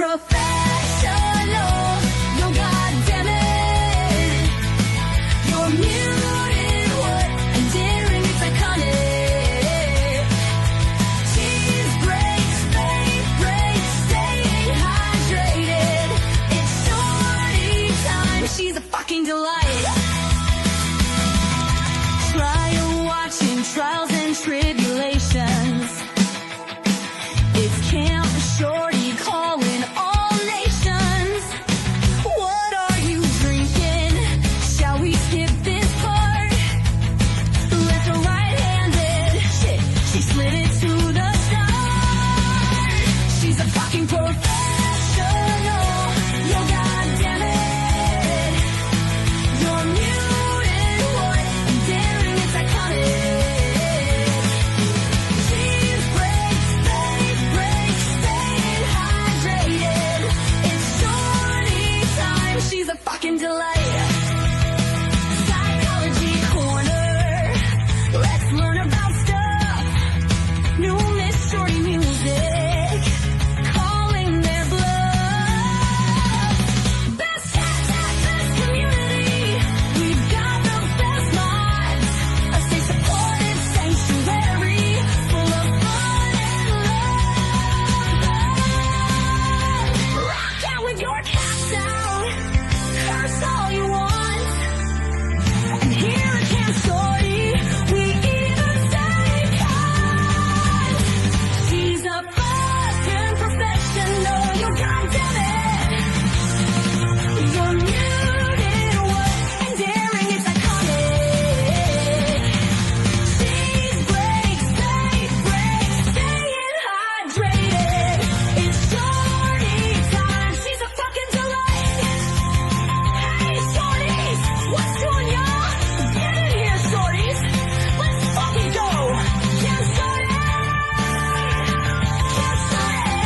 professional. No, goddamn it, you're muted, what, and daring, it's iconic. Cheese breaks, fate breaks, staying hydrated. It's shorty time, she's a fucking delight. Trial watching, trials and tribulations. It's Camp Shorty calling all nations. What are you drinking? Shall we skip this part? Left or right-handed? Shit, she slid it to the start. She's a fucking professional. Yo, goddamn it, you're muted, what, and daring, it's iconic. Cheese breaks, fate breaks, staying hydrated. It's shorty time, she's a fucking delight. Psychology corner, let's learn about stuff. New Miss Shorty music, calling their bluff. Best cats at best community, we've got the best mods. A safe, supportive sanctuary, full of fun and love. Rock out with your cats out, curse all you want. And here at Camp Shorty, we even say cons. She's a fucking professional, you goddamn it. You're muted, what, and daring, it's iconic. Cheese breaks, fate breaks, staying hydrated. It's shorty time, she's a fucking delight. Hey, shorties, what's doing, y'all? Get in here, shorties. Let's fucking go. Camp Shorty. Camp Shorty.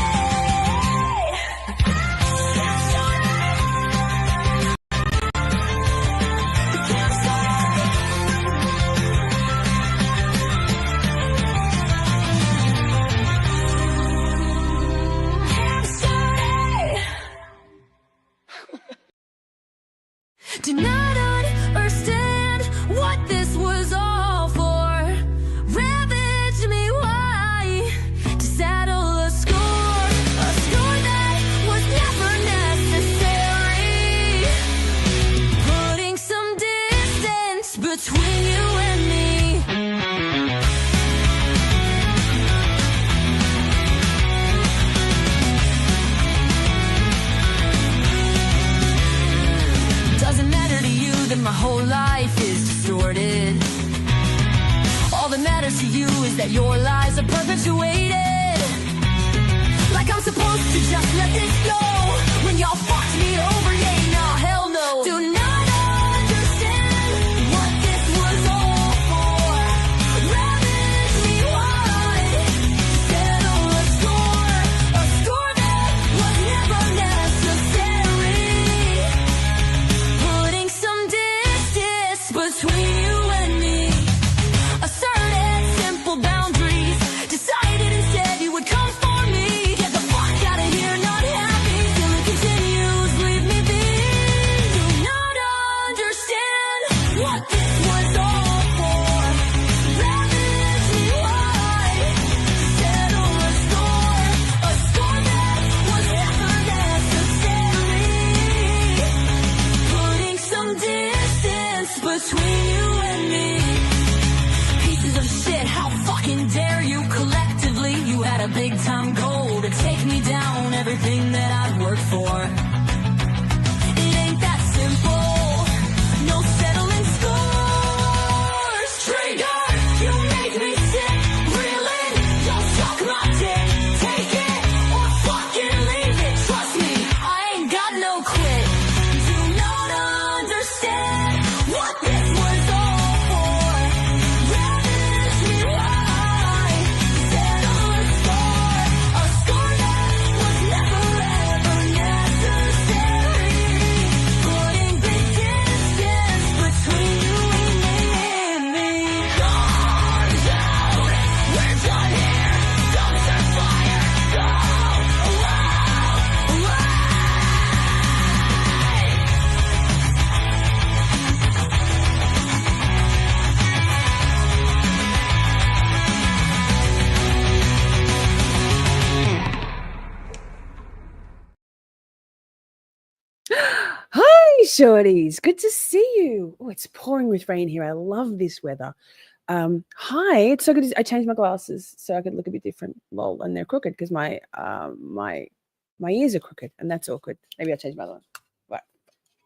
Camp Shorty. Camp Shorty. Camp Shorty. Do not understand what this was all for. Ravage me, why? To settle a score that was never necessary. Putting some distance between you and me. Doesn't matter to you that my whole life is distorted. All that matters to you is that your lies are perpetuated. Like I'm supposed to just let this go when y'all fucked me over, yeah, no, hell no. Do not understand what this was all for. Ravage me, why? Settle a score that was never necessary. Putting some distance between you and me. Asserted simple boundaries. Decided instead you would come for me. Get the fuck out of here, not happy till it continues. Leave me be. Shorties. Good to see you. Oh, it's pouring with rain here. I love this weather. Hi. It's so good. I changed my glasses so I could look a bit different. Lol, and they're crooked because my ears are crooked, and that's awkward. Maybe I'll change my other one. But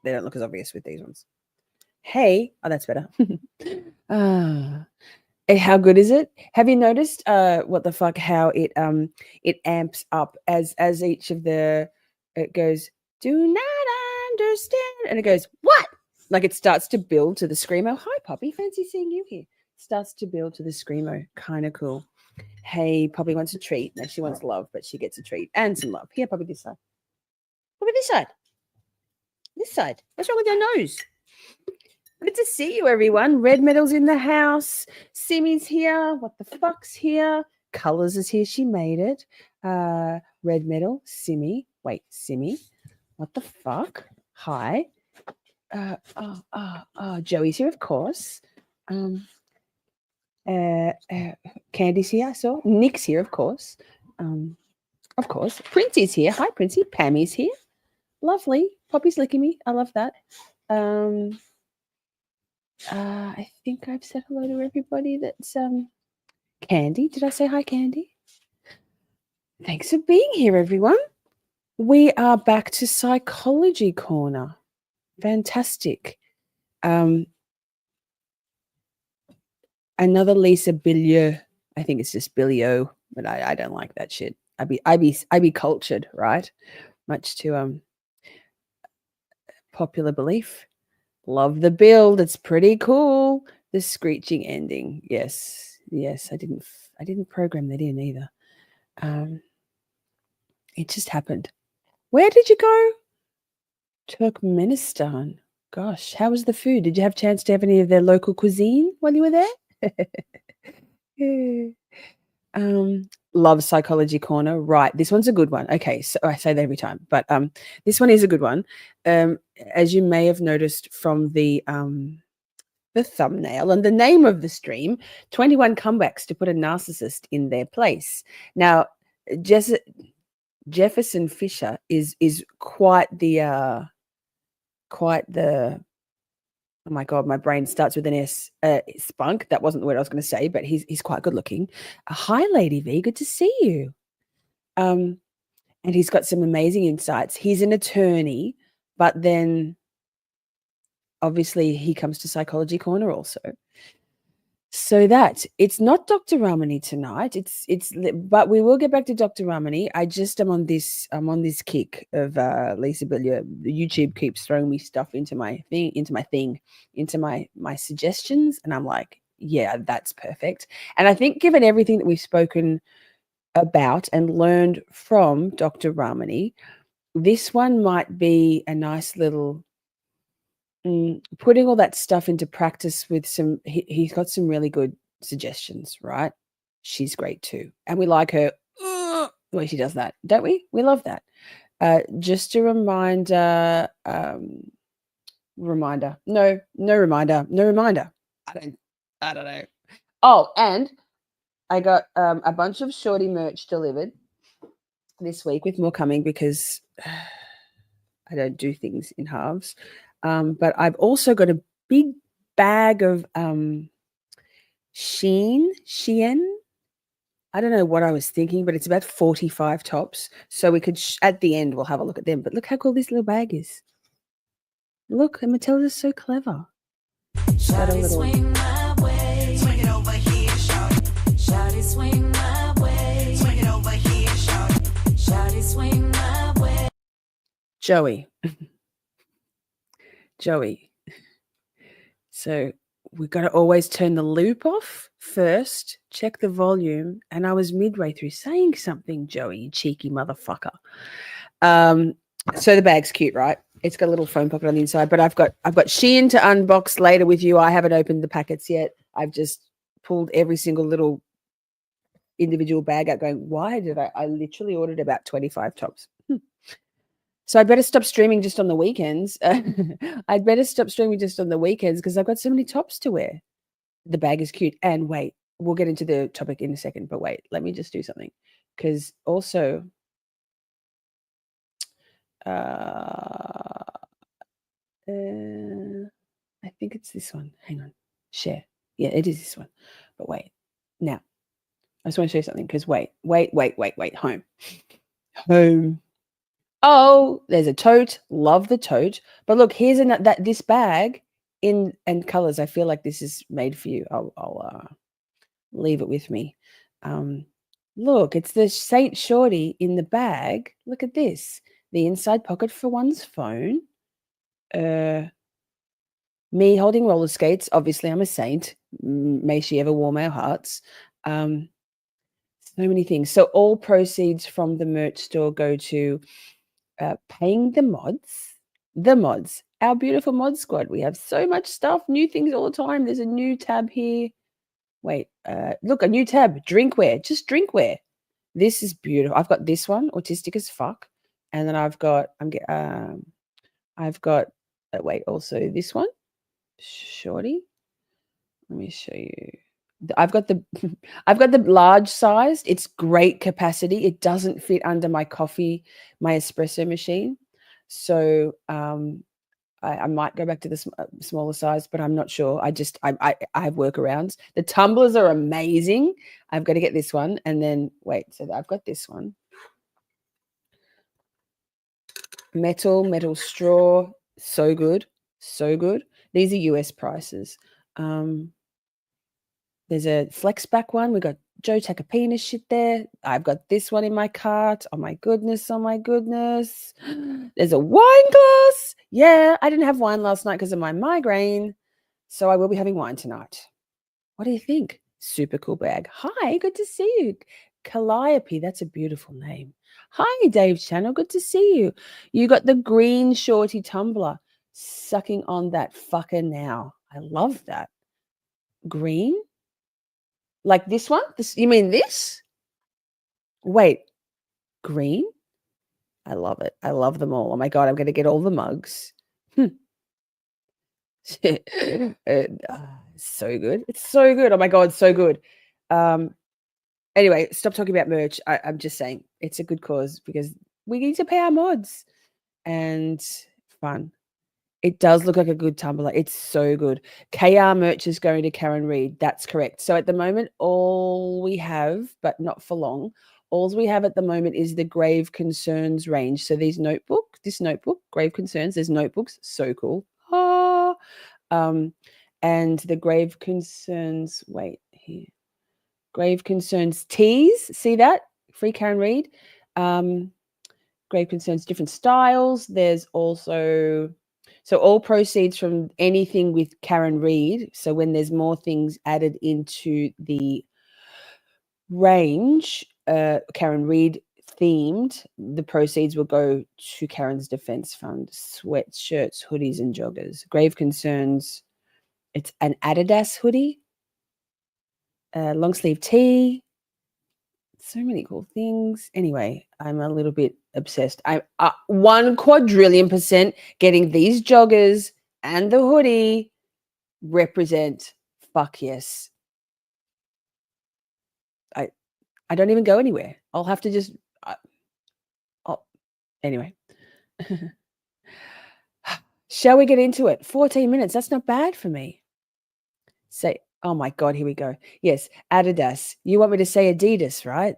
they don't look as obvious with these ones. Hey. Oh, that's better. How good is it? Have you noticed what the fuck how it amps up as each of the it goes, do not understand, and it goes, what? Like it starts to build to the screamo. Hi Poppy, fancy seeing you here. Starts to build to the screamo. Kind of cool. Hey, Poppy wants a treat. No, she wants love, but she gets a treat and some love. Here, Poppy, this side. Poppy, this side. This side. What's wrong with your nose? Good to see you, everyone. Red Metal's in the house. Simi's here. What the fuck's here? Colors is here. She made it. Red Metal, Simi. Wait, Simi. What the fuck? Hi. Joey's here, of course. Candy's here, I saw. Nick's here, of course. Of course. Princey's here. Hi, Princey. Pammy's here. Lovely. Poppy's licking me. I love that. I think I've said hello to everybody that's Candy. Did I say hi, Candy? Thanks for being here, everyone. We are back to Psychology Corner. Fantastic. Another Lisa Bilyeu. I think it's just Bilyeu, but I don't like that shit. I be cultured, right? Much to popular belief. Love the build. It's pretty cool. The screeching ending. Yes. I didn't program that in either. It just happened. Where did you go? Turkmenistan. Gosh, how was the food? Did you have a chance to have any of their local cuisine while you were there? Love Psychology Corner. Right. This one's a good one. Okay. So I say that every time, but this one is a good one. As you may have noticed from the thumbnail and the name of the stream, 21 comebacks to put a narcissist in their place. Now, Jefferson Fisher is quite the oh my God, my brain starts with an S. Spunk. That wasn't the word I was going to say, but he's quite good looking. Hi, Lady V. Good to see you. And he's got some amazing insights. He's an attorney, but then obviously he comes to Psychology Corner also. So that it's not Dr. Ramani tonight. But we will get back to Dr. Ramani. I'm on this kick of Lisa Bilyeu. YouTube keeps throwing me stuff into my suggestions, and I'm like, yeah, that's perfect. And I think given everything that we've spoken about and learned from Dr. Ramani, this one might be a nice little putting all that stuff into practice with some, he's got some really good suggestions, right? She's great too. And we like her the way she does that, don't we? We love that. Just a reminder, no reminder. I don't know. Oh, and I got a bunch of Shorty merch delivered this week, with more coming because I don't do things in halves. But I've also got a big bag of Shein. I don't know what I was thinking, but it's about 45 tops. So we could, at the end, we'll have a look at them. But look how cool this little bag is. Look, and Matilda's so clever. Shawty swing my way. Swing it over here, shawty. Shawty swing my way. Swing it over here, shawty. Shawty swing my way. Joey. So we've got to always turn the loop off first, check the volume, and I was midway through saying something, Joey, you cheeky motherfucker. So the bag's cute, right? It's got a little phone pocket on the inside, but I've got Shein to unbox later with you. I haven't opened the packets yet. I've just pulled every single little individual bag out going, why did I literally ordered about 25 tops. So I better stop streaming just on the weekends. I'd better stop streaming just on the weekends because I've got so many tops to wear. The bag is cute. And wait, we'll get into the topic in a second, but wait, let me just do something. Because also, I think it's this one. Hang on. Share. Yeah, it is this one. But wait. Now, I just want to show you something because wait. Home. Home. Oh, there's a tote. Love the tote. But look, here's this bag in and colors. I feel like this is made for you. I'll leave it with me. Look, it's the Saint Shorty in the bag. Look at this. The inside pocket for one's phone. Me holding roller skates. Obviously, I'm a saint. May she ever warm our hearts. So many things. So all proceeds from the merch store go to paying the mods, our beautiful mod squad. We have so much stuff, new things all the time. There's a new tab here. Wait, look, a new tab, drinkware, just drinkware. This is beautiful. I've got this one, autistic as fuck. And then I've got, wait, also this one, Shorty. Let me show you. I've got the large sized. It's great capacity. It doesn't fit under my espresso machine. So I might go back to the smaller size, but I'm not sure. I have workarounds. The tumblers are amazing. I've got to get this one. And then wait, so I've got this one. Metal straw. So good. So good. These are US prices. There's a flex back one. We got Joe Tacopina shit there. I've got this one in my cart. Oh my goodness. There's a wine glass. Yeah, I didn't have wine last night because of my migraine. So I will be having wine tonight. What do you think? Super cool bag. Hi, good to see you. Calliope, that's a beautiful name. Hi, Dave's channel. Good to see you. You got the green Shorty tumbler sucking on that fucker now. I love that. Green? Like this one? You mean this? Wait, green? I love it. I love them all. Oh my God, I'm going to get all the mugs. So good. It's so good. Oh my God, so good. Anyway, stop talking about merch. I'm just saying it's a good cause because we need to pay our mods and fun. It does look like a good tumbler. It's so good. KR merch is going to Karen Reed. That's correct. So at the moment, all we have, but not for long, all we have at the moment is the Grave Concerns range. So this notebook, Grave Concerns, there's notebooks. So cool. And the Grave Concerns, wait here. Grave Concerns teas. See that? Free Karen Reed. Grave Concerns, different styles. There's also... So all proceeds from anything with Karen Reed. So when there's more things added into the range, Karen Reed themed, the proceeds will go to Karen's Defense Fund. Sweatshirts, hoodies, and joggers. Grave Concerns, it's an Adidas hoodie, long sleeve tee. So many cool things. Anyway, I'm a little bit obsessed. I'm 1,000,000,000% getting these joggers and the hoodie represent fuck yes. I don't even go anywhere. I'll have to just anyway. Shall we get into it? 14 minutes. That's not bad for me. Say, oh my God, here we go. Yes, Adidas. You want me to say Adidas, right?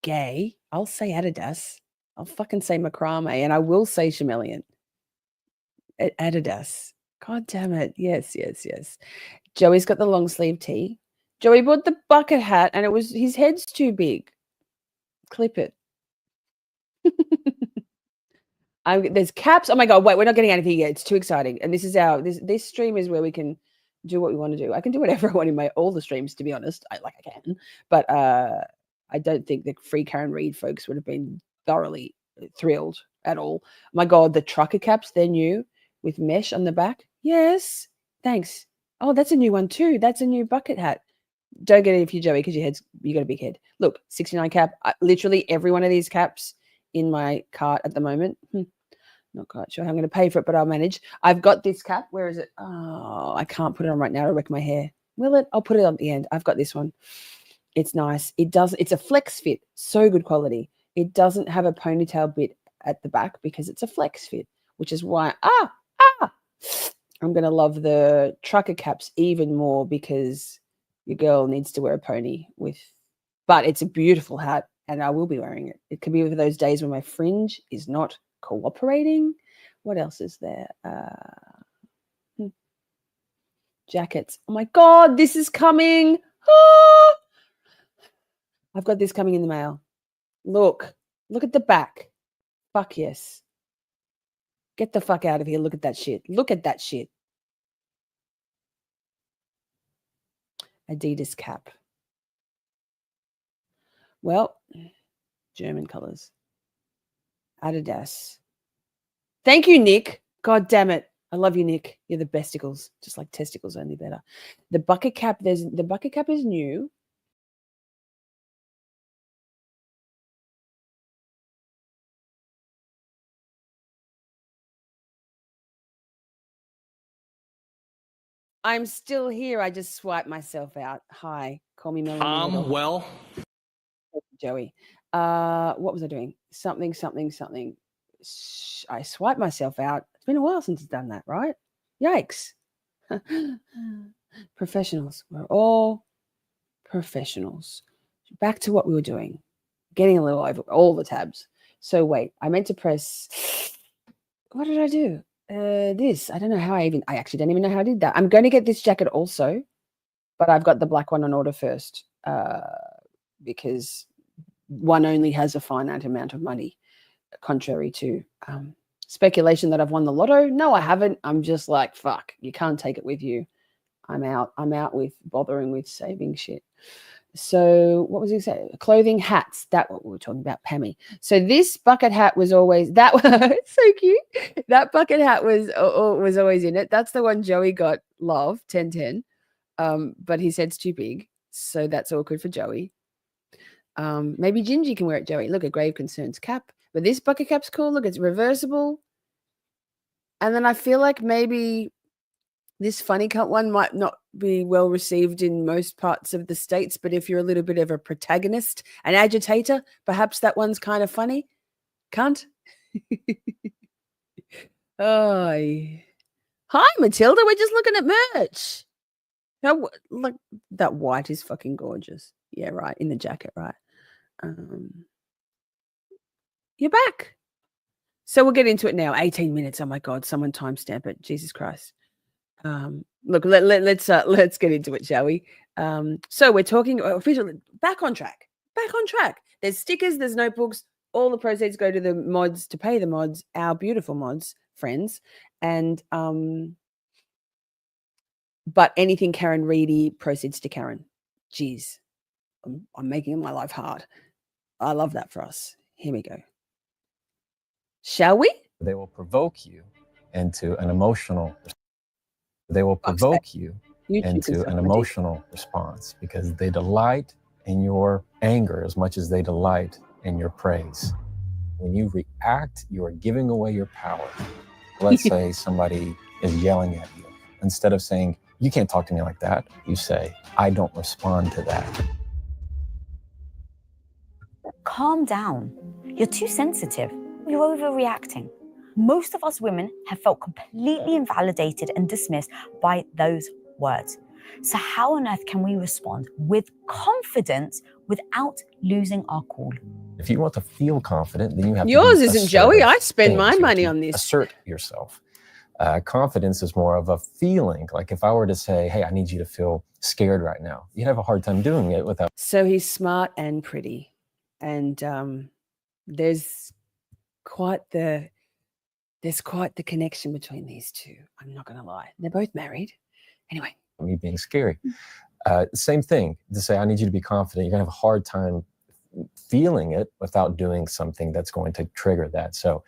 Gay. I'll say Adidas. I'll fucking say macrame, and I will say chameleon. Adidas. God damn it. Yes. Joey's got the long sleeve tee. Joey bought the bucket hat, and his head's too big. Clip it. There's caps. Oh my God, wait, we're not getting out of here yet. It's too exciting. And this is this stream is where we can do what we want to do. I can do whatever I want in all the streams, to be honest. I can. But I don't think the Free Karen Reed folks would have been thoroughly thrilled at all. My God, the trucker caps, they're new with mesh on the back. Yes, thanks. Oh, that's a new one too. That's a new bucket hat. Don't get it if you're Joey because you got a big head. Look, 69 cap. Literally every one of these caps in my cart at the moment. Not quite sure how I'm going to pay for it, but I'll manage. I've got this cap. Where is it? Oh, I can't put it on right now to wreck my hair. Will it? I'll put it on at the end. I've got this one. It's nice. It's a flex fit. So good quality. It doesn't have a ponytail bit at the back because it's a flex fit, which is why, I'm going to love the trucker caps even more because your girl needs to wear a pony with, but it's a beautiful hat and I will be wearing it. It could be for those days when my fringe is not cooperating. What else is there? Jackets. Oh my God, this is coming. Ah! I've got this coming in the mail. Look at the back. Fuck yes. Get the fuck out of here. Look at that shit. Look at that shit. Adidas cap. Well, German colors. Adidas. Thank you, Nick. God damn it. I love you, Nick. You're the besticles. Just like testicles, only better. The bucket cap, the bucket cap is new. I'm still here. I just swiped myself out. Hi. Call me Melanie. Well. Joey. What was I doing? Something. I swiped myself out. It's been a while since I've done that, right? Yikes. Professionals. We're all professionals. Back to what we were doing. Getting a little over all the tabs. So wait, I meant to press. What did I do? This. I don't know how I actually don't even know how I did that. I'm going to get this jacket also, but I've got the black one on order first because one only has a finite amount of money, contrary to speculation that I've won the lotto. No, I haven't. I'm just like, fuck, you can't take it with you. I'm out with bothering with saving shit. So what was he saying? Clothing, hats. That what we were talking about, Pammy. So this bucket hat was always that. So cute. That bucket hat was always in it. That's the one Joey got. Love 1010. But he said it's too big, so that's awkward for Joey. Maybe Gingy can wear it, Joey. Look, a grave concerns cap. But this bucket cap's cool. Look, it's reversible. And then I feel like maybe this funny cut one might not be well received in most parts of the States, but if you're a little bit of a protagonist, an agitator, perhaps that one's kind of funny. Cunt. Oh. Hi, Matilda. We're just looking at merch. Like that white is fucking gorgeous. Yeah, right. In the jacket, right. You're back. So we'll get into it now. 18 minutes. Oh my God, someone timestamp it. Jesus Christ. Look, let's get into it, shall we? So we're talking officially back on track. There's stickers, there's notebooks. All the proceeds go to the mods to pay the mods, our beautiful mods, friends. And but anything Karen Reedy proceeds to Karen. Jeez, I'm making my life hard. I love that for us. Here we go. Shall we? They will provoke you into an emotional. They will provoke you into an emotional response because they delight in your anger as much as they delight in your praise. When you react, you are giving away your power. Let's say somebody is yelling at you. Instead of saying, "You can't talk to me like that," you say, "I don't respond to that." Calm down. You're too sensitive. You're overreacting. Most of us women have felt completely invalidated and dismissed by those words. So how on earth can we respond with confidence without losing our cool? If you want to feel confident, then you have Yours to isn't, Joey. I spend my money on this. Assert yourself. Confidence is more of a feeling. Like if I were to say, "Hey, I need you to feel scared right now," you'd have a hard time doing it without. So he's smart and pretty. And there's quite the connection between these two. I'm not going to lie. They're both married. Anyway. Me being scary. Same thing. To say, "I need you to be confident," you're going to have a hard time feeling it without doing something that's going to trigger that. So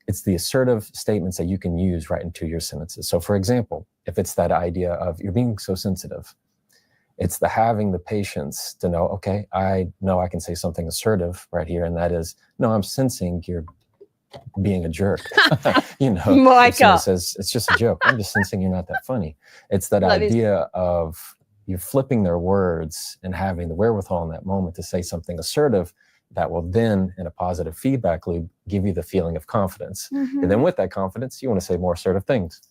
it's the assertive statements that you can use right into your sentences. So for example, if it's that idea of "you're being so sensitive," it's the having the patience to know, okay, I know I can say something assertive right here. And that is, "No, I'm sensing you're being a jerk." Micah says, "It's just a joke. I'm just sensing you're not that funny." It's that idea of you flipping their words and having the wherewithal in that moment to say something assertive that will then, in a positive feedback loop, give you the feeling of confidence. Mm-hmm. And then with that confidence, you want to say more assertive things.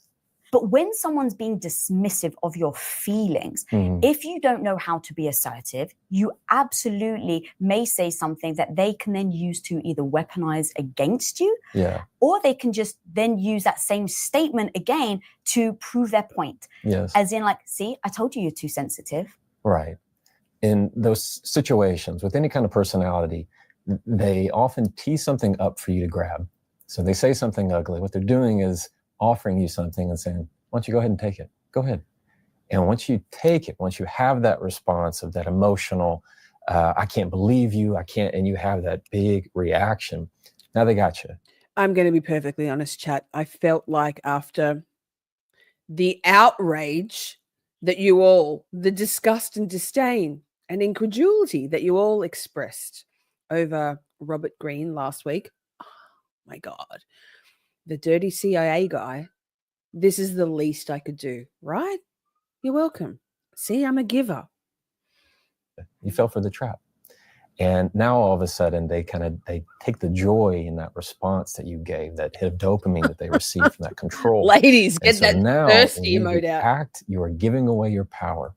But when someone's being dismissive of your feelings, if you don't know how to be assertive, you absolutely may say something that they can then use to either weaponize against you, or they can just then use that same statement again to prove their point. Yes. As in like, see, I told you you're too sensitive. Right. In those situations with any kind of personality, they often tee something up for you to grab. So they say something ugly. What they're doing is offering you something and saying, why don't you go ahead and take it? Go ahead. And once you take it, once you have that response of that emotional, I can't believe you, I can't, and you have that big reaction, now they got you. I'm going to be perfectly honest, chat. I felt like after the outrage that you all, the disgust and disdain and incredulity that you all expressed over Robert Greene last week, oh my God, the dirty CIA guy, this is the least I could do, right? You're welcome. See, I'm a giver. You fell for the trap. And now all of a sudden they take the joy in that response that you gave, that hit of dopamine that they received from that control. Ladies, get so that now, thirsty when you emote out. Act, you are giving away your power.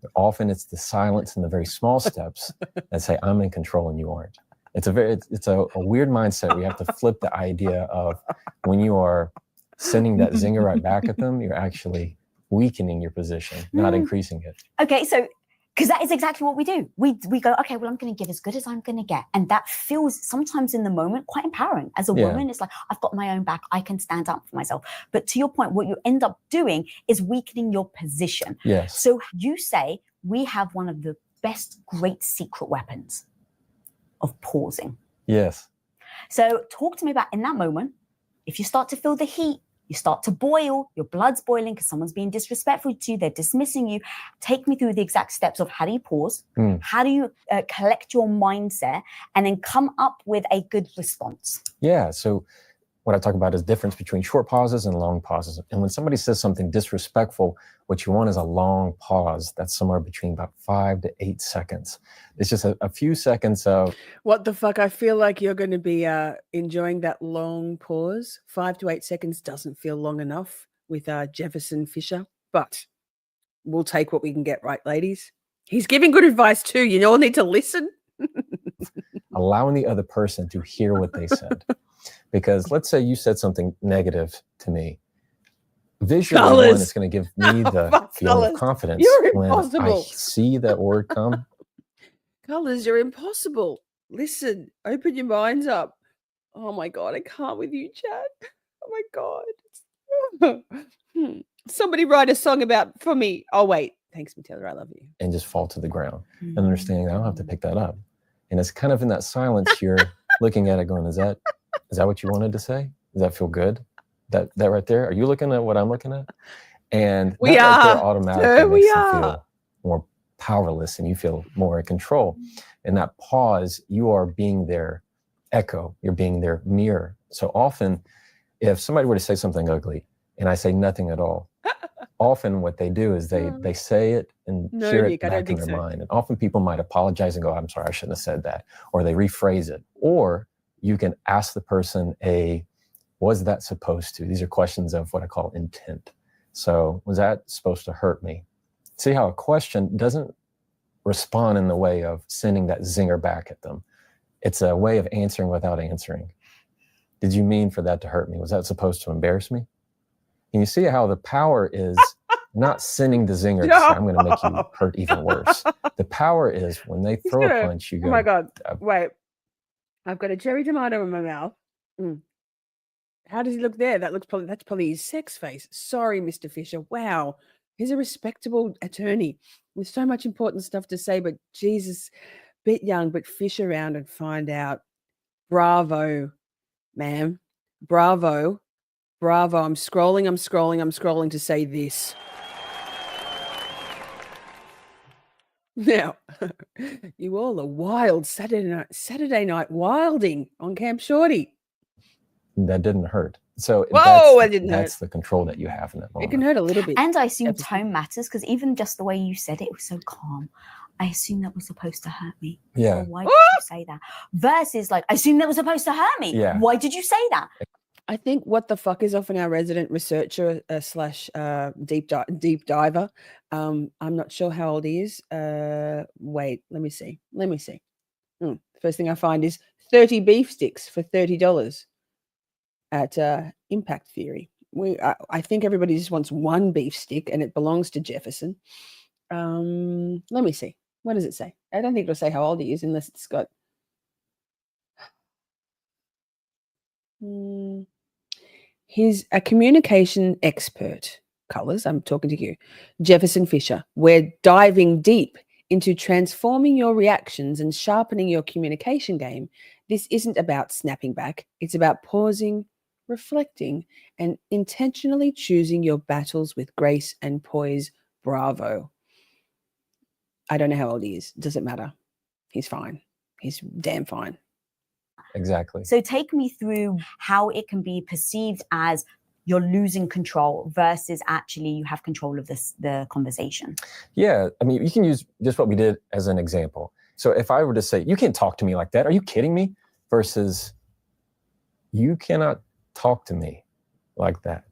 But often it's the silence and the very small steps that say, I'm in control and you aren't. It's a weird mindset. We have to flip the idea of when you are sending that zinger right back at them, you're actually weakening your position, not increasing it. Okay, so because that is exactly what we do. We go, okay, well, I'm going to give as good as I'm going to get. And that feels sometimes in the moment quite empowering. As a woman, it's like, I've got my own back. I can stand up for myself. But to your point, what you end up doing is weakening your position. Yes. So you say we have one of the best great secret weapons of pausing. Yes. So talk to me about in that moment, if you start to feel the heat, you start to boil, your blood's boiling because someone's being disrespectful to you, they're dismissing you. Take me through the exact steps of how do you pause, how do you collect your mindset, and then come up with a good response. Yeah, so what I talk about is difference between short pauses and long pauses. And when somebody says something disrespectful, what you want is a long pause. That's somewhere between about 5 to 8 seconds. It's just a few seconds of... What the fuck? I feel like you're going to be enjoying that long pause. 5 to 8 seconds doesn't feel long enough with Jefferson Fisher, but we'll take what we can get, right, ladies? He's giving good advice too. You all need to listen. Allowing the other person to hear what they said. Because let's say you said something negative to me. Visually, one, it's going to give me the feeling of confidence when I see that word come. Colors, you're impossible. Listen, open your minds up. Oh my God, I can't with you, Chad. Oh my God. Somebody write a song for me. Oh wait, thanks, Matilda, I love you. And just fall to the ground and understanding that I don't have to pick that up. And it's kind of in that silence, you're looking at it going, is that what you wanted to say? Does that feel good? That right there? Are you looking at what I'm looking at? And we that are. Right there automatically makes you feel more powerless and you feel more in control. In that pause, you are being their echo. You're being their mirror. So often, if somebody were to say something ugly and I say nothing at all, often what they do is they say it and hear it back in their mind. And often people might apologize and go, I'm sorry, I shouldn't have said that. Or they rephrase it. Or you can ask the person was that supposed to? These are questions of what I call intent. So was that supposed to hurt me? See how a question doesn't respond in the way of sending that zinger back at them. It's a way of answering without answering. Did you mean for that to hurt me? Was that supposed to embarrass me? And you see how the power is not sending the zinger to say, I'm going to make you hurt even worse. The power is when they throw a punch, you go, oh my God, wait. I've got a cherry tomato in my mouth. How does he look there? That's probably his sex face. Sorry, Mr. Fisher. Wow. He's a respectable attorney with so much important stuff to say, but Jesus, bit young, but fish around and find out. Bravo, ma'am. Bravo. Bravo. I'm scrolling to say this. Now, you all are wild Saturday night wilding on Camp Shorty. That didn't hurt. So that's the control that you have in that moment. It can hurt a little bit. And I assume tone matters because even just the way you said it was so calm. I assume that was supposed to hurt me. Yeah. Or why did you say that? Versus like, I assume that was supposed to hurt me. Yeah. Why did you say that? I think what the fuck is often our resident researcher slash deep diver. I'm not sure how old he is. Wait, let me see. First thing I find is 30 beef sticks for $30 at Impact Theory. I think everybody just wants one beef stick, and it belongs to Jefferson. Let me see. What does it say? I don't think it'll say how old he is unless it's got. He's a communication expert. Colors, I'm talking to you. Jefferson Fisher. We're diving deep into transforming your reactions and sharpening your communication game. This isn't about snapping back. It's about pausing, reflecting, and intentionally choosing your battles with grace and poise. Bravo. I don't know how old he is. Doesn't matter. He's fine. He's damn fine. Exactly. So take me through how it can be perceived as you're losing control versus actually you have control of the conversation. Yeah, I mean, you can use just what we did as an example. So if I were to say, you can't talk to me like that, are you kidding me? Versus, you cannot talk to me like that.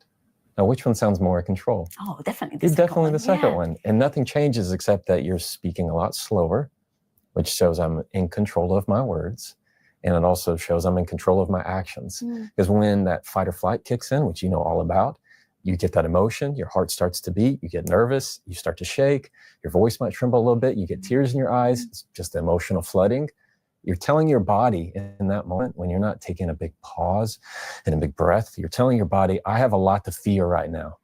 Now, which one sounds more in control? Oh, definitely the second one. And nothing changes except that you're speaking a lot slower, which shows I'm in control of my words. And it also shows I'm in control of my actions. Because when that fight or flight kicks in, which you know all about, you get that emotion, your heart starts to beat, you get nervous, you start to shake, your voice might tremble a little bit, you get tears in your eyes, it's just emotional flooding. You're telling your body in that moment, when you're not taking a big pause and a big breath, you're telling your body, I have a lot to fear right now.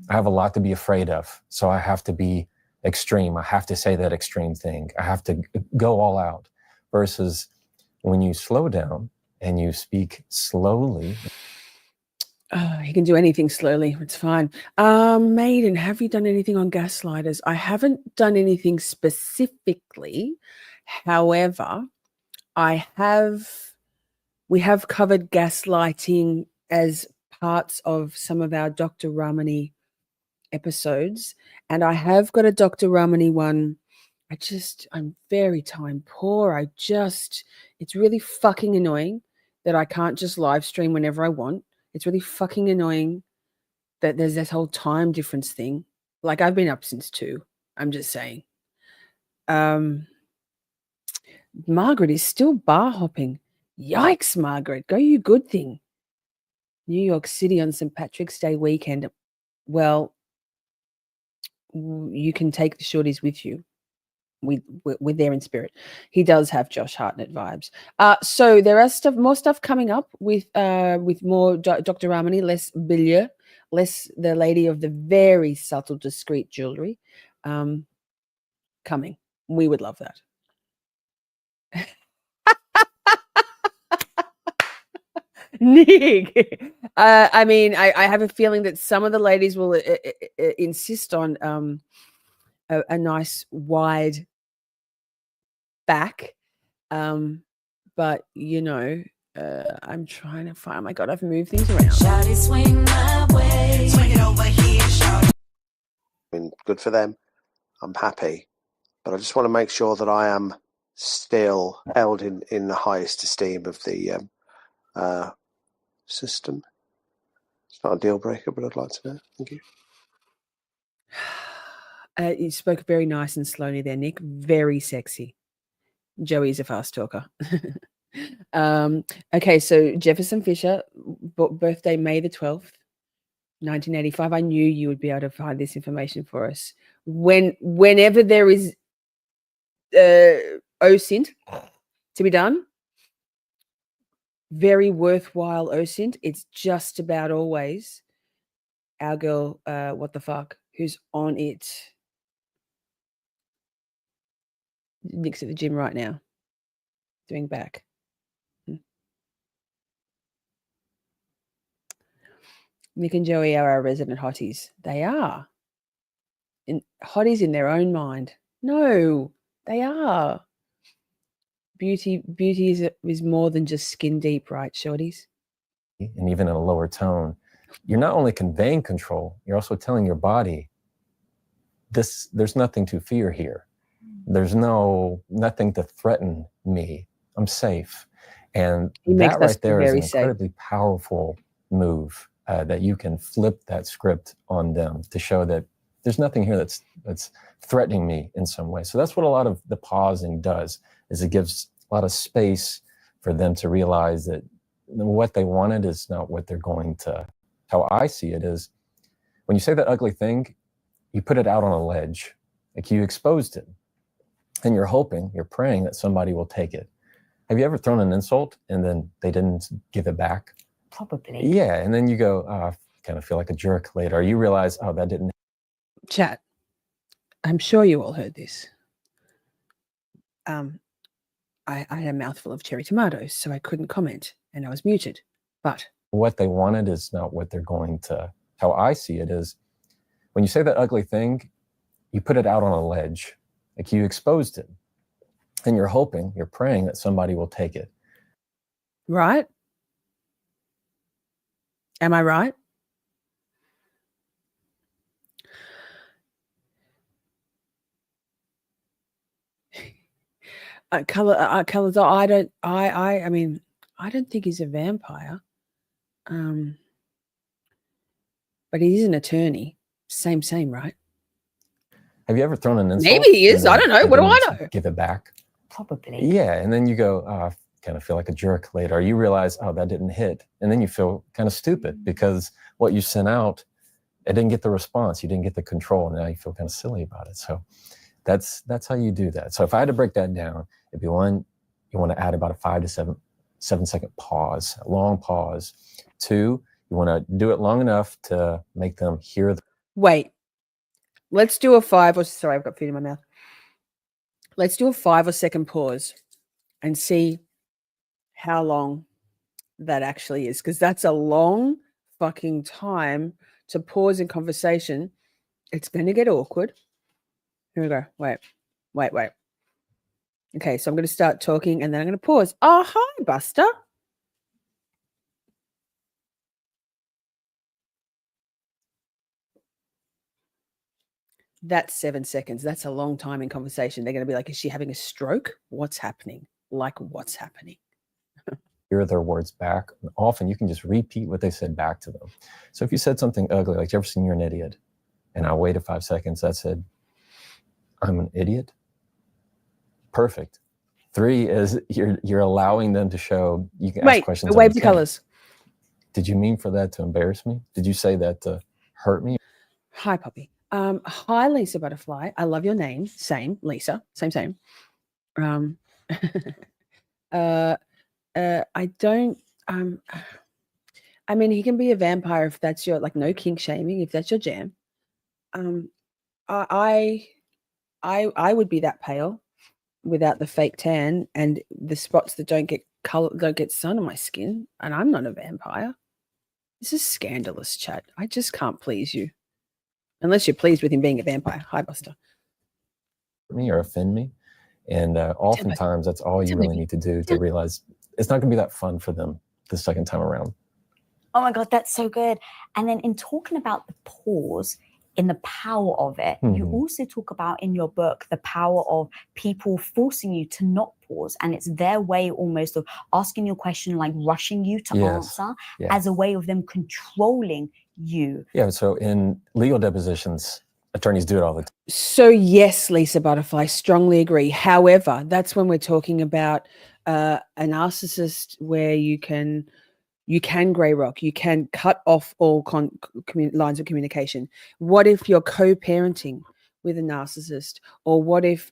I have a lot to be afraid of. So I have to be extreme. I have to say that extreme thing. I have to go all out. Versus when you slow down and you speak slowly. You can do anything slowly. It's fine. Maiden, have you done anything on gaslighters? I haven't done anything specifically. However, we have covered gaslighting as parts of some of our Dr. Ramani episodes. And I have got a Dr. Ramani one. I'm very time poor. It's really fucking annoying that I can't just live stream whenever I want. It's really fucking annoying that there's this whole time difference thing. Like, I've been up since 2. I'm just saying. Margaret is still bar hopping. Yikes, Margaret. Go you good thing. New York City on St. Patrick's Day weekend. Well, you can take the shorties with you. We're there in spirit. He does have Josh Hartnett vibes. So there are more stuff coming up with more Dr. Ramani, less Bilyeu, less the lady of the very subtle, discreet jewelry. Coming. We would love that. Nick, I mean, I have a feeling that some of the ladies will insist on a nice wide back, but you know, I'm trying to find. Oh my God, I've moved things around. Shawty, swing my way. Swing it over here, shawty. I mean, good for them. I'm happy, but I just want to make sure that I am still held in the highest esteem of the system. It's not a deal breaker, but I'd like to know. Thank you. You spoke very nice and slowly there, Nick. Very sexy. Joey's a fast talker. Okay, so Jefferson Fisher, birthday May the 12th, 1985. I knew you would be able to find this information for us. Whenever there is OSINT to be done, very worthwhile OSINT. It's just about always our girl, what the fuck, who's on it. Nick's at the gym right now, doing back. Nick and Joey are our resident hotties. They are. Hotties in their own mind. No, they are. Beauty is more than just skin deep, right, shorties? And even in a lower tone, you're not only conveying control, you're also telling your body, there's nothing to fear here. There's nothing to threaten me. I'm safe. And that right there is an incredibly powerful move, that you can flip that script on them to show that there's nothing here that's threatening me in some way. So that's what a lot of the pausing does, is it gives a lot of space for them to realize that what they wanted is not what they're going to. How I see it is, when you say that ugly thing, you put it out on a ledge, like you exposed it, and you're hoping, you're praying that somebody will take it. Have you ever thrown an insult and then they didn't give it back? Probably. Yeah, and then you go, oh, I kind of feel like a jerk later. Or you realize, oh, that didn't. Chat. I'm sure you all heard this. I had a mouthful of cherry tomatoes, so I couldn't comment, and I was muted. But what they wanted is not what they're going to. How I see it is, when you say that ugly thing, you put it out on a ledge, like you exposed it, and you're hoping, you're praying that somebody will take it. right? Am I right? Colors. I mean, I don't think he's a vampire. But he's an attorney. Same, right? Have you ever thrown an insult? Maybe he is. I don't know. What do I know? Give it back. Probably. Yeah, and then you go, oh, I kind of feel like a jerk later. Or you realize, oh, that didn't hit, and then you feel kind of stupid because what you sent out, it didn't get the response. You didn't get the control, and now you feel kind of silly about it. So that's how you do that. So if I had to break that down, it'd be one, you want to add about a 5 to 7 second pause, a long pause. 2, you want to do it long enough to make them hear. Wait. Let's do a 5 or sorry, I've got food in my mouth. Let's do a 5 or second pause and see how long that actually is, because that's a long fucking time to pause in conversation. It's going to get awkward. Here we go. Wait. Okay, so I'm going to start talking and then I'm going to pause. Oh, hi, Buster. That's 7 seconds. That's a long time in conversation. They're going to be like, is she having a stroke? What's happening? Like, what's happening? Hear their words back. And often you can just repeat what they said back to them. So if you said something ugly, like Jefferson, you're an idiot, and I waited 5 seconds, that said, I'm an idiot. Perfect. 3 is you're allowing them to show, you can ask questions. Wave the colors. Did you mean for that to embarrass me? Did you say that to hurt me? Hi, Poppy. Hi, Lisa Butterfly. I love your name. Same, Lisa. Same. I don't. I mean, he can be a vampire if that's your, like, no kink shaming, if that's your jam. I would be that pale without the fake tan and the spots that don't get color, don't get sun on my skin, and I'm not a vampire. This is scandalous, chat. I just can't please you. Unless you're pleased with him being a vampire. Hi, Buster. Me or offend me. And oftentimes that's all you really need to do to realize it's not going to be that fun for them the second time around. Oh my God, that's so good. And then in talking about the pause, in the power of it, you also talk about in your book the power of people forcing you to not pause. And it's their way almost of asking your question, like rushing you to answer as a way of them controlling you. Yeah, so in legal depositions, attorneys do it all the time. So yes, Lisa Butterfly, strongly agree. However, that's when we're talking about a narcissist where you can grey rock, you can cut off all lines of communication. What if you're co-parenting with a narcissist? Or what if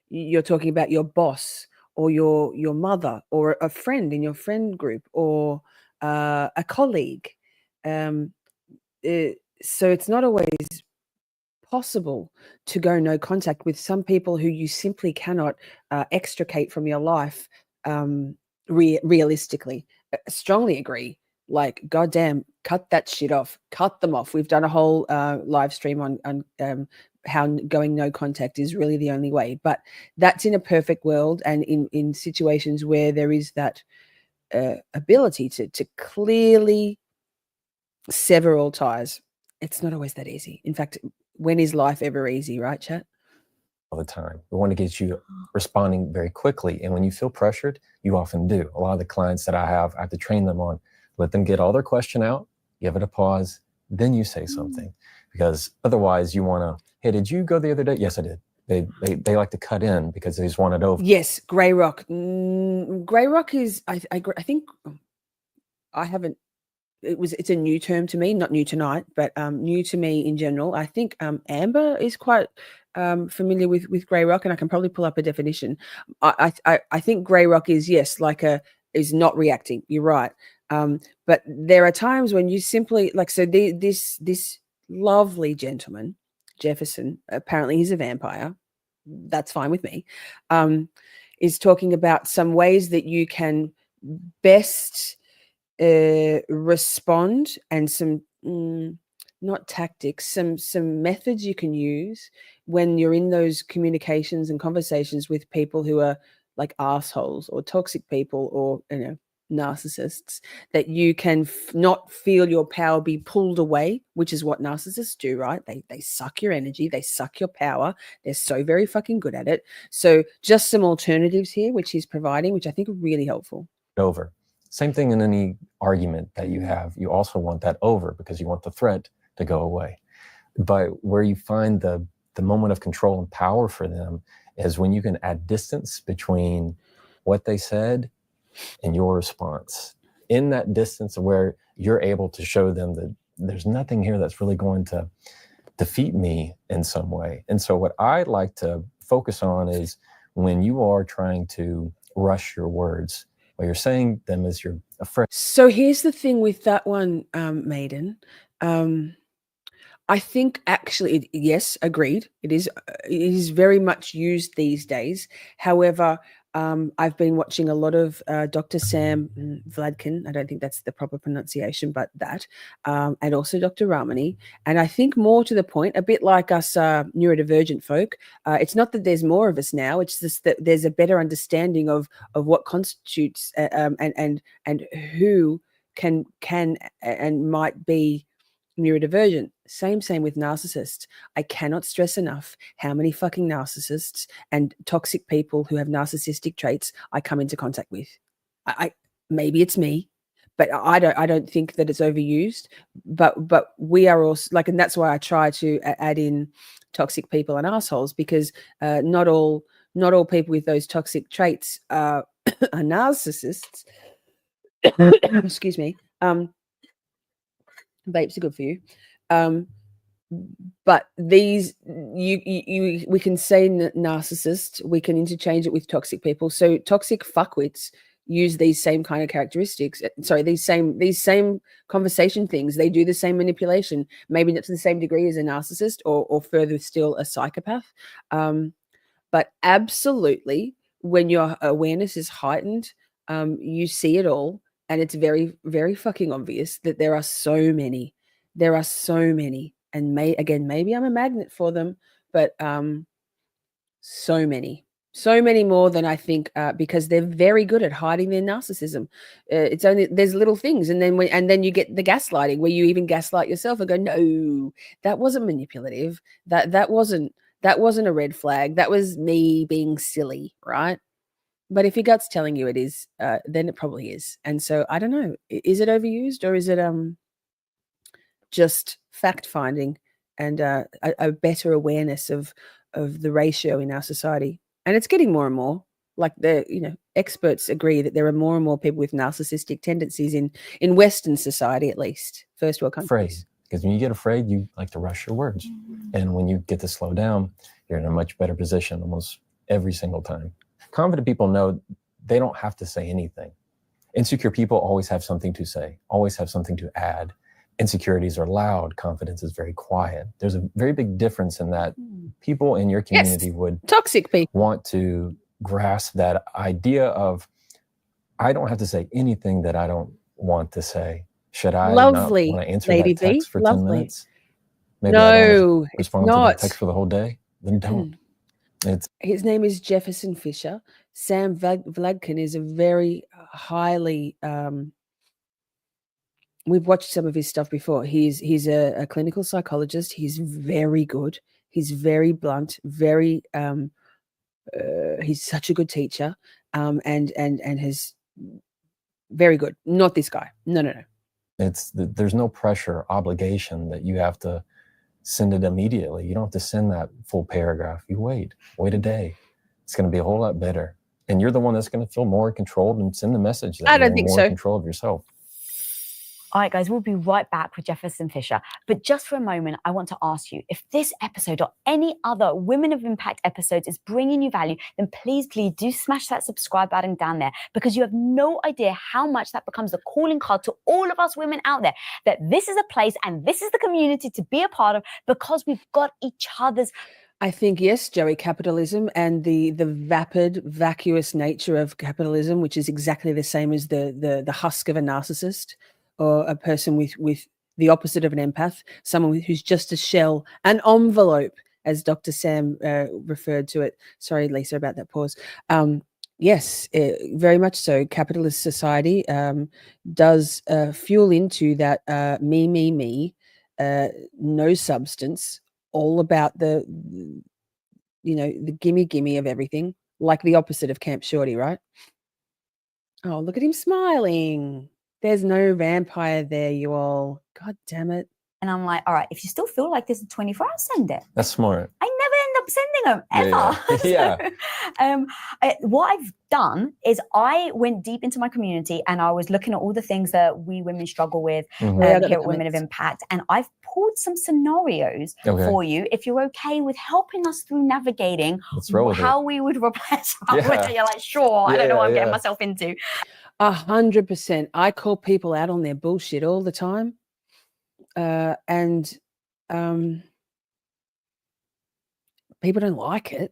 you're talking about your boss or your mother or a friend in your friend group or a colleague? So it's not always possible to go no contact with some people who you simply cannot extricate from your life realistically. Strongly agree. Like, goddamn, cut that shit off. Cut them off. We've done a whole live stream on how going no contact is really the only way. But that's in a perfect world and in situations where there is that ability to clearly sever all ties. It's not always that easy. In fact, when is life ever easy, right, chat? All the time. We want to get you responding very quickly. And when you feel pressured, you often do. A lot of the clients that I have to train them on Let them get all their question out, give it a pause, then you say something. Because otherwise you want to, hey, did you go the other day? Yes, I did. They like to cut in because they just want it over. Yes, Grey Rock. Grey Rock is, I think, I haven't, it's a new term to me, not new tonight, but new to me in general. I think Amber is quite familiar with Grey Rock, and I can probably pull up a definition. I think Grey Rock is, yes, is not reacting. You're right. But there are times when you simply this lovely gentleman, Jefferson, apparently he's a vampire. That's fine with me. Is talking about some ways that you can best respond, and some not tactics, some methods you can use when you're in those communications and conversations with people who are like assholes or toxic people, or narcissists, that you can not feel your power be pulled away, which is what narcissists do, right? They suck your energy, they suck your power. They're so very fucking good at it. So just some alternatives here, which he's providing, which I think are really helpful. Over. Same thing in any argument that you have. You also want that over because you want the threat to go away. But where you find the moment of control and power for them is when you can add distance between what they said and your response. In that distance where you're able to show them that there's nothing here that's really going to defeat me in some way. And so what I like to focus on is when you are trying to rush your words, or you're saying them as you're afraid. So here's the thing with that one, Maiden. I think actually, yes, agreed. It is very much used these days. However, I've been watching a lot of Dr. Sam Vladkin. I don't think that's the proper pronunciation, but that, and also Dr. Ramani. And I think more to the point, a bit like us neurodivergent folk, it's not that there's more of us now. It's just that there's a better understanding of what constitutes and who can and might be neurodivergent. Same with narcissists. I cannot stress enough how many fucking narcissists and toxic people who have narcissistic traits I come into contact with. I maybe it's me, but I don't think that it's overused. But we are also like, and that's why I try to add in toxic people and assholes, because not all people with those toxic traits are narcissists. Excuse me. Vapes are good for you. But these, we can say narcissist, we can interchange it with toxic people. So toxic fuckwits use these same kind of characteristics. Sorry, these same conversation things. They do the same manipulation, maybe not to the same degree as a narcissist, or further still, a psychopath. But absolutely, when your awareness is heightened, you see it all. And it's very, very fucking obvious that there are so many. And maybe I'm a magnet for them, but so many more than I think, because they're very good at hiding their narcissism. It's only, there's little things. And then you get the gaslighting, where you even gaslight yourself and go, no, that wasn't manipulative. That wasn't a red flag. That was me being silly, right? But if your gut's telling you it is, then it probably is. And so I don't know, is it overused, or is it just fact finding and a better awareness of the ratio in our society? And it's getting more and more. Like experts agree that there are more and more people with narcissistic tendencies in Western society, at least, first world countries. Afraid. Because when you get afraid, you like to rush your words. And when you get to slow down, you're in a much better position almost every single time. Confident people know they don't have to say anything. Insecure people always have something to say, always have something to add. Insecurities are loud. Confidence is very quiet. There's a very big difference in that. People in your community would toxic people want to grasp that idea of, I don't have to say anything that I don't want to say. Should I lovely not want to answer Lady that text for lovely. 10 minutes? Maybe No, I don't respond it's to not. that text for the whole day. Then don't. His name is Jefferson Fisher. Sam Vladkin is a very highly, we've watched some of his stuff before. He's a clinical psychologist. He's very good. He's very blunt, very, he's such a good teacher, and has very good. Not this guy. No. There's no pressure, obligation that you have to send it immediately. You don't have to send that full paragraph. You wait a day. It's going to be a whole lot better. And you're the one that's going to feel more controlled and send the message that I you're don't in think more so. control of yourself. All right, guys, we'll be right back with Jefferson Fisher. But just for a moment, I want to ask you, if this episode or any other Women of Impact episodes is bringing you value, then please do smash that subscribe button down there, because you have no idea how much that becomes a calling card to all of us women out there, that this is a place and this is the community to be a part of, because we've got each other's. I think, yes, Joey, capitalism and the vapid, vacuous nature of capitalism, which is exactly the same as the husk of a narcissist, or a person with the opposite of an empath, someone who's just a shell, an envelope, as Dr. Sam referred to it. Sorry, Lisa, about that pause. Yes, very much so. Capitalist society does fuel into that me, no substance, all about the gimme of everything, like the opposite of Camp Shorty, right? Oh, look at him smiling. There's no vampire there, you all. God damn it. And I'm like, all right, if you still feel like this in 24 hours, send it. That's smart. I never end up sending them, ever. Yeah. What I've done is I went deep into my community and I was looking at all the things that we women struggle with Yeah, I got the here at Women of comments. Impact. And I've pulled some scenarios for you, if you're okay with helping us through navigating Let's roll with how we would replace our Yeah. winter. You're like, sure, I don't know what I'm getting myself into. 100%. I call people out on their bullshit all the time. And people don't like it,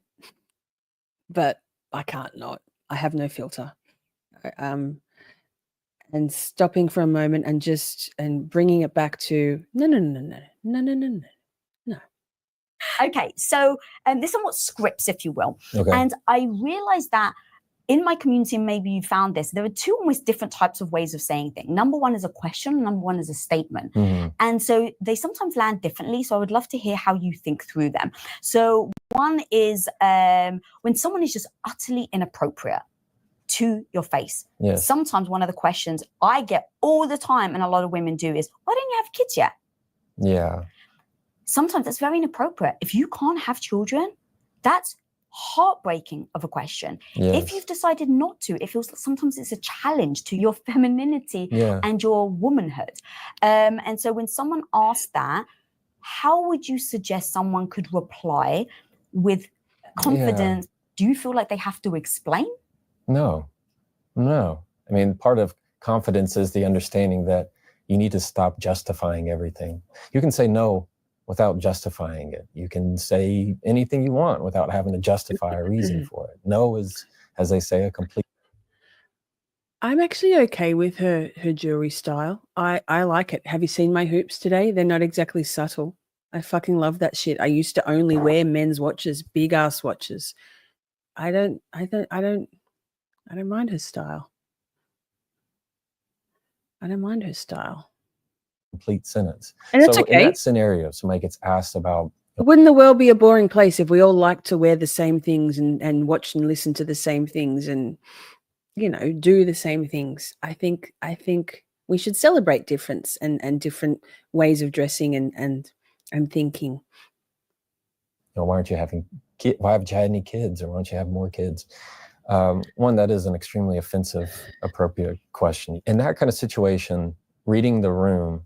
but I can't not. I have no filter. And stopping for a moment and bringing it back to no. Okay, so there's somewhat scripts, if you will. Okay. And I realized that in my community, and maybe you found this, there are two almost different types of ways of saying things. Number one is a question, number one is a statement. Mm-hmm. And so they sometimes land differently. So I would love to hear how you think through them. So one is when someone is just utterly inappropriate to your face. Yes. Sometimes one of the questions I get all the time, and a lot of women do, is, why don't you have kids yet? Yeah. Sometimes that's very inappropriate. If you can't have children, that's heartbreaking of a question. Yes. If you've decided not to, it feels like sometimes it's a challenge to your femininity Yeah. and your womanhood. And so when someone asks that, how would you suggest someone could reply with confidence? Do you feel like they have to explain? No. I mean, part of confidence is the understanding that you need to stop justifying everything. You can say no without justifying it. You can say anything you want without having to justify a reason for it. No is, as they say, a complete. I'm actually okay with her jewelry style. I like it. Have you seen my hoops today? They're not exactly subtle. I fucking love that shit. I used to only wear men's watches, big ass watches. I don't mind her style. I don't mind her style. Complete sentence. And it's so okay. in that scenario, somebody gets asked about, Wouldn't the world be a boring place if we all like to wear the same things and watch and listen to the same things and, do the same things? I think we should celebrate difference and different ways of dressing and thinking. why aren't you having kids? Why haven't you had any kids? Or why don't you have more kids? One, that is an extremely offensive, appropriate question. In that kind of situation, reading the room,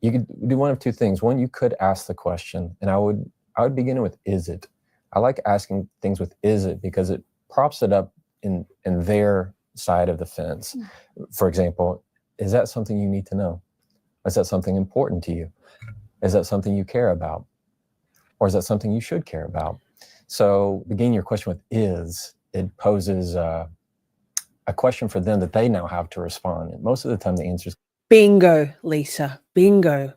you could do one of two things. One, you could ask the question, and I would begin it with, is it? I like asking things with is it, because it props it up in their side of the fence. For example, is that something you need to know? Is that something important to you? Is that something you care about? Or is that something you should care about? So begin your question with is. It poses a question for them that they now have to respond. And most of the time the answer is Bingo, Lisa. Bingo.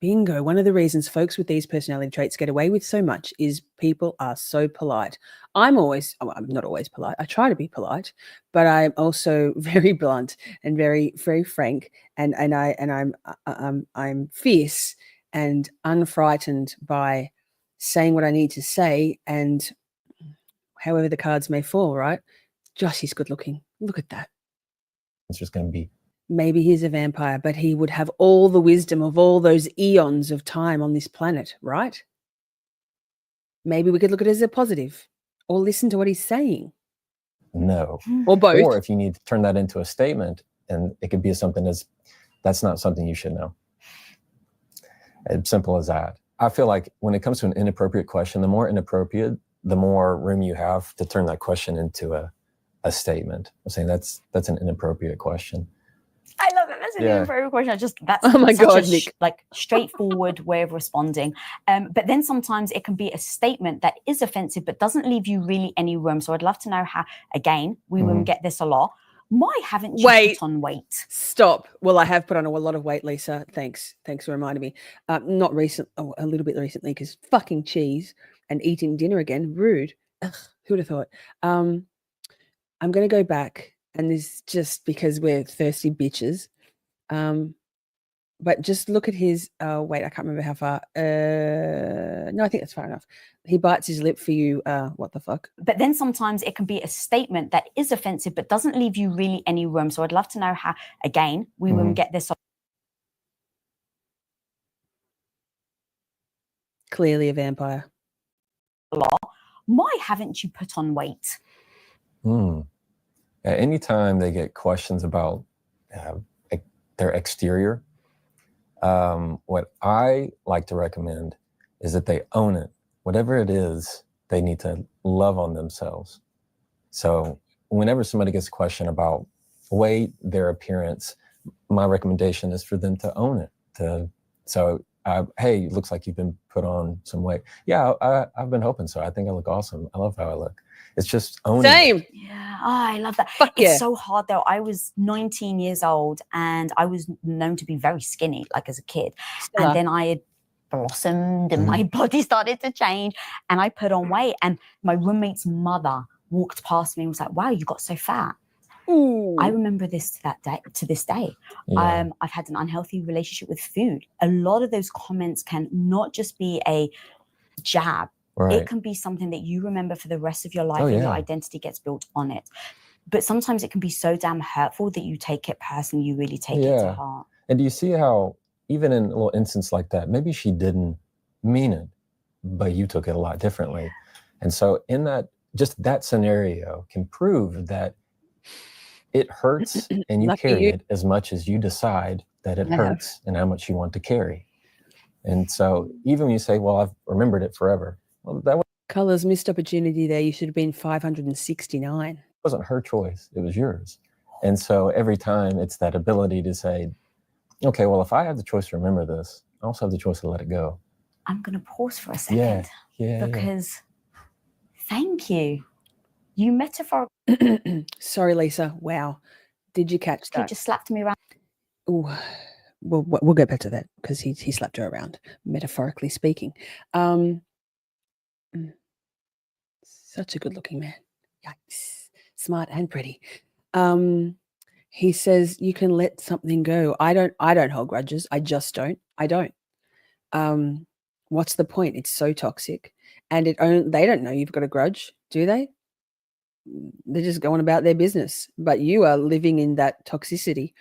One of the reasons folks with these personality traits get away with so much is people are so polite. I'm not always polite. I try to be polite, but I'm also very blunt and very, very frank. And I'm fierce and unfrightened by saying what I need to say, and however the cards may fall, right? Josh, he's good looking. Look at that. It's just going to be. Maybe he's a vampire, but he would have all the wisdom of all those eons of time on this planet, right? Maybe we could look at it as a positive or listen to what he's saying. No. Or both. Or if you need to turn that into a statement, and it could be something that's not something you should know. As simple as that. I feel like when it comes to an inappropriate question, the more inappropriate, the more room you have to turn that question into a statement. I'm saying that's an inappropriate question. I love it. That's an inappropriate question. That's oh my such God, a Nick. like straightforward way of responding. But then sometimes it can be a statement that is offensive, but doesn't leave you really any room. So I'd love to know how, again, we women get this a lot. Why haven't you put on weight? Stop. Well, I have put on a lot of weight, Lisa. Thanks for reminding me. Not recent. Oh, a little bit recently, because fucking cheese and eating dinner again. Rude. Ugh, who'd have thought? I'm going to go back, and this just because we're thirsty bitches. But just look at his. Wait, I can't remember how far. No, I think that's far enough. He bites his lip for you. What the fuck? But then sometimes it can be a statement that is offensive, but doesn't leave you really any room. So I'd love to know how, again, we women get this. Clearly a vampire. Why haven't you put on weight? Anytime they get questions about their exterior, what I like to recommend is that they own it. Whatever it is, they need to love on themselves. So whenever somebody gets a question about weight, their appearance, my recommendation is for them to own it. Hey, looks like you've been put on some weight. Yeah, I've been hoping so. I think I look awesome. I love how I look. It's just owning it. Yeah, I love that. Fuck it's so hard though. I was 19 years old and I was known to be very skinny, like as a kid. And then I had blossomed and my body started to change and I put on weight. And my roommate's mother walked past me and was like, wow, you got so fat. Ooh. I remember this to this day. Yeah. I've had an unhealthy relationship with food. A lot of those comments can not just be a jab. Right. It can be something that you remember for the rest of your life and your identity gets built on it. But sometimes it can be so damn hurtful that you take it personally, you really take it to heart. And do you see how, even in a little instance like that, maybe she didn't mean it, but you took it a lot differently. And so in that, just that scenario can prove that it hurts and you carry it as much as you decide that it hurts and how much you want to carry. And so even when you say, well, I've remembered it forever, well, that Colors, missed opportunity there. You should have been 569. wasn't her choice. It was yours. And so every time it's that ability to say, okay, well, if I have the choice to remember this, I also have the choice to let it go. I'm going to pause for a second. Because thank you. You metaphorically. Sorry, Lisa. Wow. Did you catch that? You just slapped me around. Ooh. We'll get back to that because he slapped her around, metaphorically speaking. Such a good-looking man. Yikes. Smart and pretty. He says you can let something go. I don't hold grudges. I just don't. I don't. What's the point? It's so toxic, and they don't know you've got a grudge, do they? They're just going about their business. But you are living in that toxicity.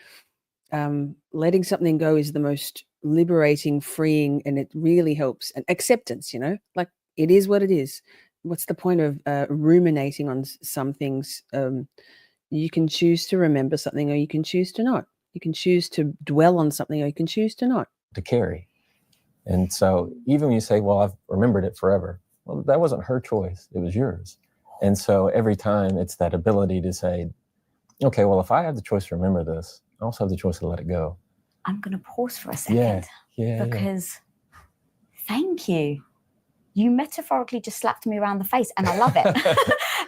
Letting something go is the most liberating, freeing, and it really helps. And acceptance, like it is what it is. What's the point of ruminating on some things? You can choose to remember something or you can choose to not. You can choose to dwell on something or you can choose to not. To carry. And so even when you say, well, I've remembered it forever, well, that wasn't her choice. It was yours. And so every time it's that ability to say, okay, well, if I have the choice to remember this, I also have the choice to let it go. I'm going to pause for a second. Because thank you. You metaphorically just slapped me around the face and I love it.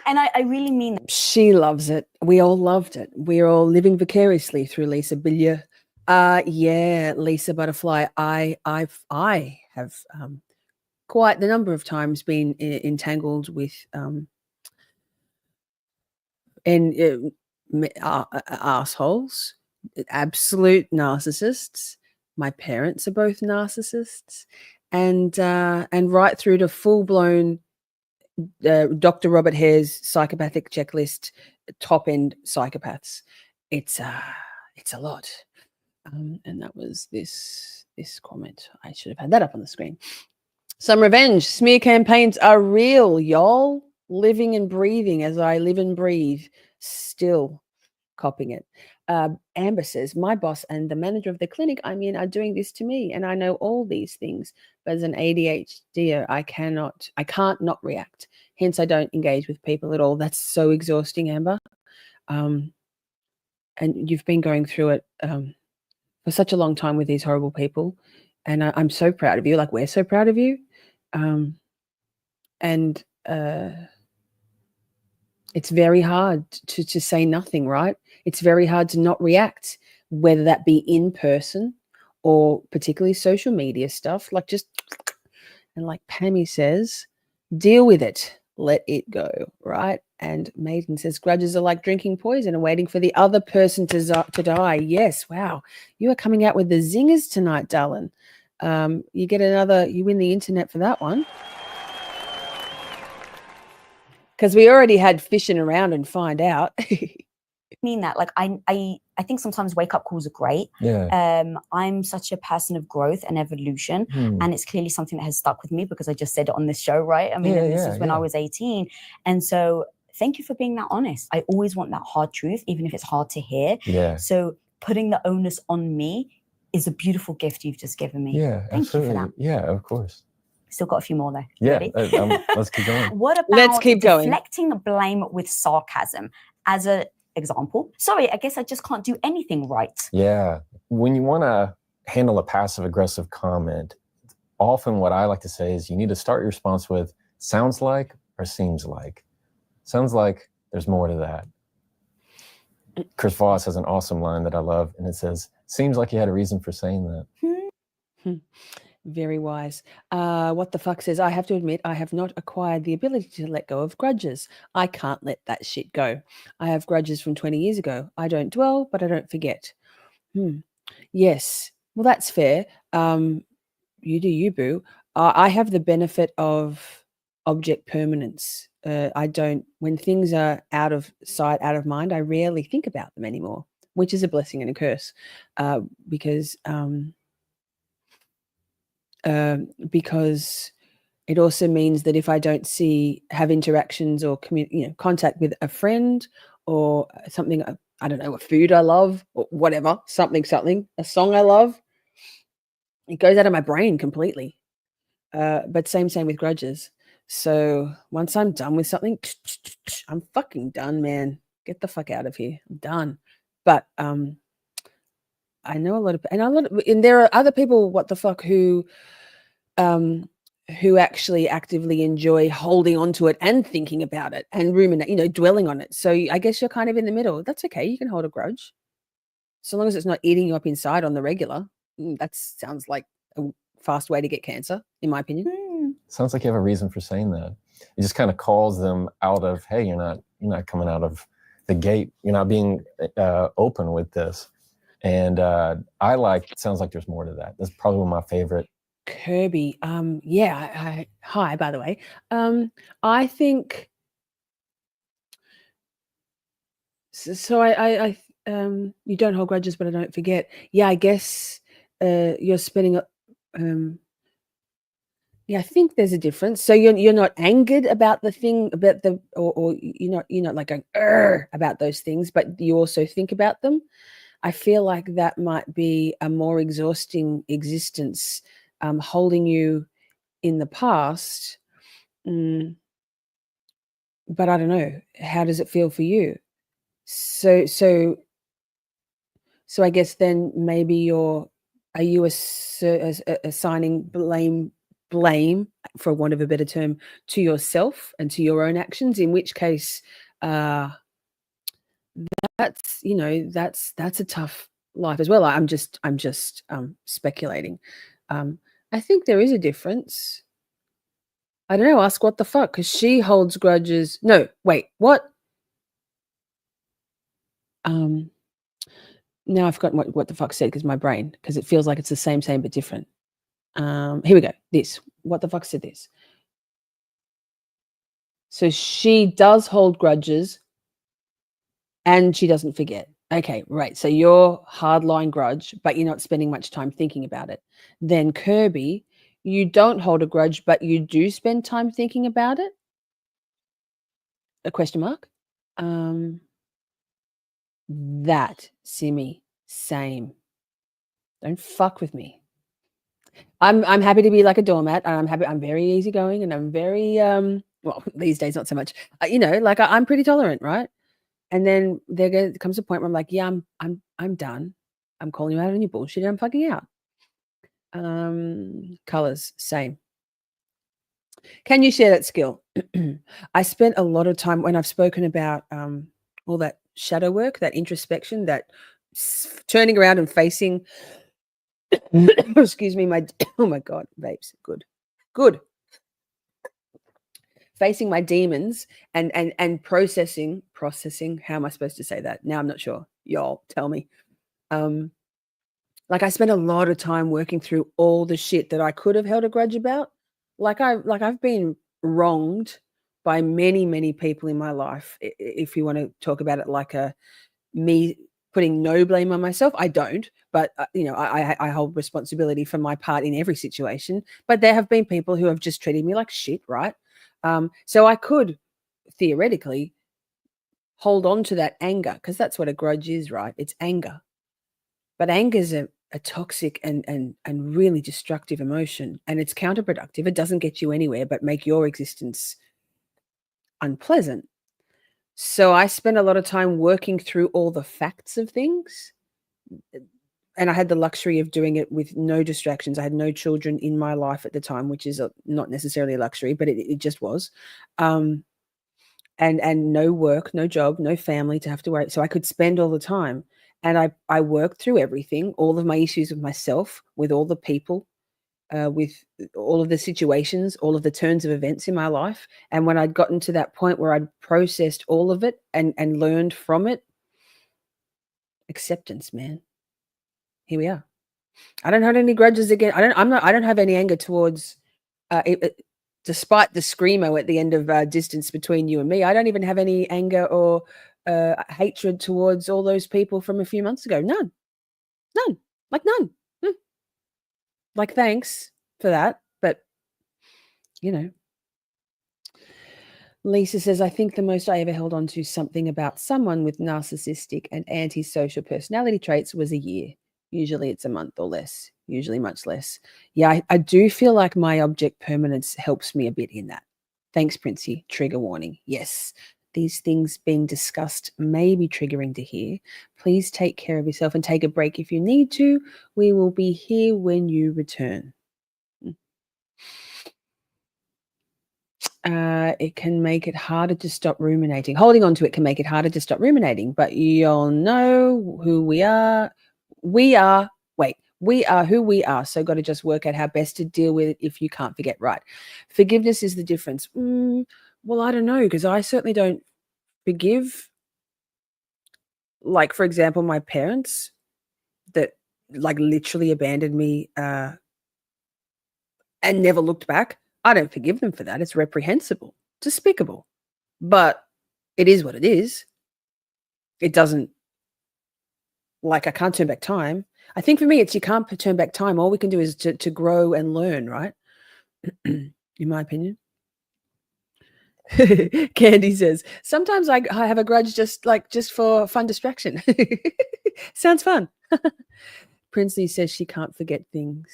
And I really mean it. She loves it. We all loved it. We're all living vicariously through Lisa Bilyeu. Lisa Butterfly. I have quite the number of times been entangled with assholes, absolute narcissists. My parents are both narcissists. And right through to full-blown Dr. Robert Hare's psychopathic checklist, top end psychopaths. It's a lot. And that was this comment. I should have had that up on the screen. Some revenge. Smear campaigns are real, y'all. Living and breathing as I live and breathe. Still copying it. Amber says, my boss and the manager of the clinic I'm in are doing this to me, and I know all these things, but as an ADHDer, I can't not react. Hence, I don't engage with people at all. That's so exhausting, Amber. And you've been going through it for such a long time with these horrible people, and I'm so proud of you. Like, we're so proud of you. And it's very hard to say nothing, right? It's very hard to not react, whether that be in person or particularly social media stuff. Like, just, and like Pammy says, deal with it, let it go, right? And Maiden says, grudges are like drinking poison and waiting for the other person to die. Yes, wow. You are coming out with the zingers tonight, darling. You win the internet for that one. Because we already had fishing around and find out. Mean that, like, I think sometimes wake up calls are great. I'm such a person of growth and evolution, and it's clearly something that has stuck with me because I just said it on this show, right? I mean, this was when I was 18, and so thank you for being that honest. I always want that hard truth, even if it's hard to hear. So putting the onus on me is a beautiful gift you've just given me. Thank you for that. Yeah, of course. Still got a few more though. Let's keep going. What about deflecting blame with sarcasm as an example? Sorry, I guess I just can't do anything right. Yeah. When you want to handle a passive aggressive comment, often what I like to say is you need to start your response with sounds like or seems like. Sounds like there's more to that. Chris Voss has an awesome line that I love, and it says, seems like you had a reason for saying that. Very wise. What the fuck says, I have to admit, I have not acquired the ability to let go of grudges. I can't let that shit go. I have grudges from 20 years ago. I don't dwell, but I don't forget. Yes. Well, that's fair. You do you, boo. I have the benefit of object permanence. I don't, when things are out of sight, out of mind, I rarely think about them anymore, which is a blessing and a curse, because it also means that if I don't have interactions or contact with a friend or something, I don't know, a food I love or whatever, something, a song I love, it goes out of my brain completely. But same with grudges. So once I'm done with something, I'm fucking done, man. Get the fuck out of here. I'm done. But I know a lot of, and there are other people, what the fuck, who actually actively enjoy holding on to it and thinking about it and ruminate, dwelling on it. So I guess you're kind of in the middle. That's okay. You can hold a grudge, so long as it's not eating you up inside on the regular. That sounds like a fast way to get cancer, in my opinion. Sounds like you have a reason for saying that. It just kind of calls them out of, hey, you're not coming out of the gate. You're not being open with this. And it sounds like there's more to that. That's probably one of my favorite. Kirby. Hi, by the way. I think so. I you don't hold grudges, but I don't forget. Yeah, I guess you're spending. Yeah, I think there's a difference. So you're not angered about the thing, about or you're not like going about those things, but you also think about them. I feel like that might be a more exhausting existence, holding you in the past. But I don't know. How does it feel for you? So I guess then maybe are you assigning blame, for want of a better term, to yourself and to your own actions, in which case that's a tough life as well. I'm just speculating. I think there is a difference. I don't know, ask what the fuck, because she holds grudges. No, wait, what? Now I've forgotten what the fuck said, because my brain, because it feels like it's the same but different. Here we go. This. What the fuck said this? So she does hold grudges and she doesn't forget. Okay, right. So you're hardline grudge, but you're not spending much time thinking about it. Then Kirby, you don't hold a grudge, but you do spend time thinking about it? A question mark? That, Simi, same. Don't fuck with me. I'm happy to be like a doormat, and I'm very easygoing, and I'm very well, these days not so much. Like I'm pretty tolerant, right? And then there comes a point where I'm like, yeah, I'm done. I'm calling you out on your bullshit and I'm fucking out. Colors, same. Can you share that skill? I spent a lot of time when I've spoken about all that shadow work, that introspection, that turning around and facing excuse me, oh my God, vapes, good. Facing my demons and processing, how am I supposed to say that? Now I'm not sure. Y'all tell me. Like I spent a lot of time working through all the shit that I could have held a grudge about. Like I've been wronged by many people in my life. If you want to talk about it like me putting no blame on myself, I don't. But I hold responsibility for my part in every situation. But there have been people who have just treated me like shit, right? So I could theoretically hold on to that anger, because that's what a grudge is, right? It's anger. But anger is a toxic and really destructive emotion, and it's counterproductive. It doesn't get you anywhere but make your existence unpleasant. So I spent a lot of time working through all the facts of things, and I had the luxury of doing it with no distractions. I had no children in my life at the time, which is not necessarily a luxury, but it just was. And no work, no job, no family to have to worry. So I could spend all the time. And I worked through everything, all of my issues with myself, with all the people, with all of the situations, all of the turns of events in my life. And when I'd gotten to that point where I'd processed all of it and learned from it, acceptance, man. Here we are. I don't have any grudges again. I don't have any anger towards, despite the screamo at the end of distance between you and me. I don't even have any anger or hatred towards all those people from a few months ago. None. Like none. Like, thanks for that. But, Lisa says, I think the most I ever held on to something about someone with narcissistic and antisocial personality traits was a year. Usually it's a month or less, usually much less. Yeah, I do feel like my object permanence helps me a bit in that. Thanks, Princey. Trigger warning. Yes, these things being discussed may be triggering to hear. Please take care of yourself and take a break if you need to. We will be here when you return. It can make it harder to stop ruminating. Holding on to it can make it harder to stop ruminating, but you'll know who we are. We are who we are. So got to just work out how best to deal with it if you can't forget, right? Forgiveness is the difference. Well, I don't know, because I certainly don't forgive, like, for example, my parents that like literally abandoned me and never looked back. I don't forgive them for that. It's reprehensible, despicable, but it is what it is. It doesn't, like, I can't turn back time. I think for me, it's you can't turn back time. All we can do is to grow and learn, right? In my opinion. Candy says, sometimes I have a grudge just for fun distraction. Sounds fun. Princely says she can't forget things.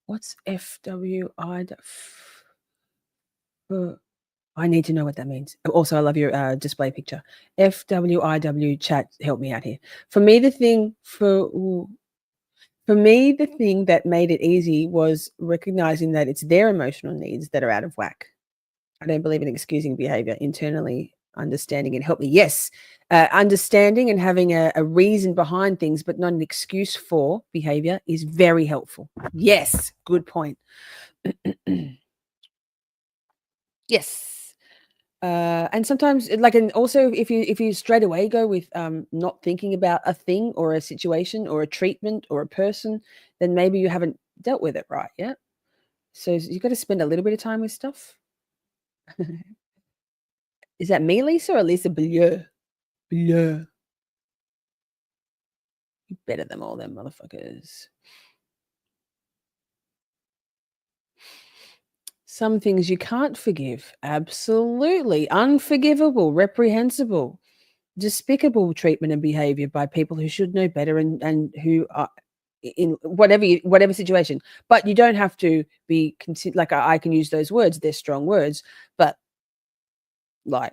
What's FWI? I need to know what that means. Also, I love your display picture. FWIW chat, help me out here. For me, the thing that made it easy was recognizing that it's their emotional needs that are out of whack. I don't believe in excusing behavior. Internally understanding it helped me. Yes, understanding and having a reason behind things, but not an excuse for behavior, is very helpful. Yes, good point. Yes. And sometimes, and also if you straight away go with not thinking about a thing or a situation or a treatment or a person, then maybe you haven't dealt with it right yet. So you got to spend a little bit of time with stuff. Is that me, Lisa, or Lisa Bilyeu? Bilyeu. You better than all them motherfuckers. Some things you can't forgive. Absolutely. Unforgivable, reprehensible, despicable treatment and behavior by people who should know better and who are in whatever situation. But you don't have to be like I can use those words. They're strong words, but like,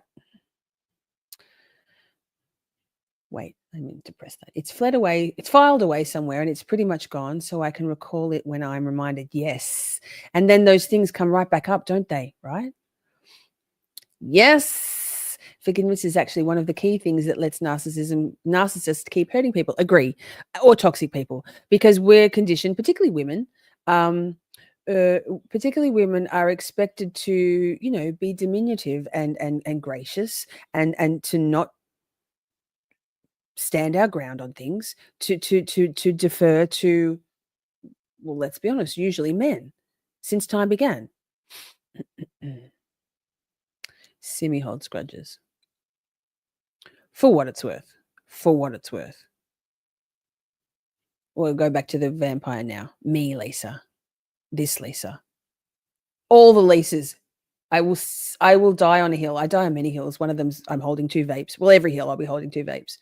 wait, I mean to press that. It's fled away. It's filed away somewhere, and it's pretty much gone. So I can recall it when I'm reminded. Yes, and then those things come right back up, don't they? Right? Yes. Forgiveness is actually one of the key things that lets narcissists keep hurting people. Agree, or toxic people, because we're conditioned, particularly women. Particularly women are expected to, be diminutive and gracious, and to not stand our ground on things, to defer to, well, let's be honest, usually men, since time began. Simi holds grudges. For what it's worth. We'll go back to the vampire now. Me, Lisa. This Lisa. All the Lisas. I will die on a hill. I die on many hills. One of them's I'm holding 2 vapes. Well, every hill I'll be holding 2 vapes.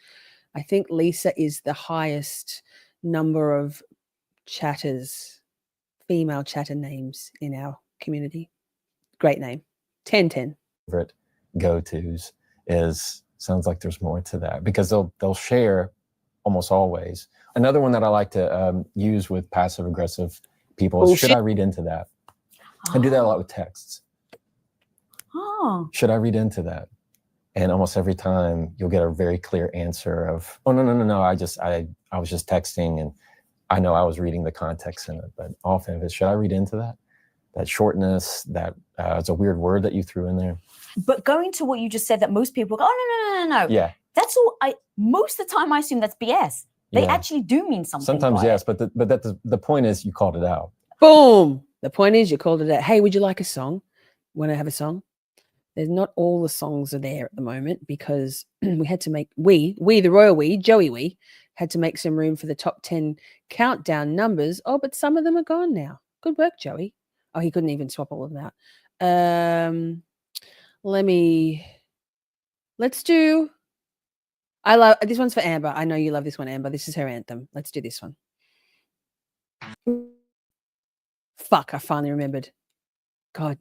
I think Lisa is the highest number of chatters, female chatter names in our community. Great name. 10-10. Favorite go-tos sounds like there's more to that, because they'll share almost always. Another one that I like to use with passive aggressive people is, should I read into that? I do that a lot with texts. Should I read into that? And almost every time you'll get a very clear answer of, oh, no. I was just texting, and I know I was reading the context in it. But often it's, should I read into that? That shortness, that it's a weird word that you threw in there. But going to what you just said, that most people go, oh, no. Yeah. That's all. Most of the time I assume that's BS. They actually do mean something. Sometimes, yes. But the point is, you called it out. Boom. The point is, you called it out. Hey, would you like a song? Want to have a song? There's not all the songs are there at the moment, because we had to make, we the royal we, Joey we, had to make some room for the top 10 countdown numbers. Oh, but some of them are gone now. Good work, Joey. Oh, he couldn't even swap all of them out. Let's do, I love, this one's for Amber. I know you love this one, Amber. This is her anthem. Let's do this one. Fuck, I finally remembered. God,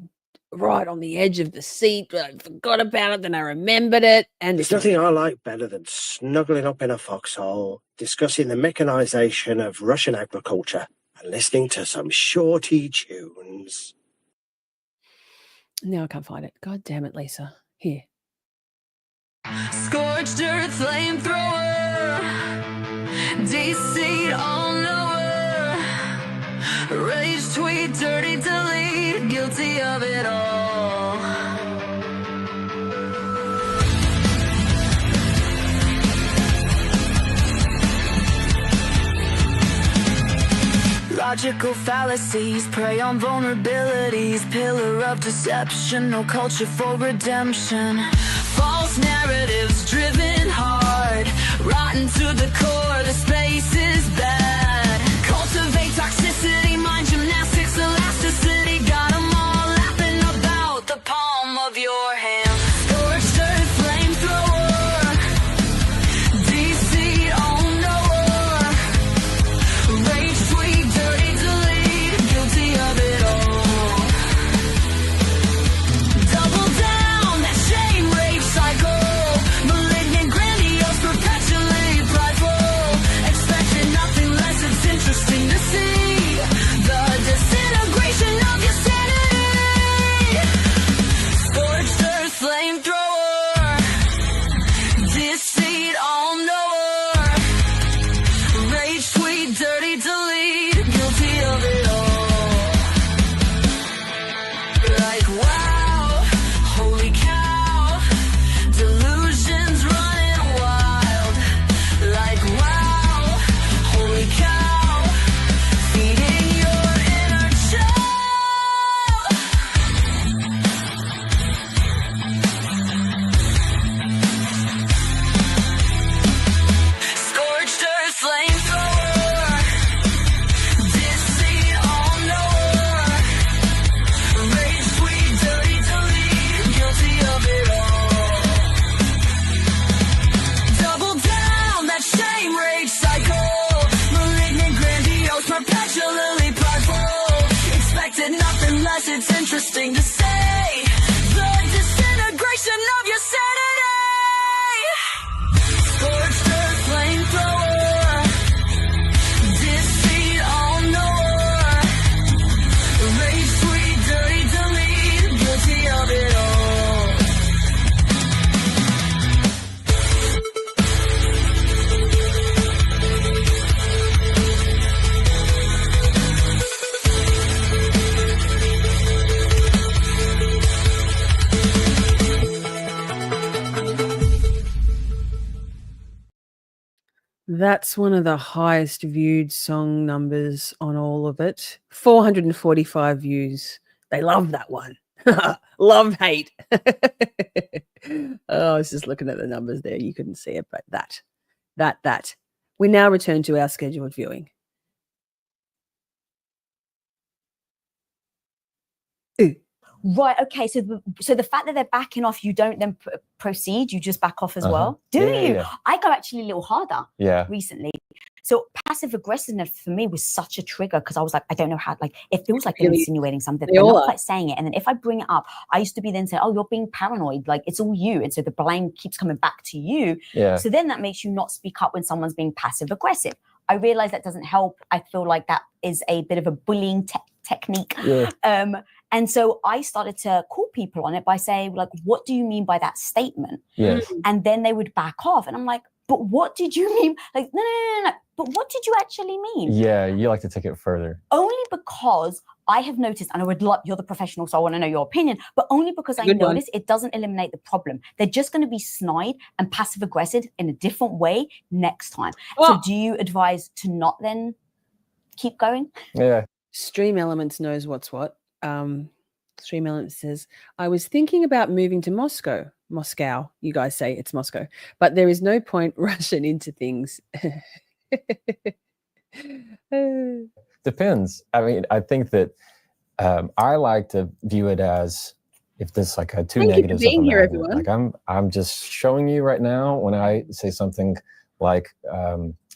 right on the edge of the seat, but I forgot about it, then I remembered it. And there's nothing I like better than snuggling up in a foxhole, discussing the mechanization of Russian agriculture, and listening to some shorty tunes. Now I can't find it. God damn it, Lisa. Here. Scorched earth flamethrower, DC all knower, rage tweet, dirty delete, guilty of it all. Logical fallacies prey on vulnerabilities, pillar of deception, no culture for redemption. False narratives driven hard, rotten to the core, the space is bad. Cultivate toxicity, mind gymnastics, elasticity, got them all laughing about the palm of your hand. Scorched earth flamethrower, DC all knower, rage tweet, dirty delete, guilty of it all. Double down, that shame rage cycle, malignant, grandiose, perpetually prideful, expecting nothing less. thing to say. The disintegration of your sanity. Scorched earth flamethrower. Defeat all knower. Rage sweet, dirty, delete. Guilty of it all. That's one of the highest viewed song numbers on all of it. 445 views. They love that one. Love, hate. Oh, I was just looking at the numbers there. You couldn't see it, but that. We now return to our scheduled viewing. Right. Okay. So the fact that they're backing off, you don't then proceed. You just back off as well. Do you? Yeah. I go actually a little harder. Yeah. Recently. So passive aggressiveness for me was such a trigger because I was like, I don't know how. Like, it feels like they're insinuating something. They're not quite saying it. And then if I bring it up, I used to be then saying, "Oh, you're being paranoid. Like it's all you." And so the blame keeps coming back to you. Yeah. So then that makes you not speak up when someone's being passive aggressive. I realize that doesn't help. I feel like that is a bit of a bullying technique. Yeah. And so I started to call people on it by saying, like, what do you mean by that statement? Yes. And then they would back off. And I'm like, but what did you mean? Like, no. But what did you actually mean? Yeah, you like to take it further. Only because I have noticed, and I would love, you're the professional, so I want to know your opinion, but only because I noticed it doesn't eliminate the problem. They're just going to be snide and passive aggressive in a different way next time. Oh. So do you advise to not then keep going? Yeah. Stream Elements knows what's what. Stream Elements says, I was thinking about moving to Moscow. You guys say it's Moscow, but there is no point rushing into things. Depends. I mean, I think that I like to view it as if there's like a two negatives. Thank you for being here, everyone. Like I'm just showing you right now when I say something like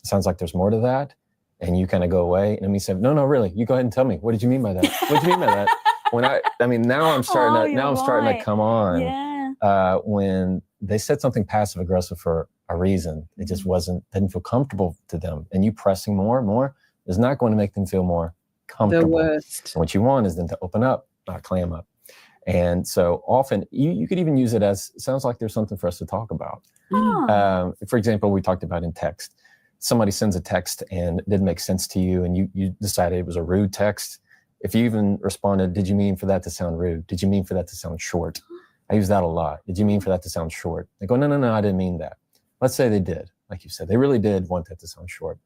sounds like there's more to that, and you kind of go away, and me say, no, really, you go ahead and tell me. What did you mean by that? What did you mean by that? When I mean, now I'm starting to come on. Yeah. When they said something passive aggressive for a reason, it just didn't feel comfortable to them, and you pressing more is not going to make them feel more comfortable. The worst. And what you want is them to open up, not clam up. And so often you could even use it as, sounds like there's something for us to talk about. Oh. For example, we talked about in text. Somebody sends a text and it didn't make sense to you, and you decided it was a rude text. If you even responded, did you mean for that to sound rude? Did you mean for that to sound short? I use that a lot. Did you mean for that to sound short? They go, no, I didn't mean that. Let's say they did, like you said, they really did want that to sound short.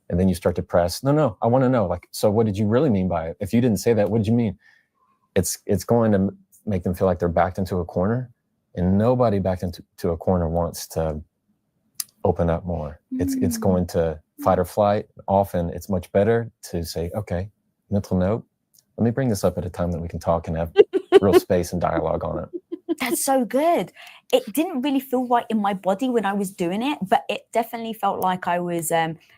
And then you start to press, no, I want to know, like, so what did you really mean by it? If you didn't say that, what did you mean? It's going to make them feel like they're backed into a corner, and nobody backed into a corner wants to open up more. It's going to fight or flight. Often it's much better to say, okay, mental note, let me bring this up at a time that we can talk and have real space and dialogue on it. That's so good. It didn't really feel right in my body when I was doing it, but it definitely felt like I was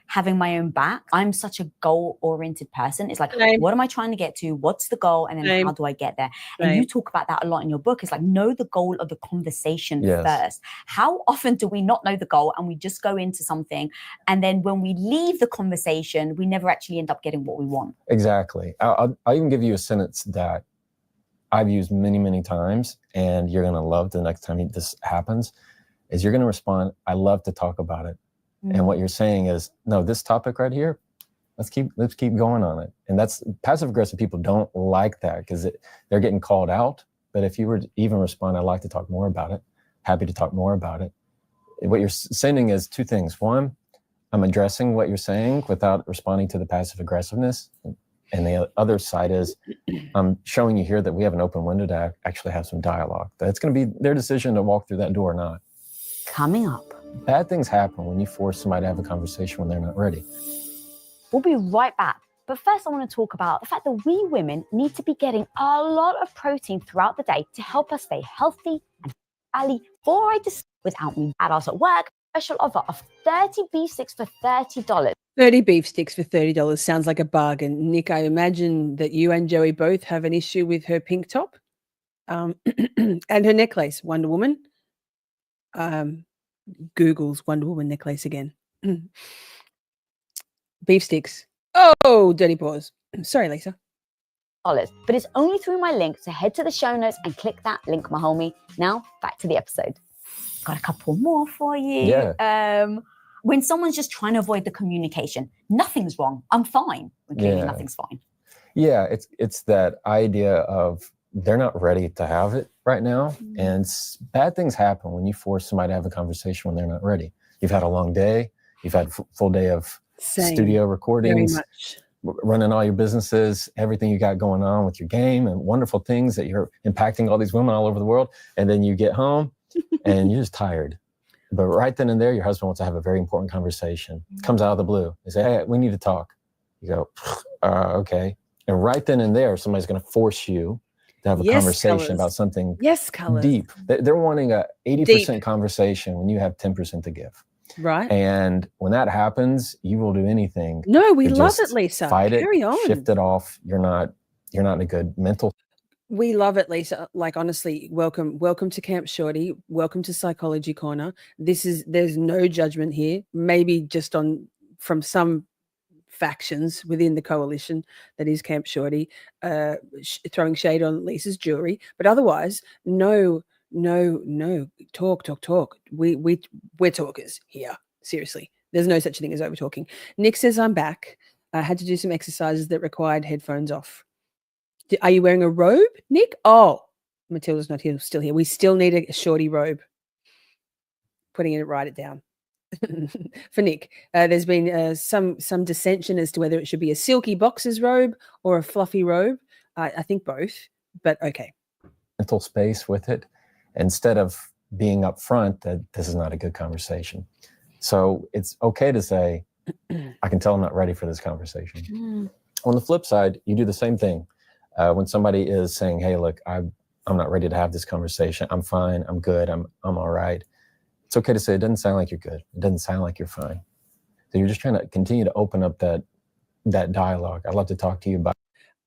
having my own back. I'm such a goal-oriented person. It's like, what am I trying to get to? What's the goal? And then how do I get there? And you talk about that a lot in your book. It's like, know the goal of the conversation first. How often do we not know the goal and we just go into something, and then when we leave the conversation, we never actually end up getting what we want? Exactly. I'll even give you a sentence that I've used many, many times, and you're going to love the next time this happens, is you're going to respond, I love to talk about it. And what you're saying is, no, this topic right here, let's keep going on it. And that's, passive aggressive people don't like that because they're getting called out. But if you were to even respond, I'd like to talk more about it, happy to talk more about it. What you're sending is two things. One, I'm addressing what you're saying without responding to the passive aggressiveness. And the other side is I'm showing you here that we have an open window to actually have some dialogue. That's going to be their decision to walk through that door or not. Coming up. Bad things happen when you force somebody to have a conversation when they're not ready. We'll be right back. But first, I want to talk about the fact that we women need to be getting a lot of protein throughout the day to help us stay healthy and before I discuss without me at us at work, Special offer of 30 beef sticks for $30. 30 beef sticks for $30 sounds like a bargain. Nick, I imagine that you and Joey both have an issue with her pink top and her necklace, Wonder Woman. Google's Wonder Woman necklace again. Beef sticks. Oh, dirty paws. Sorry, Lisa. But it's only through my link, so head to the show notes and click that link, my homie. Now, back to the episode. Got a couple more for you. Yeah. When someone's just trying to avoid the communication, nothing's wrong. I'm fine. When clearly nothing's fine. Yeah, it's that idea of they're not ready to have it right now. And bad things happen when you force somebody to have a conversation when they're not ready. You've had a long day. You've had a full day of studio recordings, running all your businesses, everything you got going on with your game and wonderful things that you're impacting all these women all over the world. And then you get home and you're just tired. But right then and there, your husband wants to have a very important conversation. Comes out of the blue. They say, hey, we need to talk. You go, okay. And right then and there, somebody's going to force you to have a conversation about something deep. They're wanting a 80% conversation when you have 10% to give. Right. And when that happens, you will do anything. No, we love it, Lisa. Fight Carry it, on. shift it off. You're not in a good mental. We love it, Lisa. Like, honestly, welcome to Camp Shorty. Welcome to Psychology Corner. There's no judgment here. Maybe just from some factions within the coalition that is Camp Shorty, throwing shade on Lisa's jewelry. But otherwise, no. Talk. We're talkers here. Seriously. There's no such thing as over talking. Nick says, I'm back. I had to do some exercises that required headphones off. Are you wearing a robe, Nick? Oh, Matilda's not here, still here. We still need a shorty robe. Putting it, write it down. For Nick, there's been some dissension as to whether it should be a silky boxer's robe or a fluffy robe. I think both, but okay. Mental space with it, instead of being upfront that this is not a good conversation. So it's okay to say, I can tell I'm not ready for this conversation. On the flip side, you do the same thing. When somebody is saying, hey, look, I'm not ready to have this conversation. I'm fine. I'm good. I'm all right. It's okay to say, it doesn't sound like you're good. It doesn't sound like you're fine. So you're just trying to continue to open up that dialogue. I'd love to talk to you about.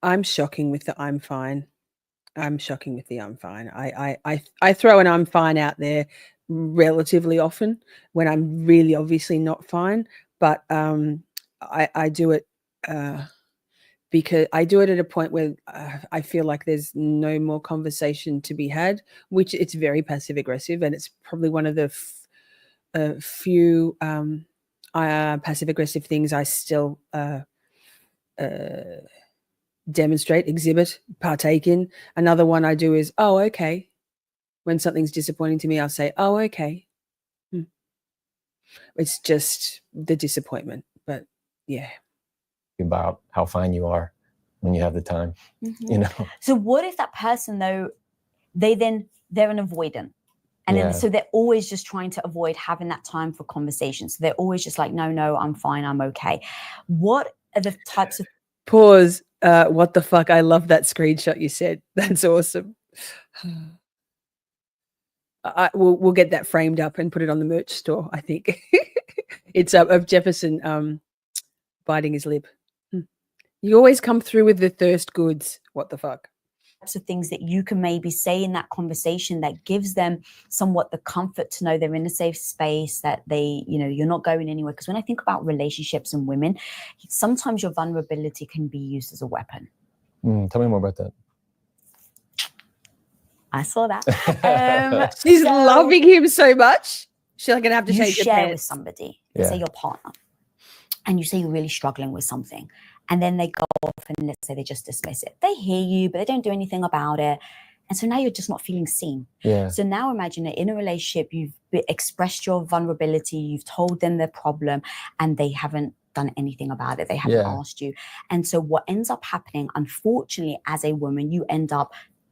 I'm shocking with the I'm fine. I'm shocking with the I'm fine. I throw an I'm fine out there relatively often when I'm really obviously not fine. But I do it because I do it at a point where I feel like there's no more conversation to be had, which it's very passive aggressive. And it's probably one of the few passive aggressive things I still demonstrate, exhibit, partake in. Another one I do is, oh, okay. When something's disappointing to me, I'll say, oh, okay. It's just the disappointment. But yeah. about how fine you are when you have the time, you know. So what if that person though, they're an avoidant, and then so they're always just trying to avoid having that time for conversation. So they're always just like, no, I'm fine, I'm okay. What are the types of pause? What the fuck? I love that screenshot you said. That's awesome. We'll get that framed up and put it on the merch store. I think it's of Jefferson biting his lip. You always come through with the thirst goods. What the fuck? Types of things that you can maybe say in that conversation that gives them somewhat the comfort to know they're in a safe space, that they, you're not going anywhere. Because when I think about relationships and women, sometimes your vulnerability can be used as a weapon. Tell me more about that. I saw that. She's loving him so much. She's like, gonna have to change your share pants. with somebody, say your partner, and you say you're really struggling with something, and then they go off and let's say they just dismiss it. They hear you, but they don't do anything about it. And so now you're just not feeling seen. Yeah. So now imagine that in a relationship, you've expressed your vulnerability, you've told them their problem, and they haven't done anything about it. They haven't asked you. And so what ends up happening, unfortunately, as a woman, you end up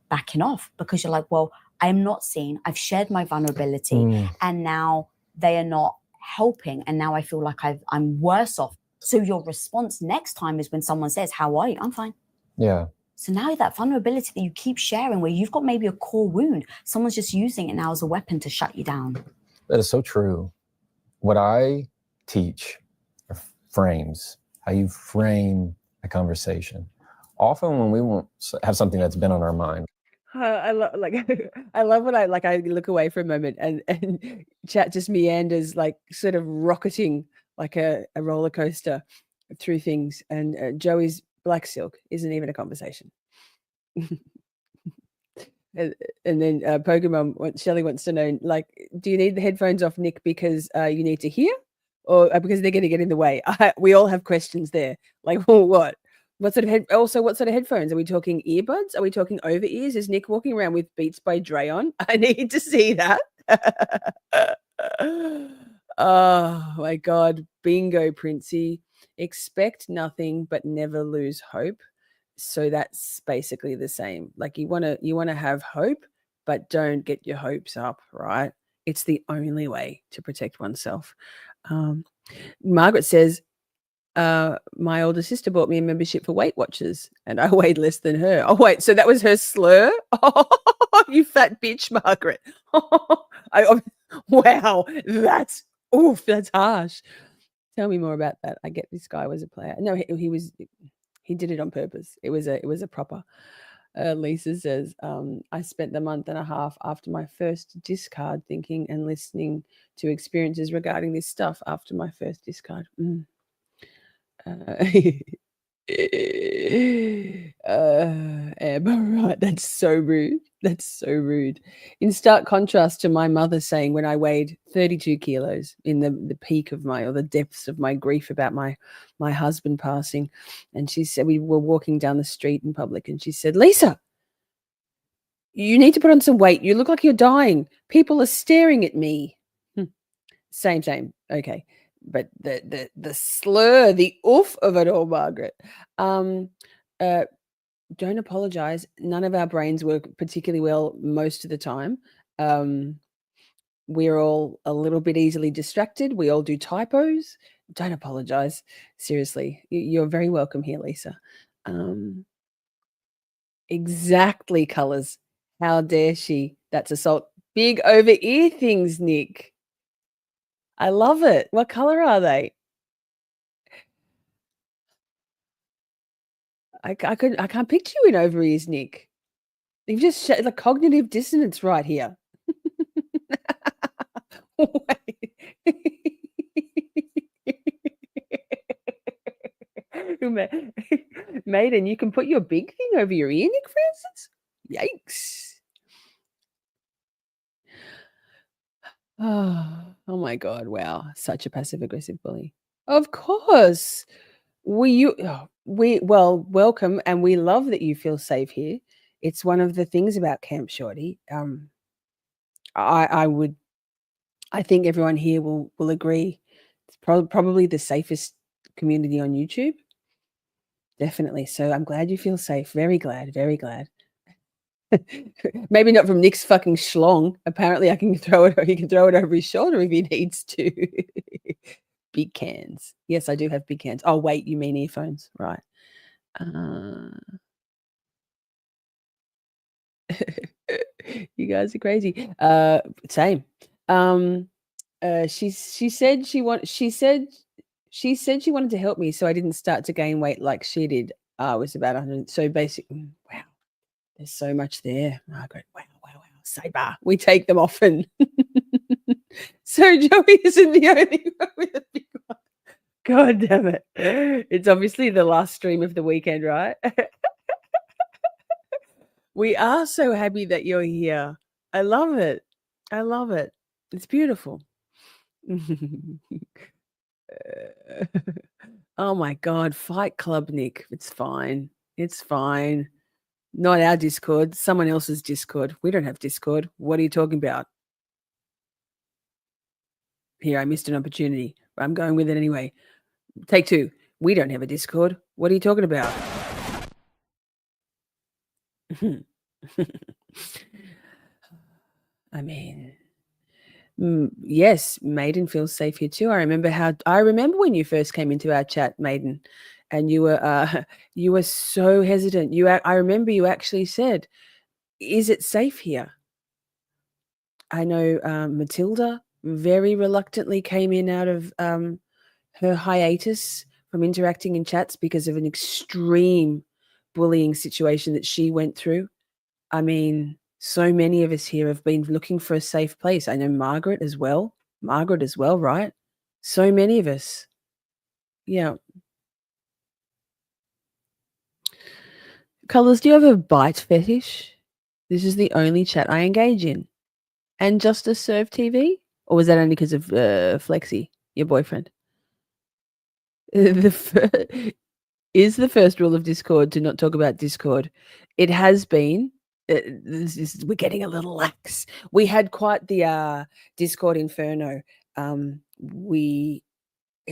backing off because you're like, well, I'm not seen. I've shared my vulnerability and now they are not helping. And now I feel like I'm worse off. So your response next time is when someone says, how are you? I'm fine. Yeah. So now that vulnerability that you keep sharing where you've got maybe a core wound, someone's just using it now as a weapon to shut you down. That is so true. what I teach are frames, how you frame a conversation. Often when we won't have something that's been on our mind. I love I love when I look away for a moment and chat just meanders like sort of rocketing like a roller coaster through things, and Joey's black silk isn't even a conversation. And then Pokemon Shelley wants to know, like, do you need the headphones off, Nick, because you need to hear, or because they're going to get in the way? We all have questions there. Like, well, what sort of what sort of headphones? Are we talking earbuds? Are we talking over ears? Is Nick walking around with Beats by Dre on? I need to see that. Oh my God. Bingo, Princey. Expect nothing but never lose hope. So that's basically the same. Like you want to have hope, but don't get your hopes up, right? It's the only way to protect oneself. Margaret says, my older sister bought me a membership for Weight Watchers and I weighed less than her. Oh, wait, so that was her slur? Oh, you fat bitch, Margaret. Wow, that's harsh. Tell me more about that. I get this guy was a player. No, he did it on purpose. It was a proper. Lisa says, I spent the month and a half after my first discard thinking and listening to experiences regarding this stuff after my first discard. Amber, right? That's so rude. That's so rude. In stark contrast to my mother saying when I weighed 32 kilos in the peak of the depths of my grief about my husband passing, and she said, we were walking down the street in public, and she said, Lisa, you need to put on some weight. You look like you're dying. People are staring at me. Same. Okay. But the slur, the oof of it all, Margaret. Don't apologize. None of our brains work particularly well most of the time. We're all a little bit easily distracted. We all do typos. Don't apologize. Seriously, you're very welcome here, Lisa. Exactly, colors. How dare she? That's assault. Big over ear things, Nick. I love it. What color are they? I can't picture you in over ears, Nick. You've just like cognitive dissonance right here. Maiden, you can put your big thing over your ear, Nick Francis? Yikes. Oh my God. Wow. Such a passive aggressive bully. Of course. Welcome. And we love that you feel safe here. It's one of the things about Camp Shorty. I think everyone here will agree. It's probably the safest community on YouTube. Definitely. So I'm glad you feel safe. Very glad. Very glad. Maybe not from Nick's fucking schlong. Apparently, he can throw it over his shoulder if he needs to. Big cans. Yes, I do have big cans. Oh, wait, you mean earphones, right? You guys are crazy. Same. She said she wanted to help me, so I didn't start to gain weight like she did. It was about 100. So basically, wow. There's so much there, Margaret. Wow. Saber. We take them often. So Joey isn't the only one with a big one. God damn it. It's obviously the last stream of the weekend, right? We are so happy that you're here. I love it. It's beautiful. Oh my God. Fight Club, Nick. It's fine. Not our Discord, someone else's Discord. We don't have Discord. What are you talking about? Here, I missed an opportunity. I'm going with it anyway. Take two. We don't have a Discord. What are you talking about? I mean, yes, Maiden feels safe here too. I remember when you first came into our chat, Maiden, and you were so hesitant. I remember you actually said, "Is it safe here?" I know Matilda very reluctantly came in out of her hiatus from interacting in chats because of an extreme bullying situation that she went through. I mean, so many of us here have been looking for a safe place. I know Margaret as well. Margaret as well, right? So many of us. Yeah. Colors, do you have a bite fetish? This is the only chat I engage in. And Justice Serve TV? Or was that only because of Flexi, your boyfriend? Is the first rule of Discord to not talk about Discord? It has been. We're getting a little lax. We had quite the Discord inferno. It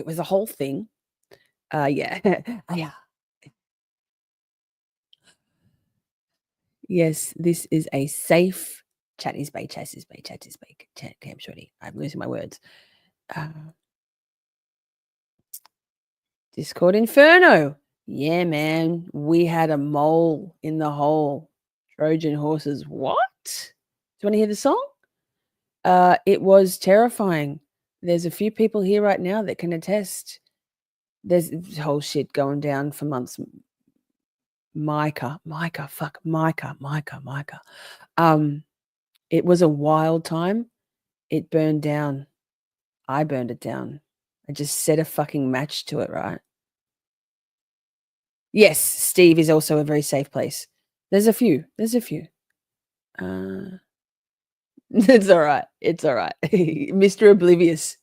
was a whole thing. Yeah. Yeah. Yes, this is a safe chat is bait, chat is bait, chat is bait. Okay, I'm shorty. I'm losing my words. Discord Inferno. Yeah, man. We had a mole in the hole. Trojan horses. What? Do you want to hear the song? It was terrifying. There's a few people here right now that can attest. There's whole shit going down for months. Micah. It was a wild time. It burned down. I burned it down. I just set a fucking match to it, right? Yes, Steve is also a very safe place. There's a few. It's all right. Mr. Oblivious.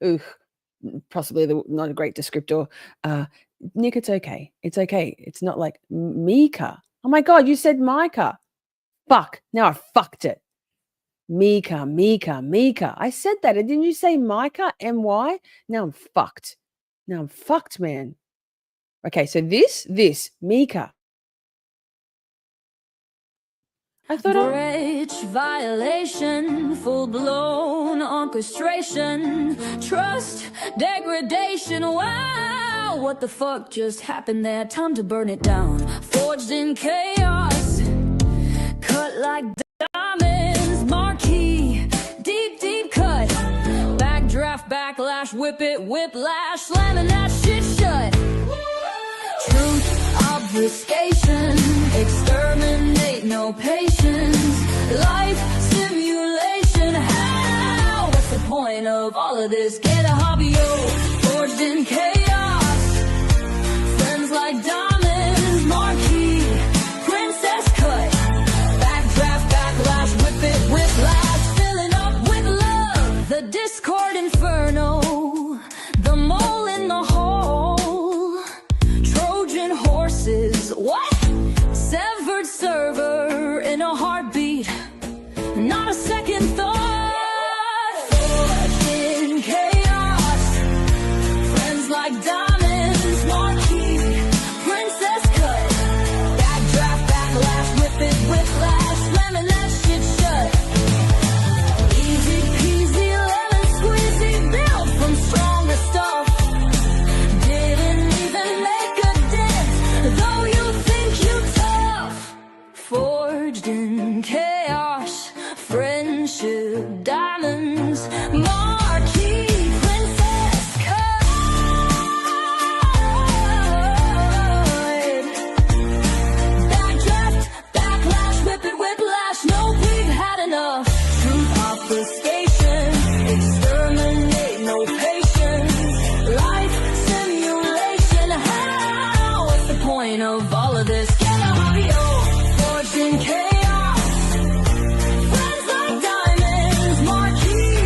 Ooh, possibly not a great descriptor. Nick, it's okay. It's not like Mika. Oh my God, you said Micah. Fuck. Now I fucked it. Mika. I said that. Didn't you say Micah? M-Y? Now I'm fucked. Man. Okay, so this, Mika. I thought Bridge violation, full-blown orchestration, trust degradation. Wow, what the fuck just happened there? Time to burn it down. Forged in chaos, cut like diamonds, marquee, deep cut. Backdraft, backlash, whip it, whiplash, slamming that shit shut. Truth, obfuscation, exterminate, no patience. Life simulation, how? What's the point of all of this? Get a hobby, yo. Forged in chaos, friends like diamonds, marquee, princess cut. Backdraft, backlash, whip it, whiplash, filling up with love. The Discord inferno, the mole in the hole, Trojan horses, what? Severed server in a heartbeat, not a second thought. Forged in chaos, friends like diamonds, marquee, princess cut. Backdraft, backlash, whip it, whiplash, slamming that shit shut. Easy peasy, lemon squeezy, built from stronger stuff. Didn't even make a dent, though you think you tough. Forged in chaos, friendship, diamonds, marquee, princess cut. Backdraft, backlash, whip it, whiplash, no, we've had enough. Truth, obfuscation, exterminate, no patience. Life simulation, how? What's the point of all of this? Get a hobby, oh. Forged in chaos, friends like diamonds, marquee,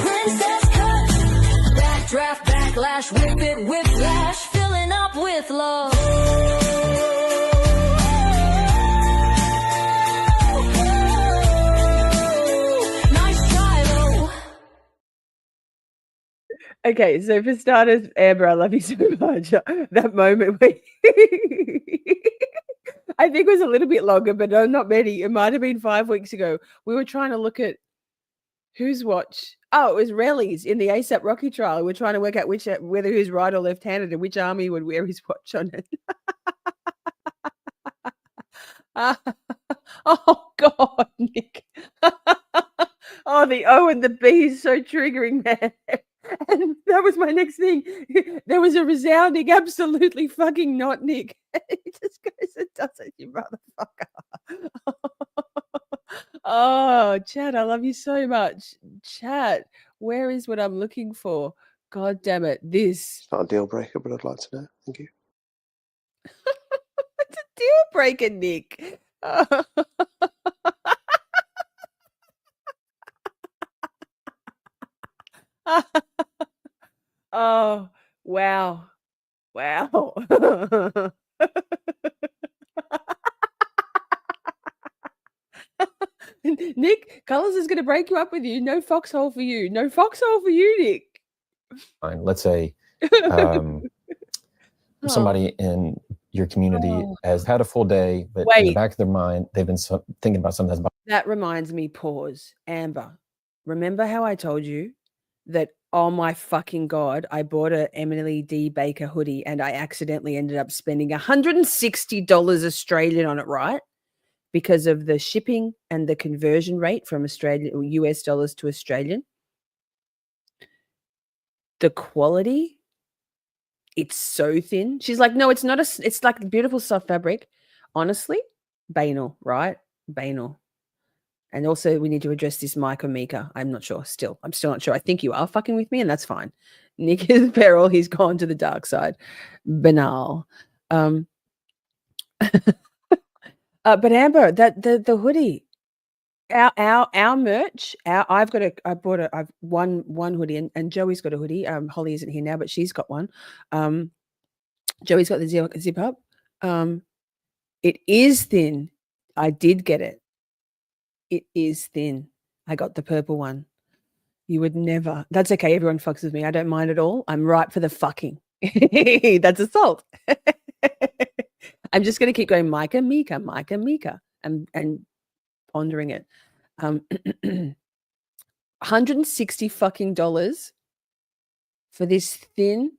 princess cut. Backdraft, backlash, whip it, whiplash, filling up with love. Nice try, though. Okay, so for starters, Amber, I love you so much. That moment where I think it was a little bit longer, but no, not many. It might have been 5 weeks ago. We were trying to look at whose watch. Oh, it was Relly's in the ASAP Rocky trial. We're trying to work out whether he was right or left-handed and which army would wear his watch on it. Oh God, Nick. Oh Oh, the O and the B is so triggering, man. And that was my next thing. There was a resounding, absolutely fucking not, Nick. He just goes and does it, you motherfucker. Oh, Chad, I love you so much. Chat, where is what I'm looking for? God damn it. This. It's not a deal breaker, but I'd like to know. Thank you. It's a deal breaker, Nick. Oh, wow. Wow. Nick, Colors is going to break you up with you. No foxhole for you. No foxhole for you, Nick. Fine. Let's say somebody in your community has had a full day, but in the back of their mind, they've been thinking about something that's That reminds me, pause. Amber, remember how I told you that, oh my fucking God, I bought a Emily D. Baker hoodie and I accidentally ended up spending $160 Australian on it, right? Because of the shipping and the conversion rate from US dollars to Australian. The quality, it's so thin. She's like, no, it's not it's like beautiful soft fabric. Honestly, banal, right? Banal. And also we need to address this Mike or Mika. I'm still not sure. I think you are fucking with me and that's fine. Nick is feral. He's gone to the dark side. Banal. But Amber, the hoodie, our merch, I've one hoodie and Joey's got a hoodie. Holly isn't here now, but she's got one. Joey's got the zip up. It is thin. I did get it. It is thin. I got the purple one. You would never. That's okay. Everyone fucks with me. I don't mind at all. I'm ripe for the fucking. That's assault. I'm just going to keep going, Micah, Mika, and pondering it. $160 fucking dollars for this thin.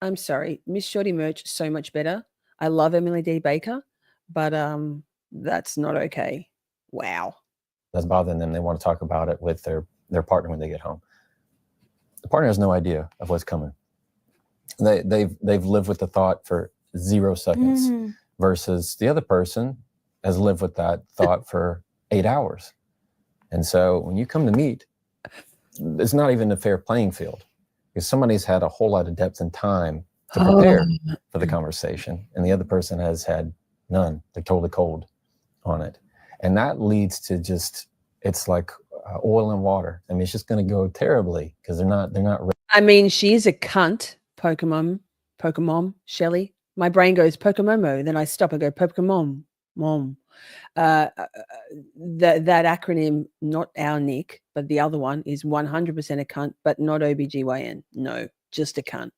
I'm sorry, Miss Shorty merch, so much better. I love Emily D. Baker, but that's not okay. Wow. That's bothering them. They want to talk about it with their partner when they get home. The partner has no idea of what's coming. They've lived with the thought for 0 seconds versus the other person has lived with that thought for 8 hours. And so when you come to meet, it's not even a fair playing field because somebody's had a whole lot of depth and time to prepare for the conversation and the other person has had none. They're totally cold on it. And that leads to it's like oil and water. I mean, it's just going to go terribly because they're not ready. I mean, she's a cunt, Pokemon, Shelly. My brain goes Pokemomo, then I stop. I go Pokemon, mom. That acronym, not our Nick, but the other one is 100% a cunt, but not OBGYN. No, just a cunt.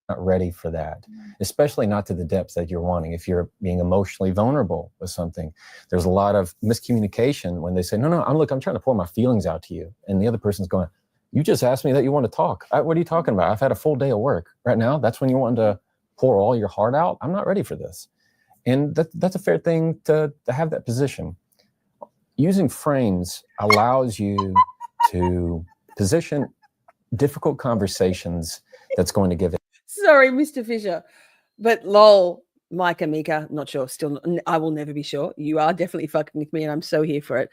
Not ready for that, especially not to the depths that you're wanting. If you're being emotionally vulnerable with something, there's a lot of miscommunication when they say, no, I'm trying to pour my feelings out to you. And the other person's going, you just asked me that you want to talk. What are you talking about? I've had a full day of work right now. That's when you want to pour all your heart out. I'm not ready for this. And that's a fair thing to have that position. Using frames allows you to position difficult conversations that's going to give it. Sorry, Mr. Fisher, but lol, Micah, Mika, not sure. Still, I will never be sure. You are definitely fucking with me, and I'm so here for it.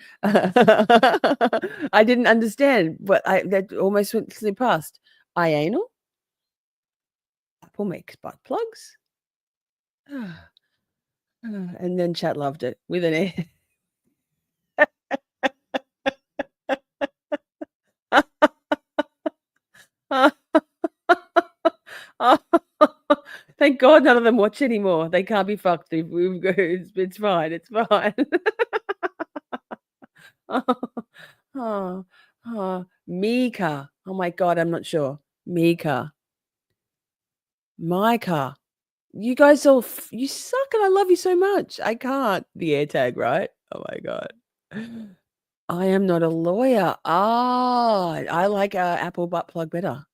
I didn't understand, but that almost went past. Anal? Apple makes butt plugs? And then chat loved it with an A. Thank God none of them watch anymore. They can't be fucked. It's fine. It's fine. Mika. Oh my God, I'm not sure. Mika. Micah. You guys you suck and I love you so much. I can't. The air tag, right? Oh my God. I am not a lawyer. I like Apple butt plug better.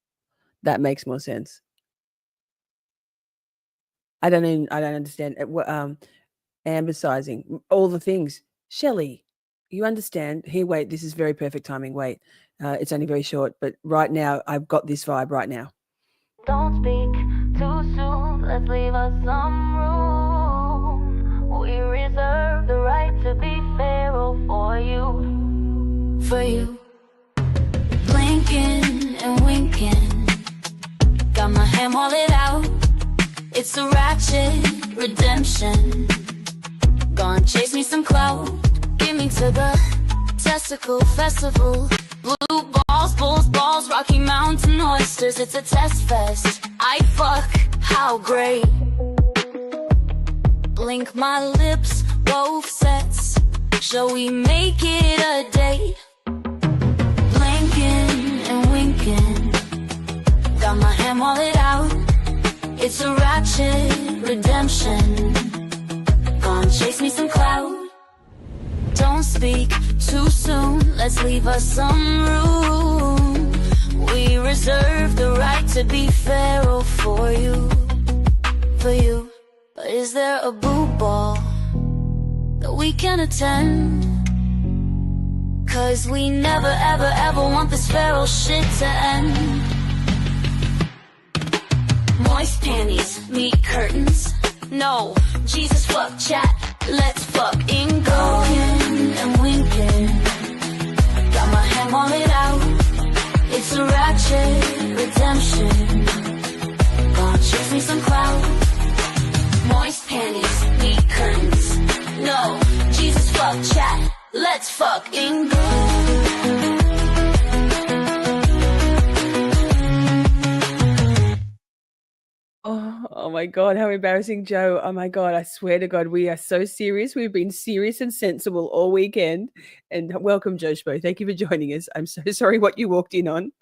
That makes more sense. I don't understand. Amber sizing, all the things. Shelley, You understand? Here, wait, this is very perfect timing. Wait, it's only very short, but right now, I've got this vibe right now. Don't speak too soon, let's leave us some room. We reserve the right to be feral for you. For you. Blinking and winking, got my hand wallet out. It's a ratchet redemption. Gone chase me some clout, get me to the testicle festival. Blue balls, bulls, balls, Rocky Mountain oysters. It's a test fest. I fuck, how great. Blink my lips, both sets. Shall we make it a date? Blinking and winking, got my hand wallet out. It's a ratchet redemption. Gone chase me some clout. Don't speak too soon, let's leave us some room. We reserve the right to be feral for you. For you. But is there a boo ball that we can attend? 'Cause we never ever ever want this feral shit to end. Moist panties, meet curtains. No, Jesus fuck chat, let's fucking go. Winking and winking, got my hand wallet out. It's a ratchet redemption. Gonna chase me some clout. Moist panties, meet curtains. No, Jesus fuck chat, let's fucking go. Oh my God, how embarrassing, Joe. Oh my God, I swear to God, we are so serious. We've been serious and sensible all weekend. And welcome, Joe Schmo. Thank you for joining us. I'm so sorry what you walked in on.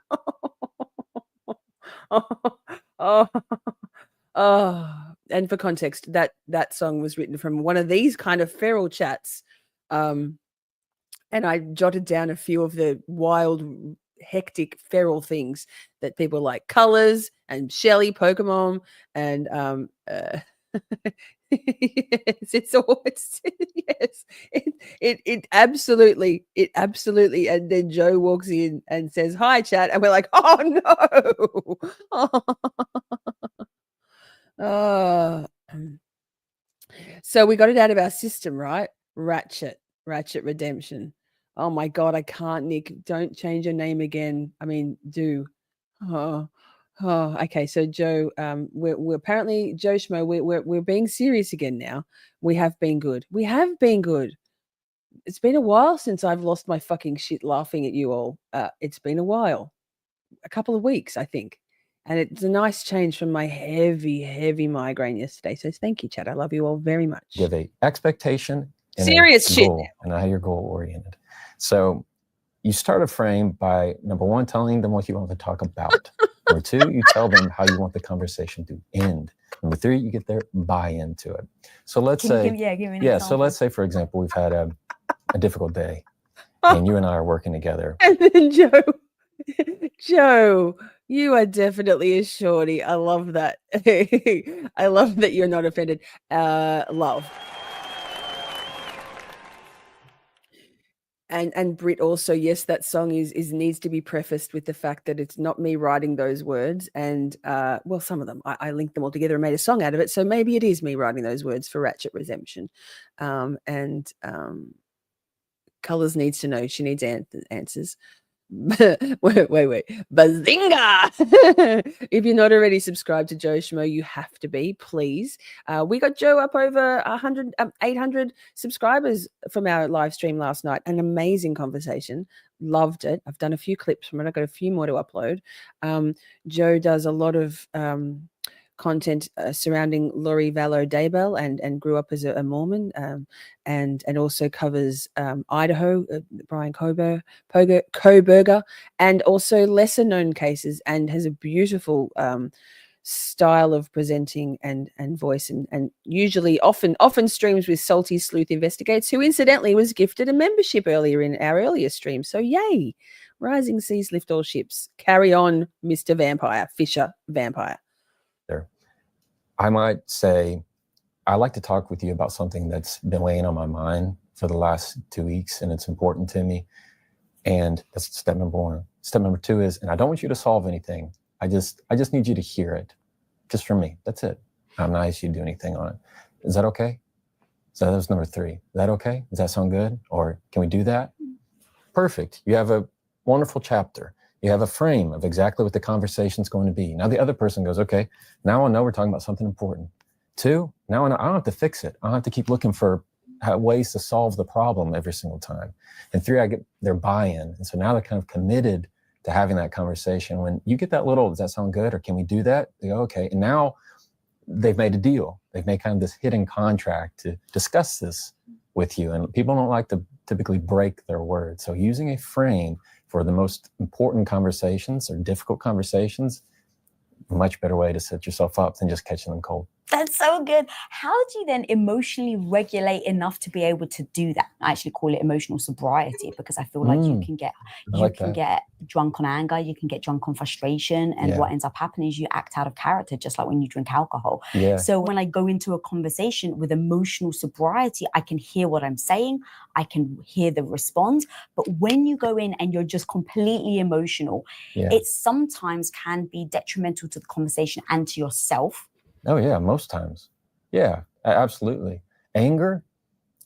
And for context, that song was written from one of these kind of feral chats. And I jotted down a few of the wild, hectic, feral things that people like, colors and Shelly, Pokemon, and yes, it absolutely, and then Joe walks in and says, "Hi, chat," and we're like, "Oh no!" Oh. So we got it out of our system, right? Ratchet redemption. Oh my God, I can't, Nick. Don't change your name again. I mean, do. Oh, okay. So Joe, we're apparently, Joe Schmo, we're being serious again now. We have been good. It's been a while since I've lost my fucking shit laughing at you all. It's been a while, a couple of weeks, I think. And it's a nice change from my heavy migraine yesterday. So thank you, Chad. I love you all very much. Give a expectation and Serious a shit goal, and how you're goal oriented. So you start a frame by, number one, telling them what you want to talk about. Number two, you tell them how you want the conversation to end. Number three, you get their buy-in to it. So let's say, give me an example. So let's say, for example, we've had a difficult day, and you and I are working together. And then Joe, you are definitely a shorty. I love that. I love that you're not offended. Love. And Britt also, yes, that song is needs to be prefaced with the fact that it's not me writing those words. And well, some of them I linked them all together and made a song out of it. So maybe it is me writing those words for Ratchet Redemption. Colors needs to know. She needs answers. wait. Bazinga! If you're not already subscribed to Joe Schmo, you have to be, please. We got Joe up over 800 subscribers from our live stream last night. An amazing conversation. Loved it. I've done a few clips from it. I've got a few more to upload. Joe does a lot of content surrounding Laurie Vallow Daybell and grew up as a Mormon, and also covers Idaho, Brian Koberger, and also lesser known cases, and has a beautiful style of presenting and voice, and usually often streams with Salty Sleuth Investigates, who incidentally was gifted a membership earlier in our earlier stream. So yay, rising seas lift all ships. Carry on, Mr. Vampire, Fisher Vampire. I might say, I like to talk with you about something that's been weighing on my mind for the last 2 weeks, and it's important to me. And that's step number 1. Step number 2 is, and I don't want you to solve anything. I just need you to hear it, just from me. That's it. I'm not asking you to do anything on it. Is that okay? So that was number 3. Is that okay? Does that sound good? Or can we do that? Perfect. You have a wonderful chapter. You have a frame of exactly what the conversation's going to be. Now the other person goes, okay, now I know we're talking about something important. 2, now I know I don't have to fix it. I don't have to keep looking for ways to solve the problem every single time. And 3, I get their buy-in. And so now they're kind of committed to having that conversation. When you get that little, does that sound good? Or can we do that? They go, okay. And now they've made a deal. They've made kind of this hidden contract to discuss this with you. And people don't like to typically break their word. So using a frame for the most important conversations or difficult conversations, a much better way to set yourself up than just catching them cold. That's so good. How do you then emotionally regulate enough to be able to do that? I actually call it emotional sobriety, because I feel like you can get drunk on anger, you can get drunk on frustration, and what ends up happening is you act out of character, just like when you drink alcohol. So when I go into a conversation with emotional sobriety, I can hear what I'm saying, I can hear the response. But when you go in and you're just completely emotional, it sometimes can be detrimental to the conversation and to yourself. Oh yeah, most times. Yeah, absolutely. Anger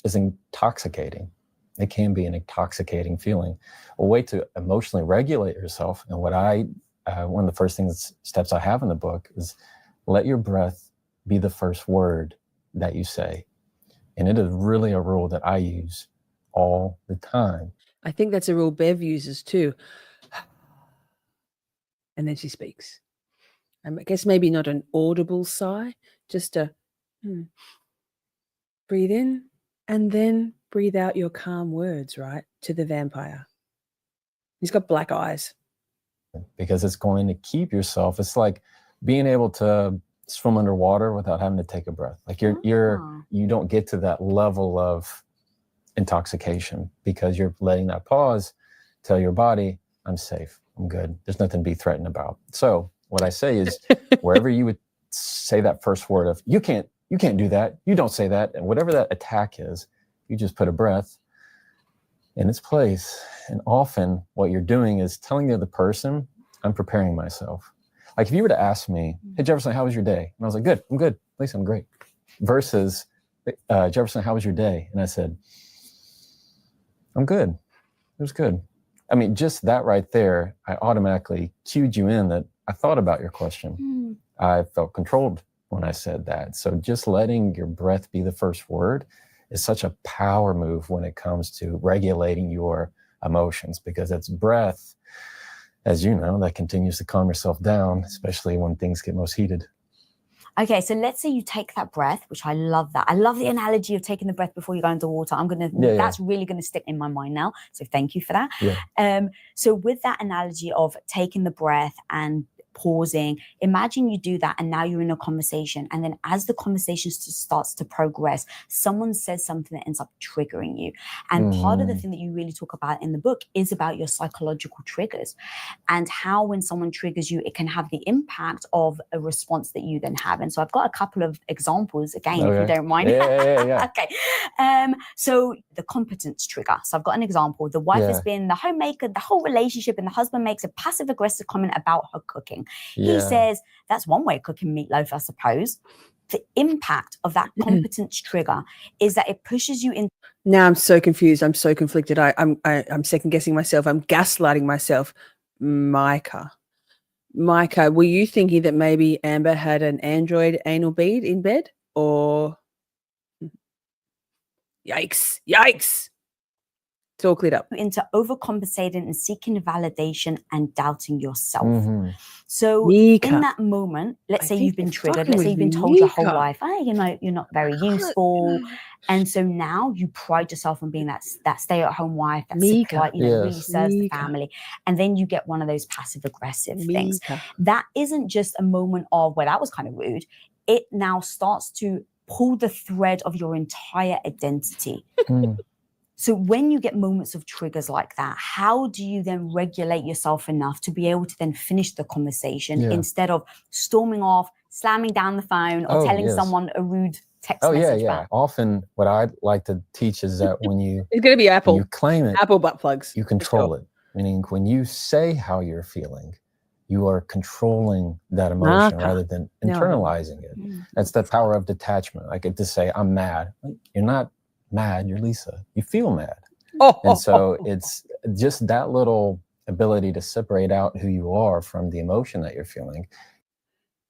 is intoxicating. It can be an intoxicating feeling. A way to emotionally regulate yourself, and what one of the first steps I have in the book is let your breath be the first word that you say. And it is really a rule that I use all the time. I think that's a rule Bev uses too. And then she speaks. I guess maybe not an audible sigh, just a breathe in and then breathe out your calm words, right, to the vampire. He's got black eyes. Because it's going to keep yourself. It's like being able to swim underwater without having to take a breath. Like you don't get to that level of intoxication because you're letting that pause tell your body, I'm safe, I'm good. There's nothing to be threatened about. So what I say is, wherever you would say that first word of, you can't do that, you don't say that, and whatever that attack is, you just put a breath in its place. And often what you're doing is telling the other person, I'm preparing myself. Like if you were to ask me, hey Jefferson, how was your day? And I was like, good, I'm good, Lisa, I'm great. Versus, Jefferson, how was your day? And I said, I'm good, it was good. I mean, just that right there, I automatically cued you in that I thought about your question. I felt controlled when I said that. So just letting your breath be the first word is such a power move when it comes to regulating your emotions, because it's breath, as you know, that continues to calm yourself down, especially when things get most heated. Okay, so let's say you take that breath, which I love that. I love the analogy of taking the breath before you go into water. That's really going to stick in my mind now. So thank you for that. So with that analogy of taking the breath and pausing, imagine you do that and now you're in a conversation, and then as the conversation starts to progress, someone says something that ends up triggering you. And part of the thing that you really talk about in the book is about your psychological triggers and how when someone triggers you, it can have the impact of a response that you then have. And so I've got a couple of examples, again, if you don't mind. Okay. So the competence trigger. So I've got an example. The wife has been the homemaker the whole relationship, and the husband makes a passive aggressive comment about her cooking. He says, that's one way of cooking meatloaf, I suppose. The impact of that competence trigger is that it pushes you in. Now I'm so confused. I'm so conflicted. I'm second guessing myself. I'm gaslighting myself. Micah, were you thinking that maybe Amber had an android anal bead in bed? Or yikes. It's all cleared up. Into overcompensating and seeking validation and doubting yourself. So Mika, in that moment, let's say you've been triggered, let's say you've been told your whole life, you're not very useful. And so now you pride yourself on being that stay-at-home wife, that supply, really serves the family. And then you get one of those passive-aggressive things. That isn't just a moment of, well, that was kind of rude. It now starts to pull the thread of your entire identity. So when you get moments of triggers like that, how do you then regulate yourself enough to be able to then finish the conversation instead of storming off, slamming down the phone or Oh, telling yes. someone a rude text Oh, yeah, message yeah. back? Often what I like to teach is that when you It's going to be when Apple. you claim it, Apple butt plugs. you for control sure. it. Meaning when you say how you're feeling, you are controlling that emotion rather than No, I don't. internalizing it. That's the power of detachment. I get to say, I'm mad. You're not mad, you're Lisa. You feel mad. And so it's just that little ability to separate out who you are from the emotion that you're feeling.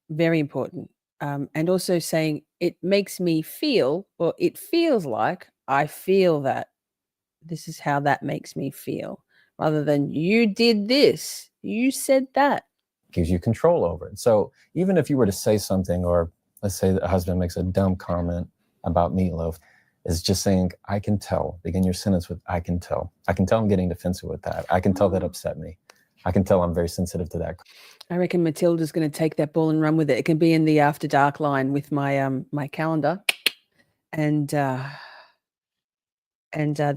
Very important. And also saying it makes me feel, or it feels like I feel that. This is how that makes me feel, rather than you did this, you said that. Gives you control over it. So even if you were to say something, or let's say the husband makes a dumb comment about meatloaf, is just saying, I can tell. Begin your sentence with, I can tell. I can tell I'm getting defensive with that. I can tell that upset me. I can tell I'm very sensitive to that. I reckon Matilda's going to take that ball and run with it. It can be in the After Dark line with my my calendar, and the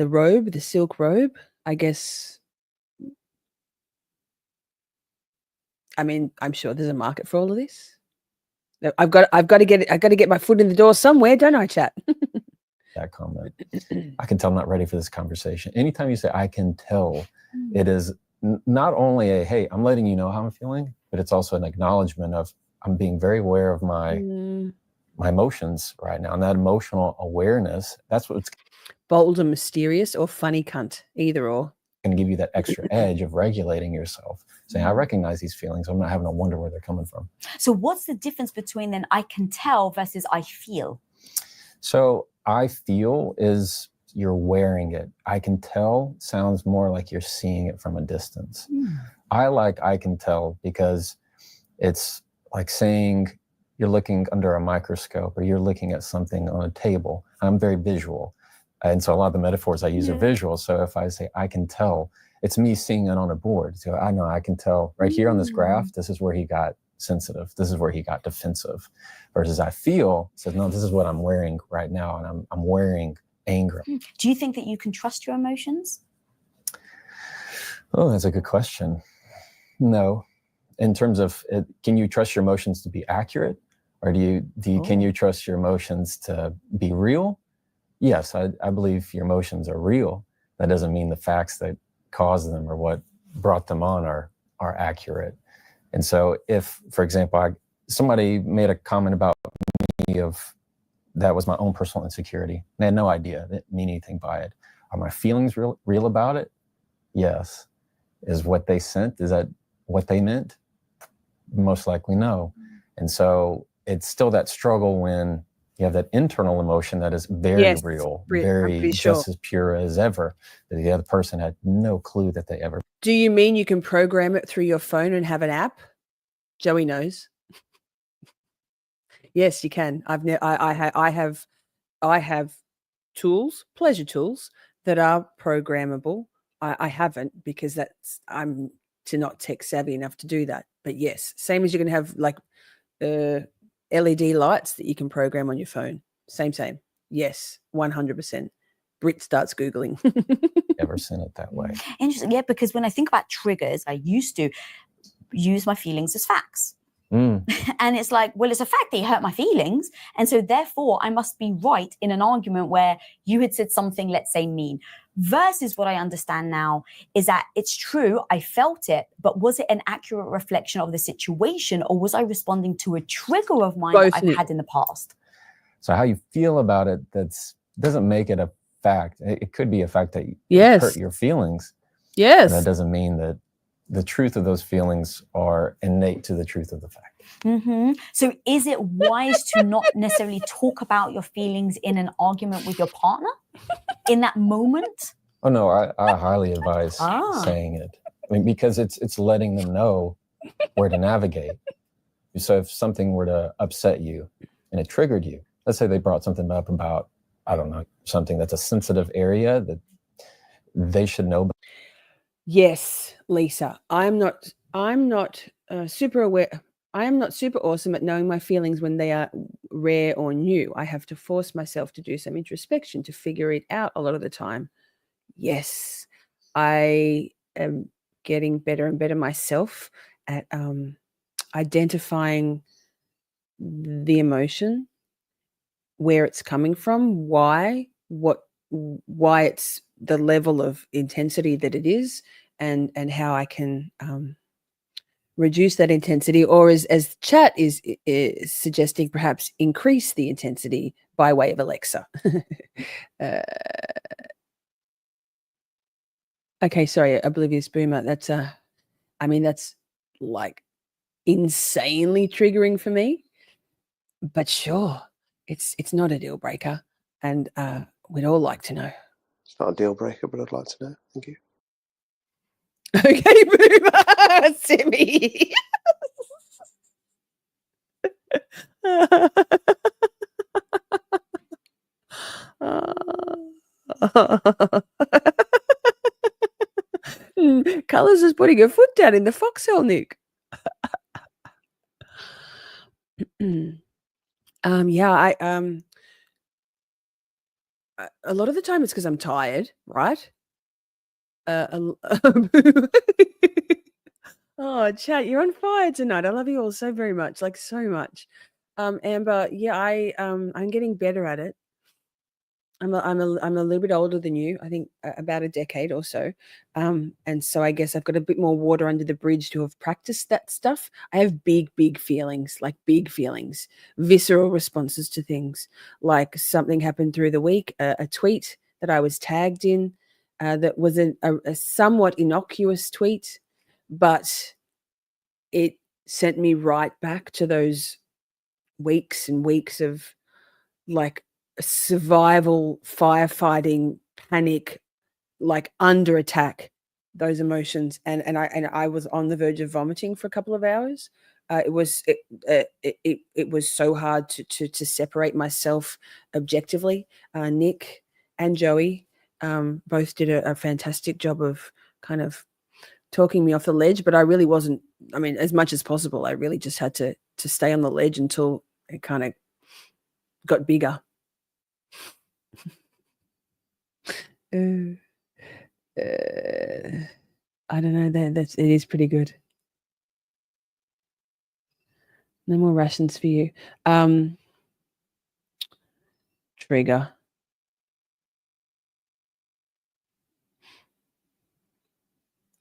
robe, the silk robe. I guess. I mean, I'm sure there's a market for all of this. I've got to get my foot in the door somewhere, don't I, chat? That comment. I can tell I'm not ready for this conversation. Anytime you say I can tell, it is not only a, hey, I'm letting you know how I'm feeling, but it's also an acknowledgement of I'm being very aware of my emotions right now. And that emotional awareness, that's what's bold and mysterious, or funny cunt, either or. Going to give you that extra edge of regulating yourself. Saying, I recognize these feelings. I'm not having to wonder where they're coming from. So what's the difference between then I can tell versus I feel? So I feel is you're wearing it. I can tell sounds more like you're seeing it from a distance. I can tell because it's like saying you're looking under a microscope, or you're looking at something on a table. I'm very visual. And so a lot of the metaphors I use are visual. So if I say, I can tell, it's me seeing it on a board. So I know I can tell right here on this graph, this is where he got sensitive. This is where he got defensive. Versus I feel, says, no, this is what I'm wearing right now. And I'm wearing anger. Do you think that you can trust your emotions? Oh, that's a good question. No. In terms of, can you trust your emotions to be accurate? Or can you trust your emotions to be real? Yes, I believe your emotions are real. That doesn't mean the facts that caused them or what brought them on are accurate. And so if, for example, somebody made a comment about me that was my own personal insecurity, and I had no idea, I didn't mean anything by it. Are my feelings real about it? Yes. Is what they sent, is that what they meant? Most likely no. And so it's still that struggle when you have that internal emotion that is very real, very just as pure as ever, that the other person had no clue that they ever. Do you mean you can program it through your phone and have an app? Joey knows. Yes, you can. I have tools, pleasure tools, that are programmable. I haven't, because I'm not tech savvy enough to do that. But yes, same as you're going to have like LED lights that you can program on your phone. Same. Yes, 100%. Brit starts Googling. Ever seen it that way? Interesting. Yeah, because when I think about triggers, I used to use my feelings as facts. And it's like, well, it's a fact that you hurt my feelings. And so therefore I must be right in an argument where you had said something, let's say, mean. Versus what I understand now is that it's true, I felt it, but was it an accurate reflection of the situation, or was I responding to a trigger of mine that I've had in the past? So how you feel about it, doesn't make it a fact. It could be a fact that hurt your feelings. Yes. And that doesn't mean that the truth of those feelings are innate to the truth of the fact. So is it wise to not necessarily talk about your feelings in an argument with your partner in that moment? Oh, no, I highly advise saying it. I mean, because it's letting them know where to navigate. So if something were to upset you and it triggered you, let's say they brought something up about, I don't know, something that's a sensitive area that they should know. Yes, Lisa, I'm not super aware. I am not super awesome at knowing my feelings when they are rare or new. I have to force myself to do some introspection to figure it out a lot of the time. Yes, I am getting better and better myself at identifying the emotion, where it's coming from, why it's the level of intensity that it is, and how I can reduce that intensity, or as chat is suggesting, perhaps increase the intensity by way of Alexa. Okay, sorry, Oblivious Boomer. That's that's like insanely triggering for me. But sure, it's not a deal breaker, and we'd all like to know. It's not a deal breaker, but I'd like to know. Thank you. Okay, Boomer, Simmy. Colours is putting her foot down in the foxhole, Nick. Yeah, a lot of the time it's because I'm tired, right? Oh, chat, you're on fire tonight. I love you all so very much, like so much. Amber, yeah, I'm getting better at it. I'm a little bit older than you. I think about a decade or so. And so I guess I've got a bit more water under the bridge to have practiced that stuff. I have big feelings, visceral responses to things. Like something happened through the week, a tweet that I was tagged in, that was a somewhat innocuous tweet, but it sent me right back to those weeks and weeks of like survival, firefighting, panic, like under attack, those emotions, and I was on the verge of vomiting for a couple of hours. It was so hard to separate myself objectively. Nick and Joey both did a fantastic job of kind of talking me off the ledge, but I really wasn't. I mean, as much as possible, I really just had to stay on the ledge until it kind of got bigger. I don't know. It is pretty good. No more rations for you. Trigger.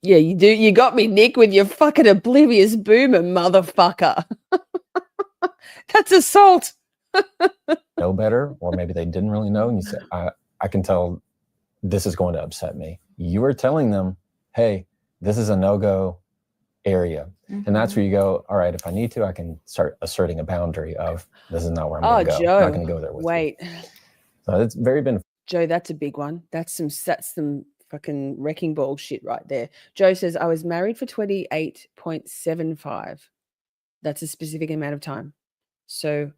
Yeah, you do. You got me, Nick, with your fucking oblivious boomer, motherfucker. That's assault. Know better, or maybe they didn't really know, and you said, I can tell this is going to upset me. You are telling them, hey, this is a no-go area. Mm-hmm. And that's where you go, all right, if I need to, I can start asserting a boundary of this is not where I'm going to go. Joe, I'm not going to go there with you. So it's very beneficial. Joe, that's a big one. That's some fucking wrecking ball shit right there. Joe says, I was married for 28.75. That's a specific amount of time. So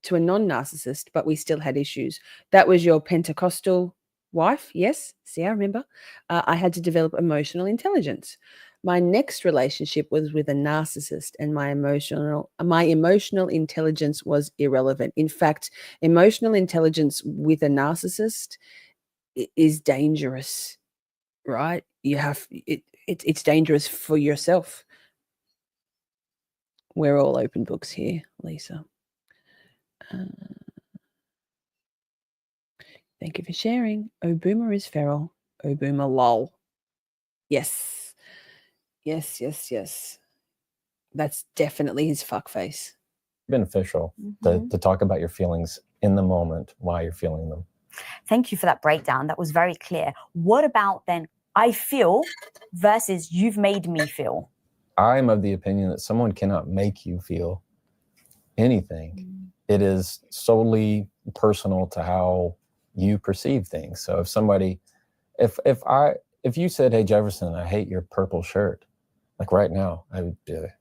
to a non-narcissist, but we still had issues. That was your Pentecostal wife? Yes. See, I remember. I had to develop emotional intelligence. My next relationship was with a narcissist, and my emotional intelligence was irrelevant. In fact, emotional intelligence with a narcissist is dangerous, right? It's dangerous for yourself. We're all open books here, Lisa. Thank you for sharing. Oh, Boomer is feral. Oh, Boomer lol. Yes. That's definitely his fuckface. Beneficial to talk about your feelings in the moment, why you're feeling them. Thank you for that breakdown. That was very clear. What about then I feel versus you've made me feel? I'm of the opinion that someone cannot make you feel anything. It is solely personal to how you perceive things. So if somebody, if you said, hey, Jefferson, I hate your purple shirt, like right now, I would be like,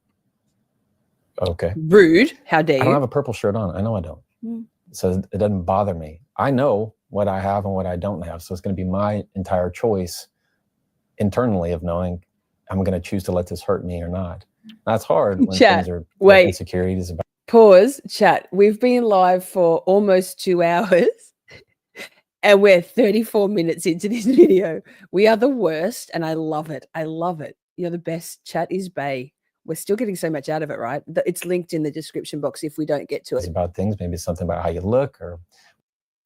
okay. Rude. How dare you? I don't have a purple shirt on. I know I don't. So it doesn't bother me. I know what I have and what I don't have. So it's going to be my entire choice internally of knowing I'm going to choose to let this hurt me or not. That's hard when things are insecurities about. Pause, chat. We've been live for almost 2 hours and we're 34 minutes into this video. We are the worst and I love it. You're the best. Chat is bae. we're still getting so much out of it, right? It's linked in the description box if we don't get to It's it. about things, maybe it's something about how you look or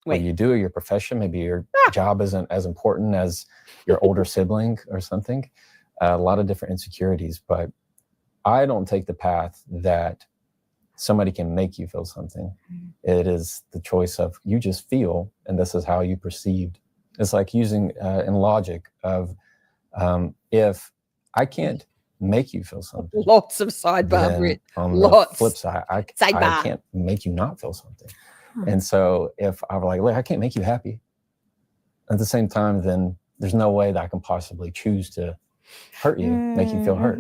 what Wait. you do or your profession. Maybe your job isn't as important as your older sibling or something. A lot of different insecurities, but I don't take the path that somebody can make you feel something. It is the choice of you just feel, and this is how you perceived. It's like using in logic of if I can't make you feel something, Lots of sidebar, then Brit. on Lots. the flip side, I Sidebar. can't make you not feel something. And so if I were like, look, I can't make you happy. At the same time, then there's no way that I can possibly choose to hurt you, make you feel hurt.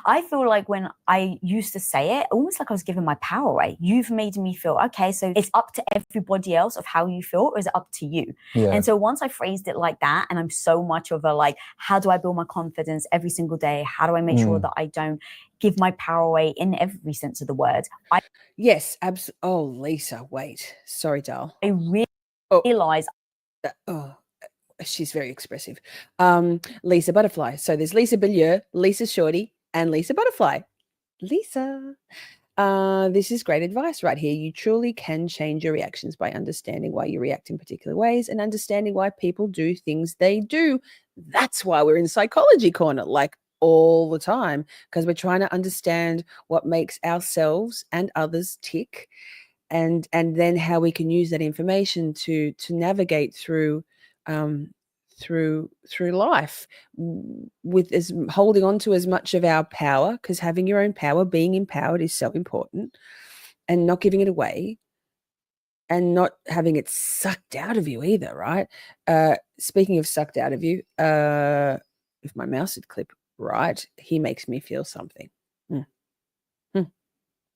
I feel like when I used to say it, almost like I was giving my power away. You've made me feel, okay, so it's up to everybody else of how you feel, or is it up to you? Yeah. And so once I phrased it like that, and I'm so much of a like, how do I build my confidence every single day? How do I make sure that I don't give my power away in every sense of the word? Yes, absolutely. Oh, Lisa, wait. Sorry, doll. I realize. She's very expressive. Lisa Butterfly. So there's Lisa Bilyeu, Lisa Shorty, and Lisa Butterfly. Lisa. This is great advice right here. You truly can change your reactions by understanding why you react in particular ways and understanding why people do things they do. That's why we're in Psychology Corner, like all the time, because we're trying to understand what makes ourselves and others tick, and then how we can use that information to navigate through life with as holding on to as much of our power, because having your own power, being empowered, is so important, and not giving it away and not having it sucked out of you either, right? Speaking of sucked out of you, if my mouse would clip right, he makes me feel something.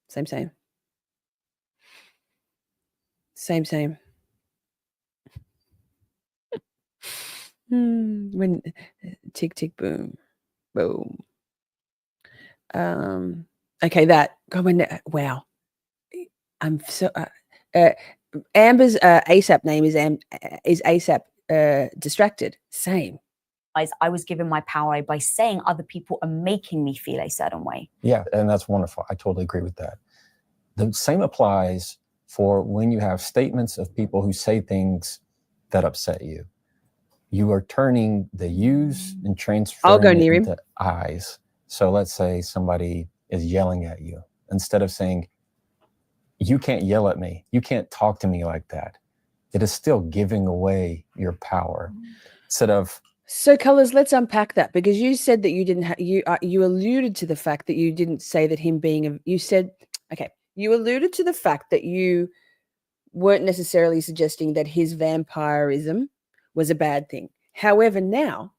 Same. When tick tick boom. Okay, that wow. I'm so Amber's ASAP name is ASAP distracted. Same. I was given my power by saying other people are making me feel a certain way. Yeah, and that's wonderful. I totally agree with that. The same applies for when you have statements of people who say things that upset you. You are turning the yous and transferring it into I's. So let's say somebody is yelling at you. Instead of saying, you can't yell at me, you can't talk to me like that, it is still giving away your power. Instead of... So, Colors, let's unpack that, because you said that you didn't you alluded to the fact that you didn't say that him being you alluded to the fact that you weren't necessarily suggesting that his vampirism was a bad thing. However, now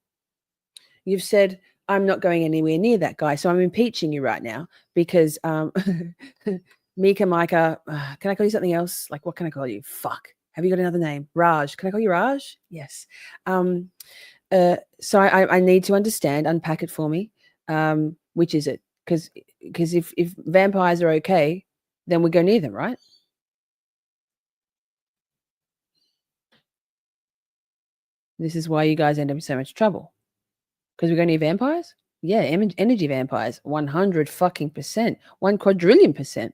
you've said, I'm not going anywhere near that guy. So I'm impeaching you right now because Micah, can I call you something else? Like, what can I call you? Fuck. Have you got another name? Raj. Can I call you Raj? Yes. So I need to unpack it for me. Which is it? Because if vampires are okay, then we go near them, right? This is why you guys end up in so much trouble. Because we're going near vampires? Yeah, energy vampires. 100 fucking %. 1 quadrillion %.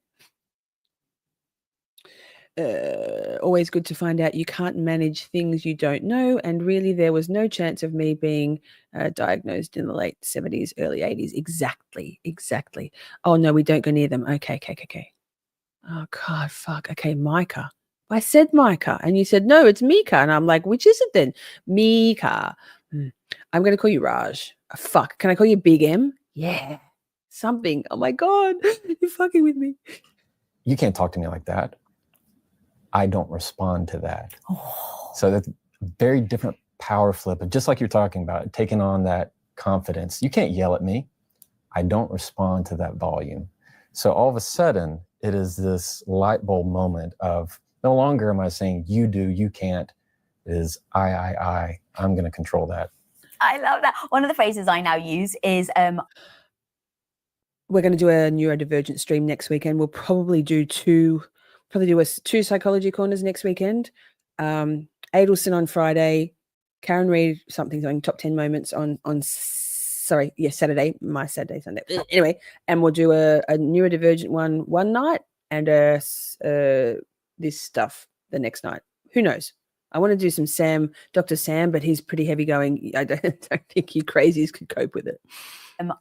Always good to find out you can't manage things you don't know. And really, there was no chance of me being diagnosed in the late 70s, early 80s. Exactly. Oh, no, we don't go near them. Okay. Oh, God, fuck. Okay, Micah. I said Micah, and you said, no, it's Mika. And I'm like, which is it then? Mika. I'm going to call you Raj. Fuck. Can I call you Big M? Yeah. Something. Oh, my God. You're fucking with me. You can't talk to me like that. I don't respond to that. So that's a very different power flip. But just like you're talking about, taking on that confidence. You can't yell at me. I don't respond to that volume. So all of a sudden, it is this light bulb moment of no longer am I saying you do, you can't. It is I. I'm going to control that. I love that. One of the phrases I now use is... We're going to do a neurodivergent stream next weekend. We'll probably do two psychology corners next weekend. Adelson on Friday, Karen Reed something top 10 moments on sorry, Saturday, my Saturday, Sunday. Anyway, and we'll do a neurodivergent one night and this stuff the next night. Who knows? I want to do some Dr. Sam, but he's pretty heavy going. I don't think you crazies could cope with it.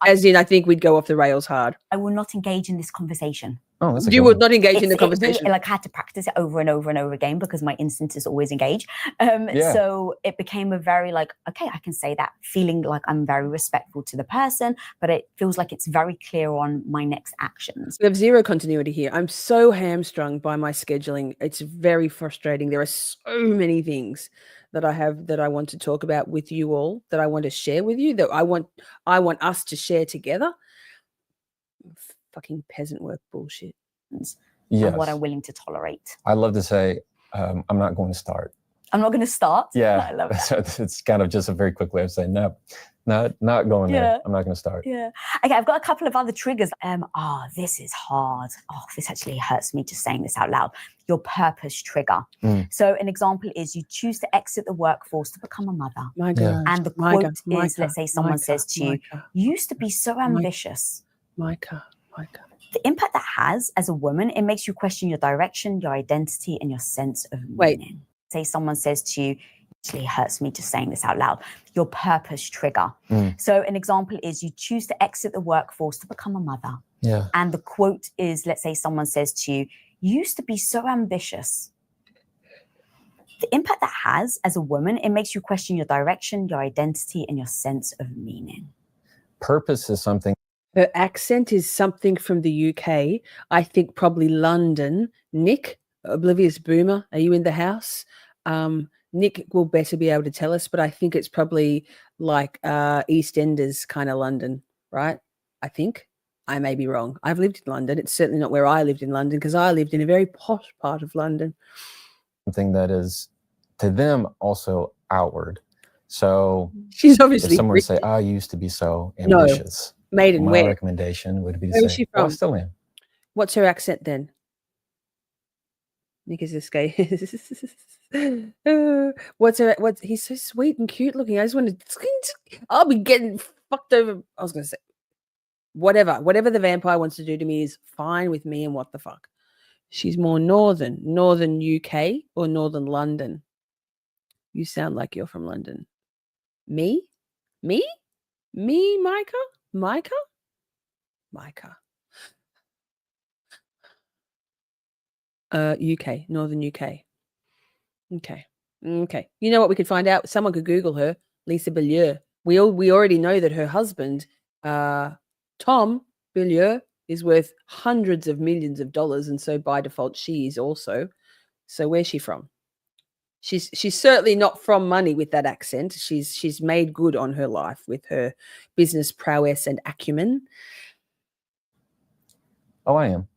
As in, I think we'd go off the rails hard. I will not engage in this conversation. Oh, that's a You good would one. not engage in the conversation. Really, like I had to practice it over and over and over again because my instinct is always engage. So it became a very like, okay, I can say that, feeling like I'm very respectful to the person, but it feels like it's very clear on my next actions. We have zero continuity here. I'm so hamstrung by my scheduling. It's very frustrating. There are so many things that I want to talk about with you all, that I want to share with you, that I want us to share together. Fucking peasant work bullshit. Yes. And what I'm willing to tolerate. I love to say, I'm not going to start. I'm not going to start? Yeah. I love it. It's kind of just a very quick way of saying, no, not going there. I'm not going to start. Yeah. Okay, I've got a couple of other triggers. This is hard. Oh, this actually hurts me just saying this out loud. Your purpose trigger. So an example is you choose to exit the workforce to become a mother. My God. And the quote is, let's say someone says to you, you used to be so ambitious. Micah. The impact that has as a woman, it makes you question your direction, your identity, and your sense of meaning. Say someone says to you, actually hurts me just saying this out loud, your purpose trigger. So an example is you choose to exit the workforce to become a mother. Yeah. And the quote is, let's say someone says to you, you used to be so ambitious. The impact that has as a woman, it makes you question your direction, your identity, and your sense of meaning. Purpose is something. Her accent is something from the UK. I think probably London. Nick, Oblivious Boomer, are you in the house? Nick will better be able to tell us, but I think it's probably like EastEnders kind of London, right? I think. I may be wrong. I've lived in London. It's certainly not where I lived in London, because I lived in a very posh part of London. Something that is, to them, also outward. So she's obviously if someone say, I used to be so ambitious. Maiden, my where? Recommendation would be to Where say, is she from? I still am. What's her accent then? Nick is this guy. He's so sweet and cute looking. I just want to, I'll be getting fucked over. I was going to say, whatever the vampire wants to do to me is fine with me, and what the fuck. She's more northern UK or northern London. You sound like you're from London. Me, Micah. UK, northern UK. Okay. You know what we could find out? Someone could Google her, Lisa Bilyeu. We already know that her husband, Tom Bilyeu, is worth hundreds of millions of dollars, and so by default she is also. So where's she from? She's certainly not from money with that accent. She's made good on her life with her business prowess and acumen. Oh, I am.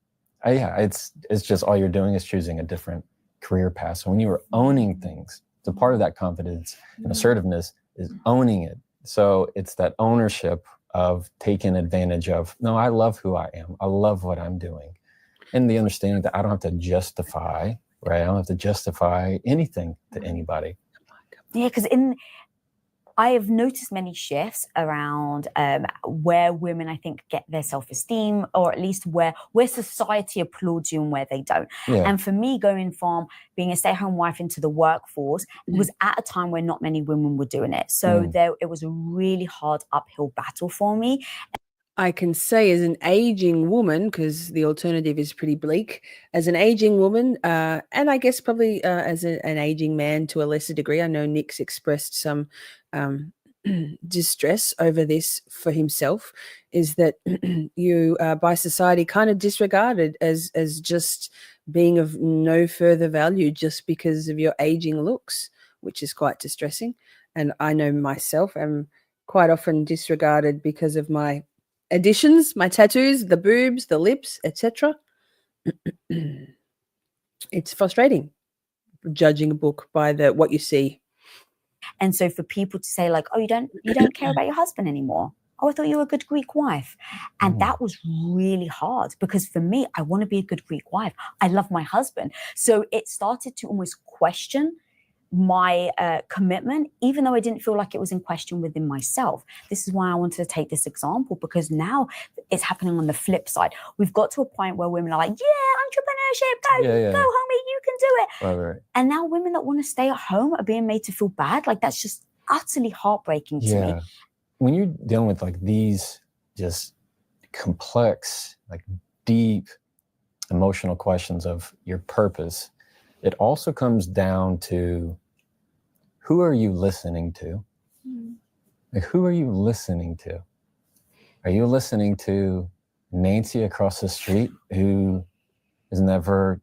It's just all you're doing is choosing a different career path. So when you are owning things, so part of that confidence and assertiveness is owning it. So it's that ownership of taking advantage of, no, I love who I am. I love what I'm doing. And the understanding that I don't have to justify, right? I don't have to justify anything to anybody. Yeah, because I have noticed many shifts around where women, I think, get their self-esteem, or at least where society applauds you and where they don't. Yeah. And for me, going from being a stay-at-home wife into the workforce was at a time where not many women were doing it. So it was a really hard uphill battle for me. I can say, as an aging woman, because the alternative is pretty bleak, as an aging woman, and I guess probably as an aging man to a lesser degree, I know Nick's expressed some distress over this for himself, is that you by society kind of disregarded as just being of no further value just because of your aging looks, which is quite distressing. And I know myself am quite often disregarded because of my additions, my tattoos, the boobs, the lips, etc. It's frustrating judging a book by what you see. And so for people to say like, oh, you don't care about your husband anymore. Oh, I thought you were a good Greek wife. And that was really hard, because for me, I want to be a good Greek wife. I love my husband. So it started to almost question my commitment, even though I didn't feel like it was in question within myself. This is why I wanted to take this example, because now it's happening on the flip side. We've got to a point where women are like, yeah, entrepreneurship, go homie, you can do it. Right. And now women that want to stay at home are being made to feel bad. Like, that's just utterly heartbreaking to me. When you're dealing with like these just complex, like deep emotional questions of your purpose, it also comes down to, who are you listening to? Like, who are you listening to? Are you listening to Nancy across the street who has never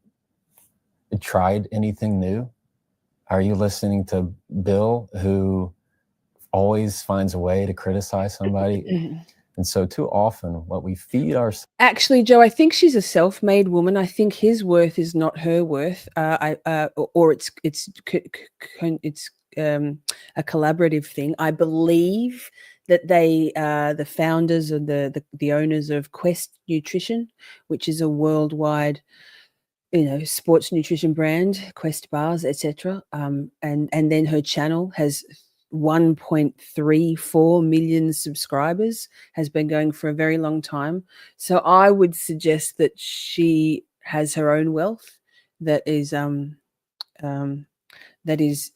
tried anything new? Are you listening to Bill who always finds a way to criticize somebody? And so too often what we feed ourselves. Actually, Joe, I think she's a self-made woman. I think his worth is not her worth, or it's a collaborative thing. I believe that they, the founders and the owners of Quest Nutrition, which is a worldwide, sports nutrition brand, Quest bars, etc. And then her channel has 1.34 million subscribers, has been going for a very long time. So I would suggest that she has her own wealth. That is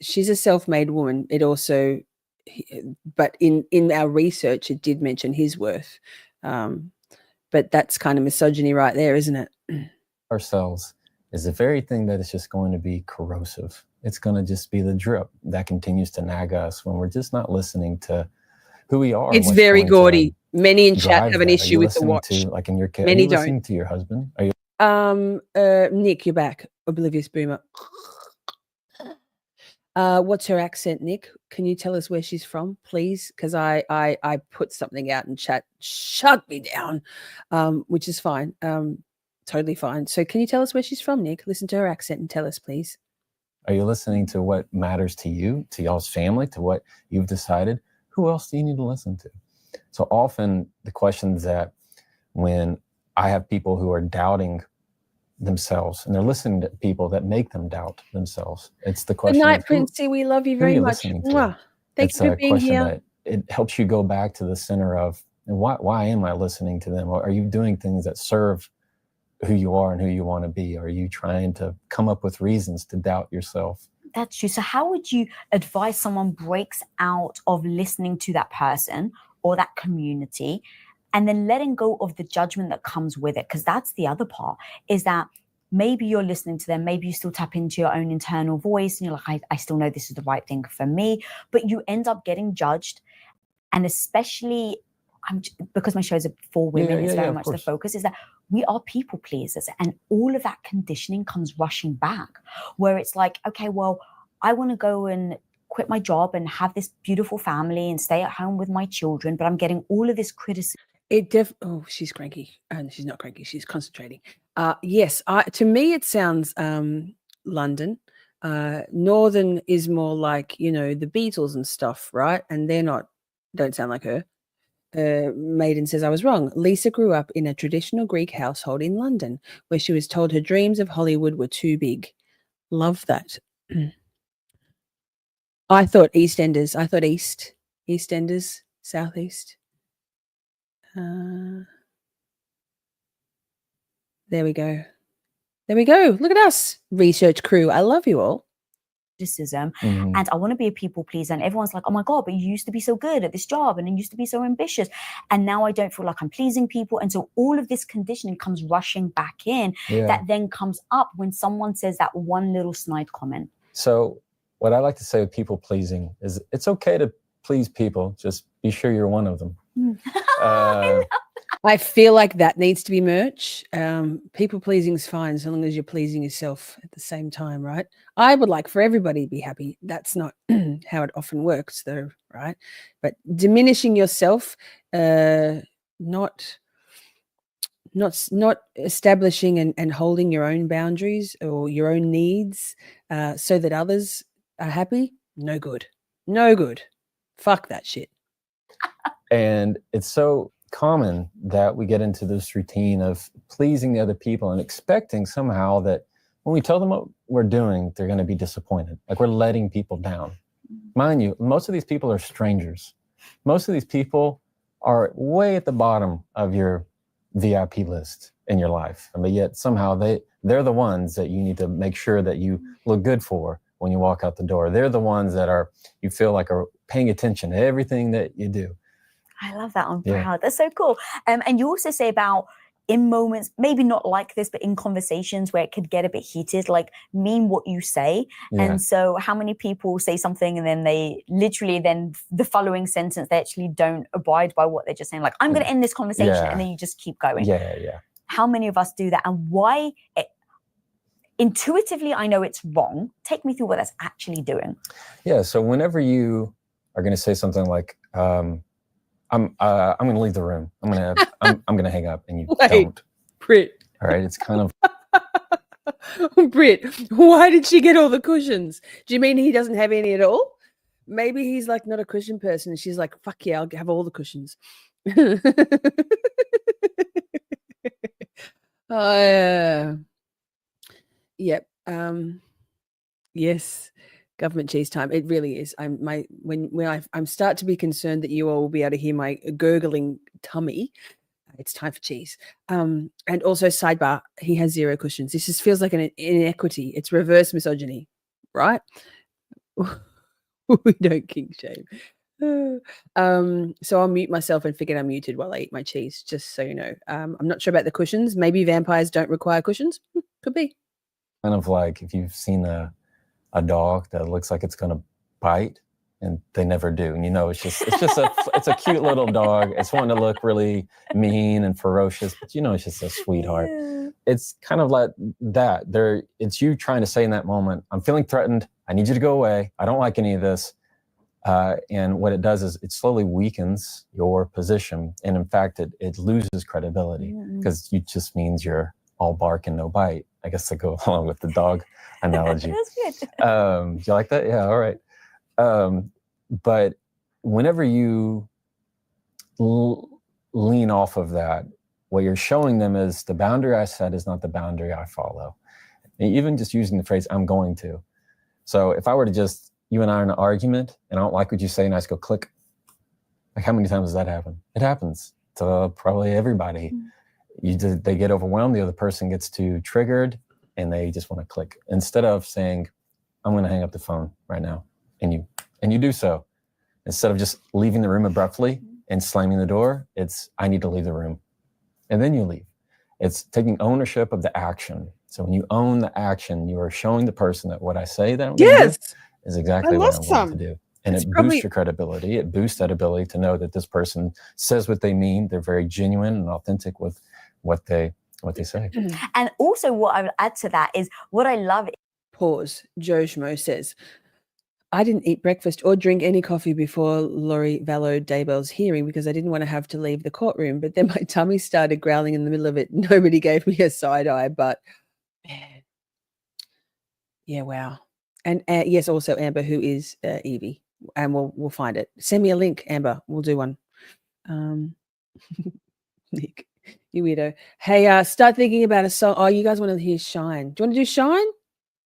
she's a self-made woman. It also, but in our research, it did mention his worth. But that's kind of misogyny right there, isn't it? Ourselves is the very thing that is just going to be corrosive. It's going to just be the drip that continues to nag us when we're just not listening to who we are. It's very gaudy. Many in chat have an issue with the watch. Like in your case, many are you listening to your husband? Are you? Nick, you're back. Oblivious boomer. What's her accent, Nick? Can you tell us where she's from, please? Because I put something out in chat, shut me down, which is fine. Totally fine. So can you tell us where she's from, Nick? Listen to her accent and tell us, please. Are you listening to what matters to you, to y'all's family, to what you've decided? Who else do you need to listen to? So often the questions that when I have people who are doubting themselves and they're listening to people that make them doubt themselves, it's the question. Good night, Princey. We love you very much. Thank you for being here. That it helps you go back to the center of, why am I listening to them? Or are you doing things that serve who you are and who you want to be? Are you trying to come up with reasons to doubt yourself? That's true. So how would you advise someone breaks out of listening to that person or that community and then letting go of the judgment that comes with it? Because that's the other part, is that maybe you're listening to them, maybe you still tap into your own internal voice and you're like, I still know this is the right thing for me, but you end up getting judged. And especially because my shows are for women, it's very much the focus, is that we are people pleasers, and all of that conditioning comes rushing back, where it's like, okay, well, I want to go and quit my job and have this beautiful family and stay at home with my children, but I'm getting all of this criticism. Oh, she's cranky. And she's not cranky, she's concentrating. Yes, to me it sounds London. Northern is more like, the Beatles and stuff, right? And don't sound like her. Maiden says I was wrong. Lisa grew up in a traditional Greek household in London where she was told her dreams of Hollywood were too big. Love that. I thought EastEnders. I thought EastEnders, Southeast. There we go. Look at us, research crew. I love you all. Criticism, and I want to be a people pleaser, and everyone's like, oh my god, but you used to be so good at this job and you used to be so ambitious, and now I don't feel like I'm pleasing people. And so all of this conditioning comes rushing back in, that then comes up when someone says that one little snide comment. So what I like to say with people pleasing is it's okay to please people, just be sure you're one of them. I feel like that needs to be merch. People pleasing is fine so long as you're pleasing yourself at the same time, right? I would like for everybody to be happy. That's not how it often works, though, right? But diminishing yourself, not establishing and holding your own boundaries or your own needs so that others are happy, no good. Fuck that shit. And it's so common that we get into this routine of pleasing the other people and expecting somehow that when we tell them what we're doing, they're going to be disappointed. Like we're letting people down. Mind you, most of these people are strangers. Most of these people are way at the bottom of your VIP list in your life. But yet somehow they're the ones that you need to make sure that you look good for when you walk out the door. They're the ones that you feel like are paying attention to everything that you do. I love that. I'm proud. That's so cool. And you also say about in moments, maybe not like this, but in conversations where it could get a bit heated, like mean what you say. Yeah. And so how many people say something and then they literally then the following sentence, they actually don't abide by what they're just saying. Like, I'm going to end this conversation. And then you just keep going. Yeah. How many of us do that? And why? Intuitively, I know it's wrong. Take me through what that's actually doing. Yeah. So whenever you are going to say something like, I'm going to leave the room. I'm going to hang up, and you don't. Brit. All right. It's kind of. Brit, why did she get all the cushions? Do you mean he doesn't have any at all? Maybe he's like not a cushion person. And she's like, fuck yeah, I'll have all the cushions. Yep. Yes. Government cheese time. It really is. When I start to be concerned that you all will be able to hear my gurgling tummy, it's time for cheese. And also sidebar, he has 0 cushions. This just feels like an inequity. It's reverse misogyny, right? We don't kink shame. So I'll mute myself and forget I'm muted while I eat my cheese, just so you know. I'm not sure about the cushions. Maybe vampires don't require cushions. Could be. Kind of like if you've seen a dog that looks like it's going to bite and they never do. And it's a cute little dog. It's wanting to look really mean and ferocious, but it's just a sweetheart. Yeah. It's kind of like that. It's you trying to say in that moment, I'm feeling threatened. I need you to go away. I don't like any of this. And what it does is it slowly weakens your position. And in fact, it loses credibility because it just means you're all bark and no bite. I guess to go along with the dog analogy. That's good. Do you like that? Yeah, all right. But whenever you lean off of that, what you're showing them is the boundary I set is not the boundary I follow. And even just using the phrase, I'm going to. So if I were to you and I are in an argument and I don't like what you say and I just go click, like how many times does that happen? It happens to probably everybody. They get overwhelmed, the other person gets too triggered, and they just want to click. Instead of saying, I'm going to hang up the phone right now, and you do so. Instead of just leaving the room abruptly and slamming the door, it's, I need to leave the room. And then you leave. It's taking ownership of the action. So when you own the action, you are showing the person that what I say that I'm going to do is exactly what I'm going to do. And it boosts your credibility. It boosts that ability to know that this person says what they mean. They're very genuine and authentic with what they say. And also what I would add to that is what I love. Pause. Joe Schmo says, I didn't eat breakfast or drink any coffee before Laurie Vallow Daybell's hearing because I didn't want to have to leave the courtroom. But then my tummy started growling in the middle of it. Nobody gave me a side eye, but man. Yeah, wow. And yes, also Amber, who is Evie. And we'll find it. Send me a link, Amber. We'll do one. Nick, you weirdo. Hey, start thinking about a song. Oh, you guys want to hear Shine. Do you want to do Shine?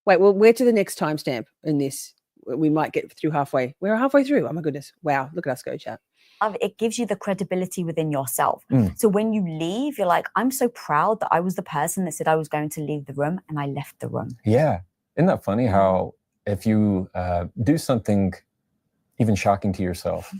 Wait, well, we're to the next timestamp in this. We might get through halfway. We're halfway through. Oh, my goodness. Wow. Look at us go, chat. It gives you the credibility within yourself. So when you leave, you're like, I'm so proud that I was the person that said I was going to leave the room and I left the room. Yeah. Isn't that funny how if you do something even shocking to yourself,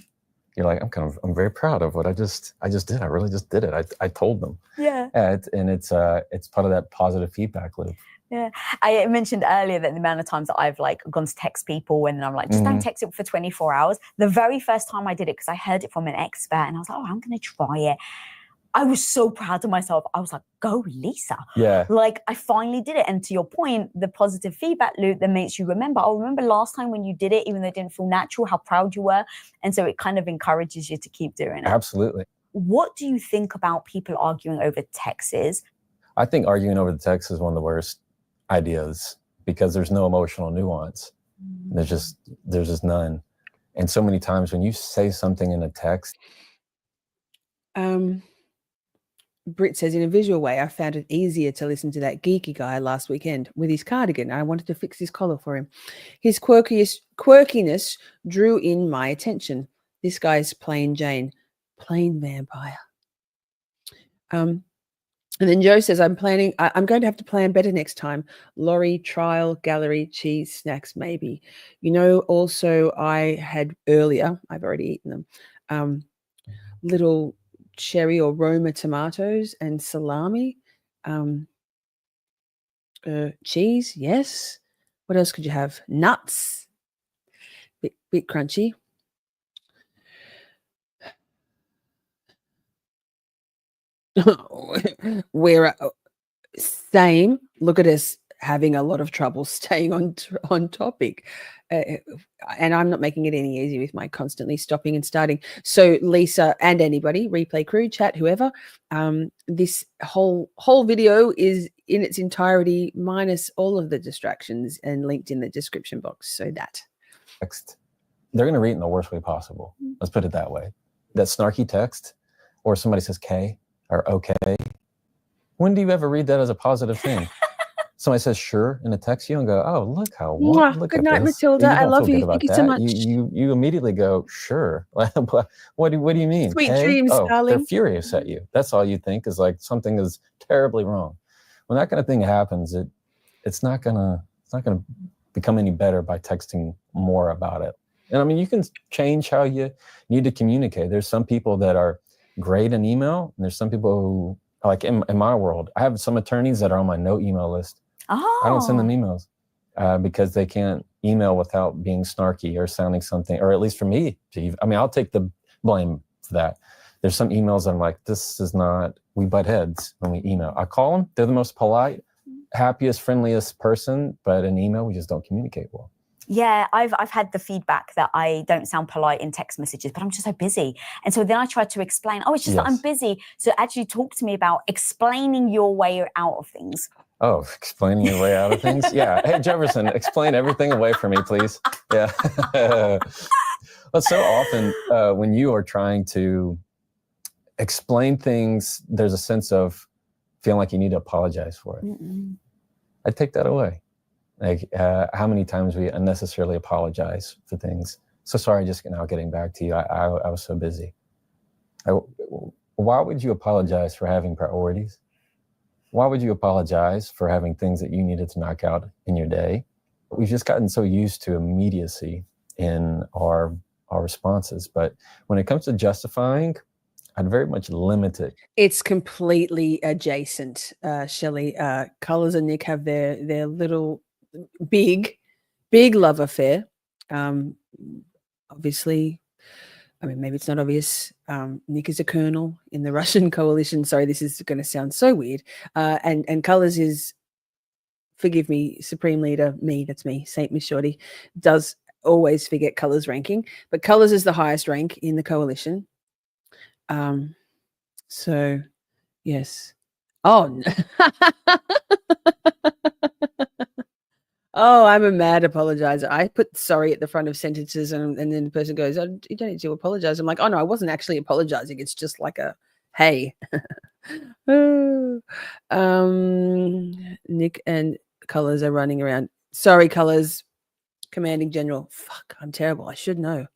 you're like, I'm very proud of what I just did. I really just did it. I told them. Yeah. And it's part of that positive feedback loop. Yeah. I mentioned earlier that the amount of times that I've like gone to text people and I'm like, just don't text it for 24 hours. The very first time I did it, because I heard it from an expert and I was like, oh, I'm going to try it. I was so proud of myself. I was like, go, Lisa. Yeah. Like, I finally did it. And to your point, the positive feedback loop that makes you remember, I'll remember last time when you did it, even though it didn't feel natural, how proud you were. And so it kind of encourages you to keep doing it. Absolutely. What do you think about people arguing over texts? I think arguing over the text is one of the worst ideas because there's no emotional nuance. There's just none. And so many times when you say something in a text, Britt says, in a visual way, I found it easier to listen to that geeky guy last weekend with his cardigan. I wanted to fix his collar for him. His quirkiness drew in my attention. This guy's plain Jane, plain vampire. And then Joe says, I'm going to have to plan better next time. Lorry, trial, gallery, cheese, snacks, maybe. You know, also I had earlier, I've already eaten them, little cherry or Roma tomatoes and salami. Cheese, yes. What else could you have? Nuts. Bit crunchy. We're same. Look at us having a lot of trouble staying on topic. And I'm not making it any easier with my constantly stopping and starting. So Lisa and anybody, replay crew, chat, whoever, this whole video is in its entirety minus all of the distractions and linked in the description box. So that. Text. They're going to read it in the worst way possible. Let's put it that way. That snarky text, or somebody says K or okay. When do you ever read that as a positive thing? Somebody says sure in a text, you don't go, oh, look how look good at night, this. Matilda. I don't love feel you. good Thank you about so that. much. You immediately go, sure. What do you mean? Sweet Hey? dreams, darling. They're furious at you. That's all you think is like something is terribly wrong. When that kind of thing happens, it's not gonna become any better by texting more about it. And I mean, you can change how you need to communicate. There's some people that are great in email, and there's some people who, like in my world, I have some attorneys that are on my no email list. Oh. I don't send them emails because they can't email without being snarky or sounding something, or at least for me. I mean, I'll take the blame for that. There's some emails I'm like, this is not, we butt heads when we email. I call them, they're the most polite, happiest, friendliest person, but in email, we just don't communicate well. Yeah, I've had the feedback that I don't sound polite in text messages, but I'm just so busy. And so then I try to explain, oh, it's just that I'm busy. So actually talk to me about explaining your way out of things. Oh, explaining your way out of things? Yeah. Hey, Jefferson, explain everything away from me, please. Yeah. But so often when you are trying to explain things, there's a sense of feeling like you need to apologize for it. I take that away. Like how many times we unnecessarily apologize for things. So sorry, just now getting back to you. I was so busy. Why would you apologize for having priorities? Why would you apologize for having things that you needed to knock out in your day? We've just gotten so used to immediacy in our responses. But when it comes to justifying, I'd very much limit it. It's completely adjacent, Shelley. Colors and Nick have their little big love affair. Obviously, I mean, maybe it's not obvious. Nick is a colonel in the Russian coalition. Sorry, this is going to sound so weird. And Colors is, forgive me, Supreme Leader, that's me, Saint Miss Shorty, does always forget Colors ranking. But Colors is the highest rank in the coalition. So, yes. Oh, oh, I'm a mad apologizer. I put sorry at the front of sentences and then the person goes, oh, you don't need to apologize. I'm like, oh, no, I wasn't actually apologizing. It's just like a, hey. Nick and Colors are running around. Sorry, Colors. Commanding General. Fuck, I'm terrible. I should know.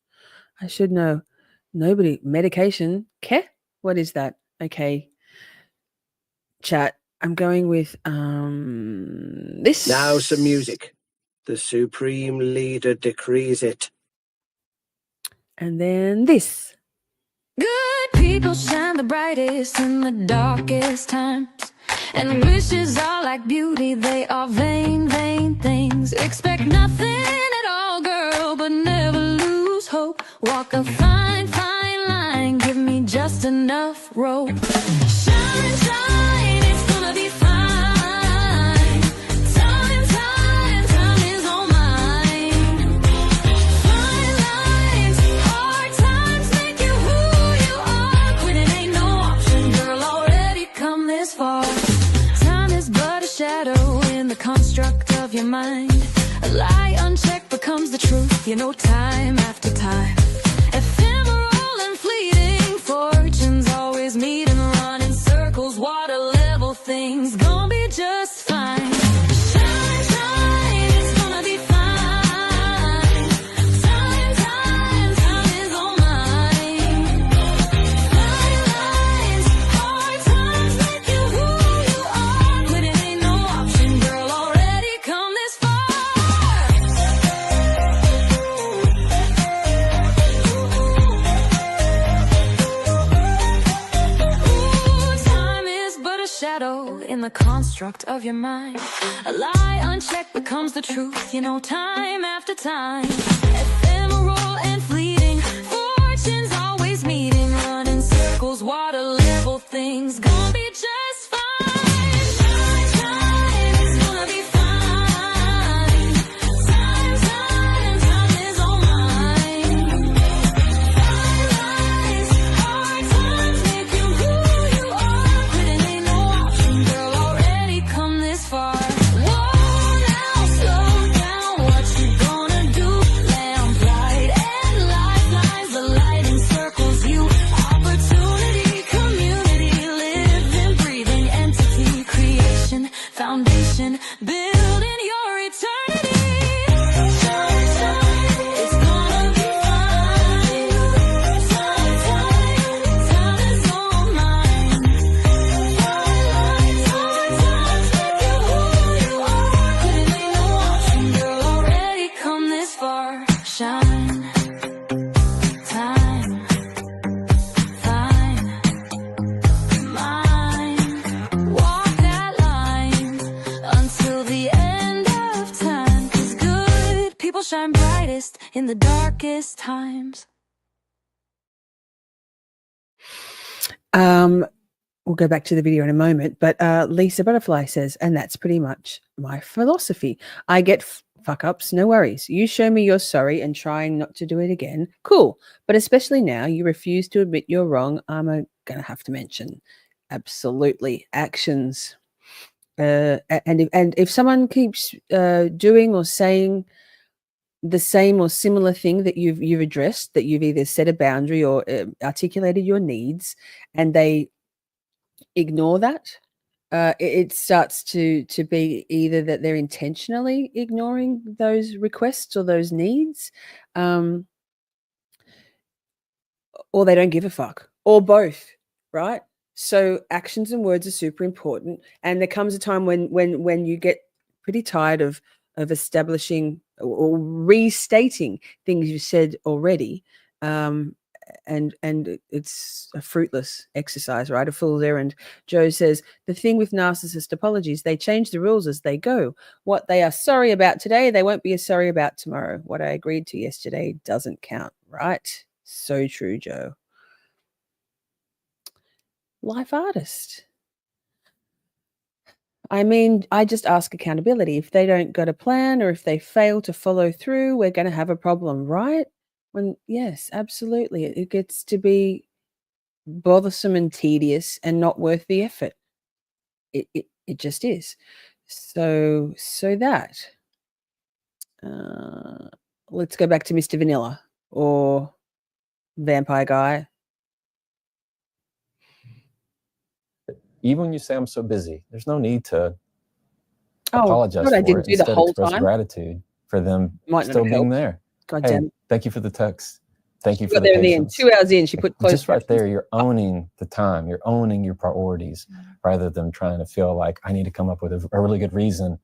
Nobody. Medication. Ke? What is that? Okay. Chat. I'm going with this. Now some music. The Supreme Leader decrees it. And then this. Good people shine the brightest in the darkest times. And wishes are like beauty, they are vain, vain things. Expect nothing at all, girl, but never lose hope. Walk a fine, fine line, give me just enough rope. Shine, shine, it's gonna be fine. Time is on mine. Fine lines, hard times make you who you are. Quitting ain't no option, girl, already come this far. Time is but a shadow in the construct of your mind. A lie unchecked becomes the truth, you know, time after time. Ephemeral and fleeting, fortunes always meet and run in circles. the construct of your mind. A lie unchecked becomes the truth, you know, time after time. Ephemeral and fleeting, fortunes always meeting, running circles, water level things, gonna be just fine. Time is gonna be fine. Time is all mine. Rise, hard times make you who you are. Quitting ain't no option, girl, already come this far. Whoa, now slow down, what you gonna do? Lamplight and lifelines, the lighting circles you. Opportunity, community, living, breathing entity, creation, foundation, building your eternity. Time is gonna be fine. Time is all mine. Hard times make you who you are. Couldn't ain't no option, girl, already come this far. Shine, time, fine, mine. Walk that line until the end of time. 'Cause good people shine brightest in the darkest times. We'll go back to the video in a moment, but Lisa Butterfly says, and that's pretty much my philosophy. I get fuck ups, no worries. You show me you're sorry and trying not to do it again. Cool. But especially now you refuse to admit you're wrong, I'm going to have to mention absolutely actions. And if someone keeps doing or saying the same or similar thing that you've addressed, that you've either set a boundary or articulated your needs, and they ignore that, it starts to be either that they're intentionally ignoring those requests or those needs, or they don't give a fuck, or both, right? So actions and words are super important, and there comes a time when you get pretty tired of establishing or restating things you said already, and it's a fruitless exercise, right? A fool's errand. Joe says, the thing with narcissist apologies, they change the rules as they go. What they are sorry about today, they won't be as sorry about tomorrow. What I agreed to yesterday doesn't count, right? So true, Joe. Life artist. I mean, I just ask accountability. If they don't got a plan or if they fail to follow through, we're going to have a problem, right? Yes, absolutely. It gets to be bothersome and tedious and not worth the effort. It just is. So that. Let's go back to Mr. Vanilla or Vampire Guy. Even when you say I'm so busy, there's no need to apologize God, for I didn't it. do the Instead, whole express time. gratitude for them Might not still have being helped. there. God Hey, damn it. thank you for the text. Thank you She for got the there in the end. patience. 2 hours in, she put close. Just right there, you're owning the time. You're owning your priorities rather than trying to feel like I need to come up with a really good reason.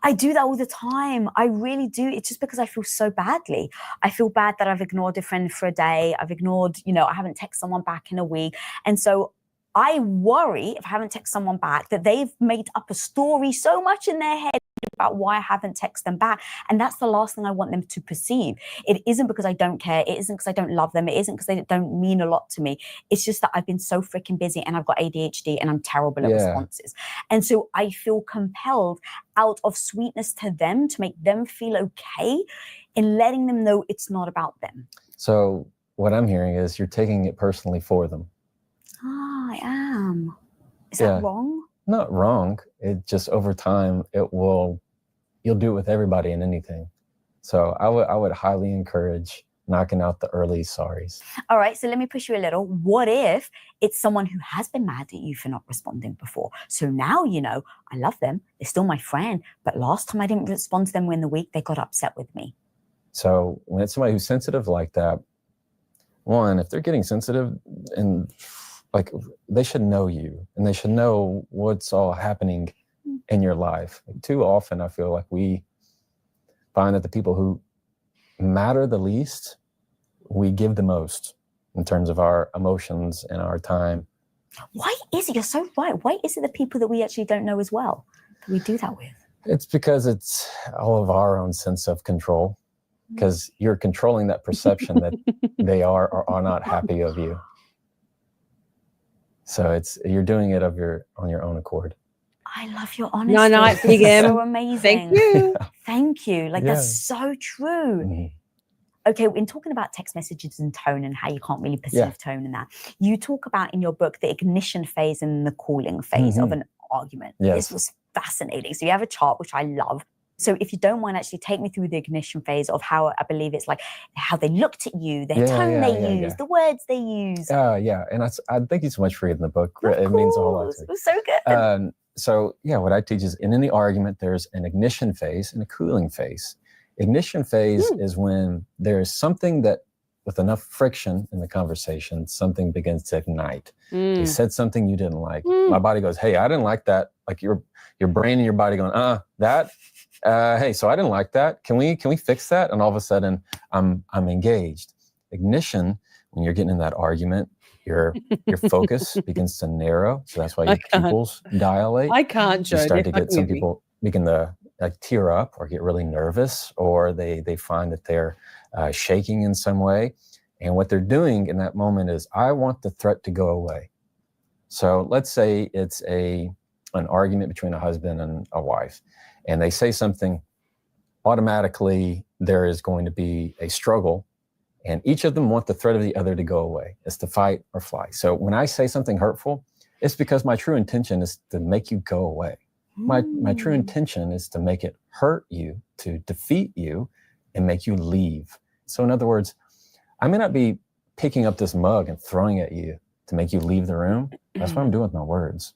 I do that all the time. I really do. It's just because I feel so badly. I feel bad that I've ignored a friend for a day. I've ignored, I haven't texted someone back in a week. And so I worry if I haven't texted someone back that they've made up a story so much in their head about why I haven't texted them back. And that's the last thing I want them to perceive. It isn't because I don't care. It isn't because I don't love them. It isn't because they don't mean a lot to me. It's just that I've been so freaking busy and I've got ADHD and I'm terrible at responses. And so I feel compelled out of sweetness to them to make them feel okay in letting them know it's not about them. So what I'm hearing is you're taking it personally for them. I am. Is that wrong? Not wrong. It just over time, you'll do it with everybody and anything. So I would highly encourage knocking out the early sorries. All right, so let me push you a little. What if it's someone who has been mad at you for not responding before? So now, I love them. They're still my friend. But last time I didn't respond to them in the week, they got upset with me. So when it's somebody who's sensitive like that, one, if they're getting sensitive and they should know you and they should know what's all happening in your life. Too often, I feel like we find that the people who matter the least, we give the most in terms of our emotions and our time Why is it, you're so right, why is it the people that we actually don't know as well that we do that with? It's because it's all of our own sense of control, because you're controlling that perception that they are or are not happy of you. So you're doing it on your own accord. I love your honesty. Night, Big M. So amazing. Thank you. Thank you. Like, that's so true. Mm-hmm. Okay, in talking about text messages and tone and how you can't really perceive tone and that, you talk about in your book the ignition phase and the cooling phase of an argument. Yes. This was fascinating. So you have a chart, which I love. So if you don't mind, actually take me through the ignition phase of how, I believe it's like how they looked at you, their tone they use, the words they use. Yeah, and I thank you so much for reading the book. It means a whole lot to me. It was so good. So what I teach is in any argument, there's an ignition phase and a cooling phase. Ignition phase is when there's something that, with enough friction in the conversation, something begins to ignite. You said something you didn't like. My body goes, hey, I didn't like that. Like your brain and your body going, that. Hey, so I didn't like that. Can we fix that? And all of a sudden, I'm engaged. Ignition, when you're getting in that argument, your focus begins to narrow. So that's why your pupils dilate. I can't, Joe. You start to get some people begin to tear up or get really nervous, or they find that they're shaking in some way. And what they're doing in that moment is, I want the threat to go away. So let's say it's an argument between a husband and a wife, and they say something, automatically there is going to be a struggle, and each of them want the threat of the other to go away. It's to fight or fly. So when I say something hurtful, it's because my true intention is to make you go away. My true intention is to make it hurt you, to defeat you, and make you leave. So in other words, I may not be picking up this mug and throwing at you to make you leave the room. That's what I'm doing with my words.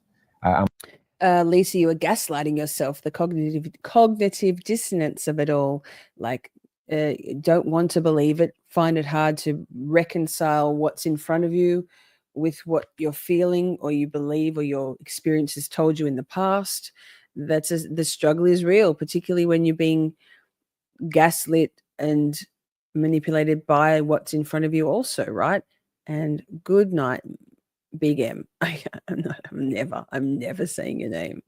Lisa, you are gaslighting yourself. The cognitive dissonance of it all. Like, don't want to believe it. Find it hard to reconcile what's in front of you with what you're feeling or you believe or your experience has told you in the past. The struggle is real, particularly when you're being gaslit and manipulated by what's in front of you also, right? And good night, Big M. I'm never saying your name.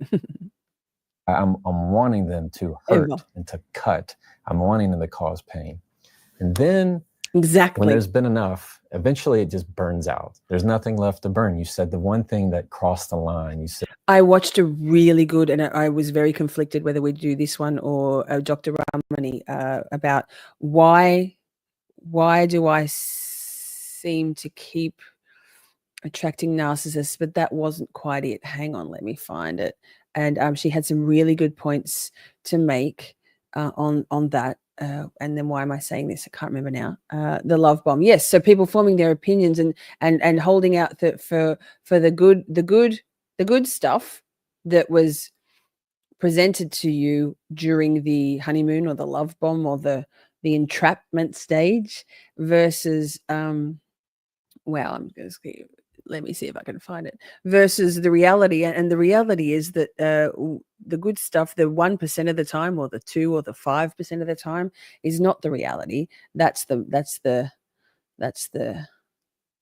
I'm wanting them to hurt and to cut. I'm wanting them to cause pain. And then when there's been enough, eventually it just burns out. There's nothing left to burn. You said the one thing that crossed the line. You said, I watched a really good, and I was very conflicted whether we do this one or Dr. Ramani about why do I seem to keep attracting narcissists, but that wasn't quite it. Hang on, let me find it. And she had some really good points to make on that. And then why am I saying this? I can't remember now. The love bomb. Yes. So people forming their opinions and holding out for the good stuff that was presented to you during the honeymoon or the love bomb or the entrapment stage versus let me see if I can find it, versus the reality. And the reality is that the good stuff, the 1% of the time or the 2 or the 5% of the time is not the reality. That's the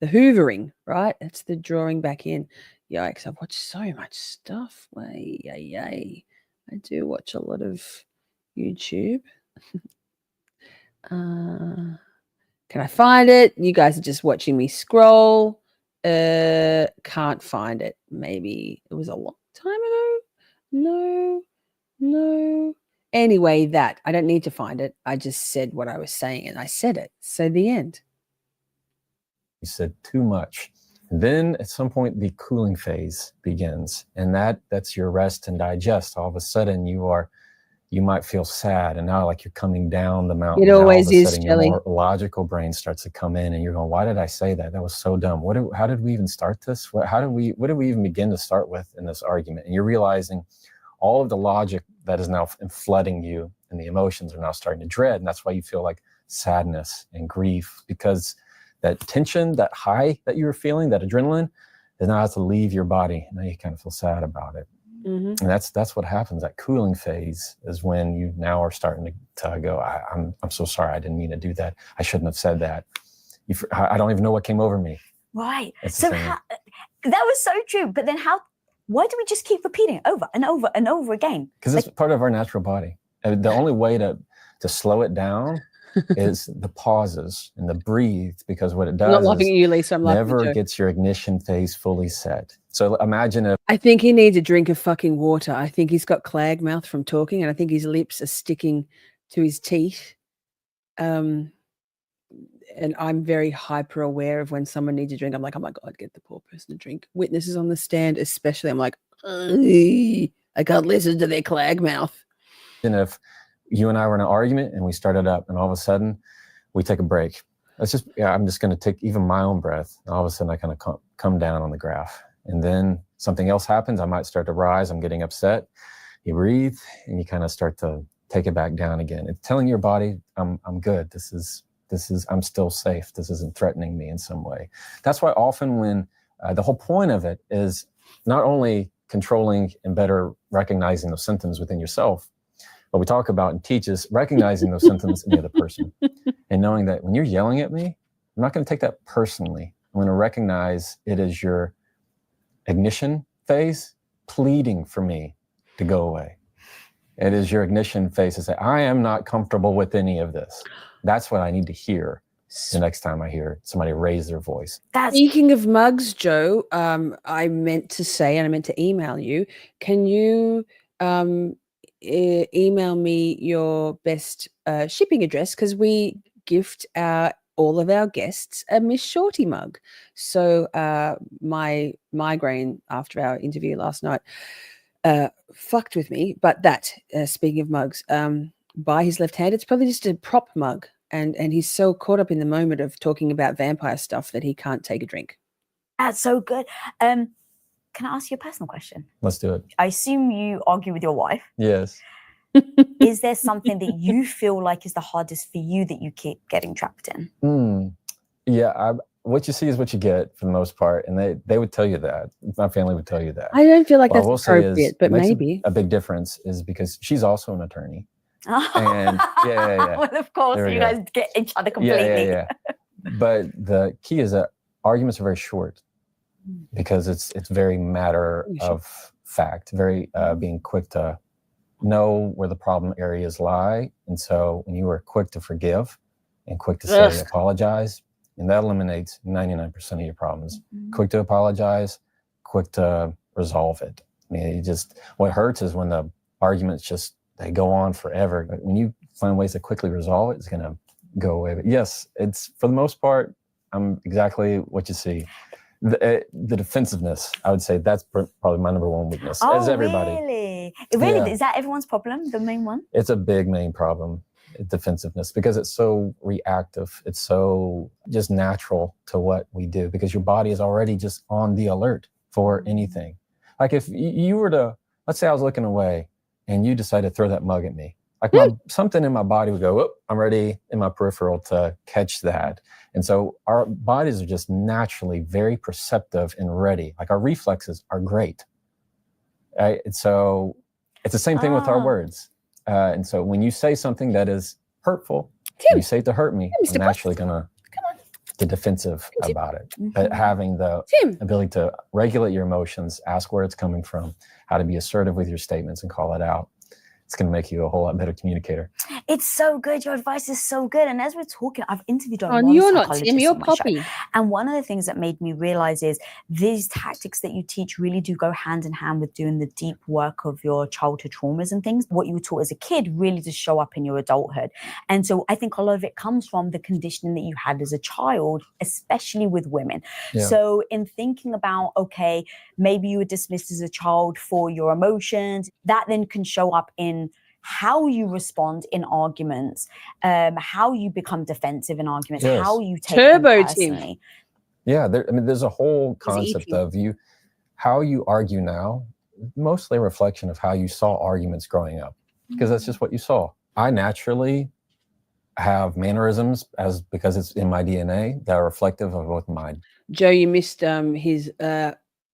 hoovering, right? That's the drawing back in. Yikes, I've watched so much stuff. I do watch a lot of YouTube. Can I find it? You guys are just watching me scroll. Can't find it. Maybe it was a long time ago. No. Anyway, that I don't need to find it. I just said what I was saying and I said it. So the end. You said too much. And then at some point the cooling phase begins, and that's your rest and digest. All of a sudden you might feel sad, and now like you're coming down the mountain. It always is, Your more logical brain starts to come in, and you're going, "Why did I say that? That was so dumb. How did we even start this? What did we even begin to start with in this argument?" And you're realizing all of the logic that is now flooding you, and the emotions are now starting to dread, and that's why you feel like sadness and grief, because that tension, that high that you were feeling, that adrenaline, is now has to leave your body. Now you kind of feel sad about it. Mm-hmm. And that's what happens. That cooling phase is when you now are starting to go, I'm so sorry. I didn't mean to do that. I shouldn't have said that. I don't even know what came over me. Right. It's the So same. that was so true. But then why do we just keep repeating it over and over and over again? Because it's part of our natural body. And the only way to slow it down is the pauses and the breathe, because what it I'm does not laughing is at you, Lisa. I'm laughing at never Joe. gets your ignition phase fully set. So imagine if I think he needs a drink of fucking water. I think he's got clag mouth from talking, and I think his lips are sticking to his teeth. And I'm very hyper aware of when someone needs a drink. I'm like, oh my God, get the poor person a drink. Witnesses on the stand, especially, I'm like, I can't listen to their clag mouth. and if you and I were in an argument and we started up and all of a sudden we take a break. I'm just going to take even my own breath. And all of a sudden I kind of come down on the graph. And then something else happens. I might start to rise. I'm getting upset. You breathe and you kind of start to take it back down again. It's telling your body, I'm good. This is, I'm still safe. This isn't threatening me in some way. That's why often when the whole point of it is not only controlling and better recognizing those symptoms within yourself, what we talk about and teach is recognizing those symptoms in the other person and knowing that when you're yelling at me, I'm not going to take that personally. I'm going to recognize it as your ignition phase pleading for me to go away. It is your ignition phase to say, I am not comfortable with any of this. That's what I need to hear the next time I hear somebody raise their voice. Speaking of mugs, Joe, I meant to say, and I meant to email you, can you email me your best shipping address? Because we gift all of our guests a Miss Shorty mug. So my migraine after our interview last night fucked with me. But that, speaking of mugs, by his left hand, it's probably just a prop mug. And he's so caught up in the moment of talking about vampire stuff that he can't take a drink. That's so good. Can I ask you a personal question? Let's do it. I assume you argue with your wife. Yes. Is there something that you feel like is the hardest for you that you keep getting trapped in? Yeah, what you see is what you get for the most part. And they would tell you that. My family would tell you that. I don't feel like What I that's will say appropriate, is, but makes maybe. a big difference is because she's also an attorney. And yeah. Well, of course, you guys get each other completely. Yeah. But the key is that arguments are very short because it's very matter of fact, very being quick to know where the problem areas lie. And so when you are quick to forgive and quick to say apologize, and that eliminates 99% of your problems. Quick to apologize, quick to resolve it. I mean, what hurts is when the arguments they go on forever. When you find ways to quickly resolve it, it's going to go away. But yes, it's for the most part, I'm exactly what you see. The defensiveness, I would say that's probably my number one weakness, as everybody. Really? Really? Is that everyone's problem, the main one? It's a big main problem, defensiveness, because it's so reactive. It's so just natural to what we do because your body is already just on the alert for anything. Like if you were to, let's say I was looking away and you decide to throw that mug at me, like something in my body would go, oh, I'm ready in my peripheral to catch that. And so our bodies are just naturally very perceptive and ready. Like our reflexes are great. Right? And so it's the same thing with our words. And so when you say something that is hurtful, you say it to hurt me, I'm naturally going to get defensive about it. But having the ability to regulate your emotions, ask where it's coming from, how to be assertive with your statements and call it out, it's going to make you a whole lot better communicator. It's so good. Your advice is so good. And as we're talking, I've interviewed a lot of psychologists on my show. Poppy. And one of the things that made me realize is these tactics that you teach really do go hand in hand with doing the deep work of your childhood traumas and things. What you were taught as a kid really does show up in your adulthood. And so I think a lot of it comes from the conditioning that you had as a child, especially with women. Yeah. So in thinking about, okay, maybe you were dismissed as a child for your emotions, that then can show up in how you respond in arguments, how you become defensive in arguments, how you take them personally. Yeah, there's a whole concept of how you argue now, mostly a reflection of how you saw arguments growing up, because that's just what you saw. I naturally have mannerisms because it's in my DNA that are reflective of both mine. Joe, you missed his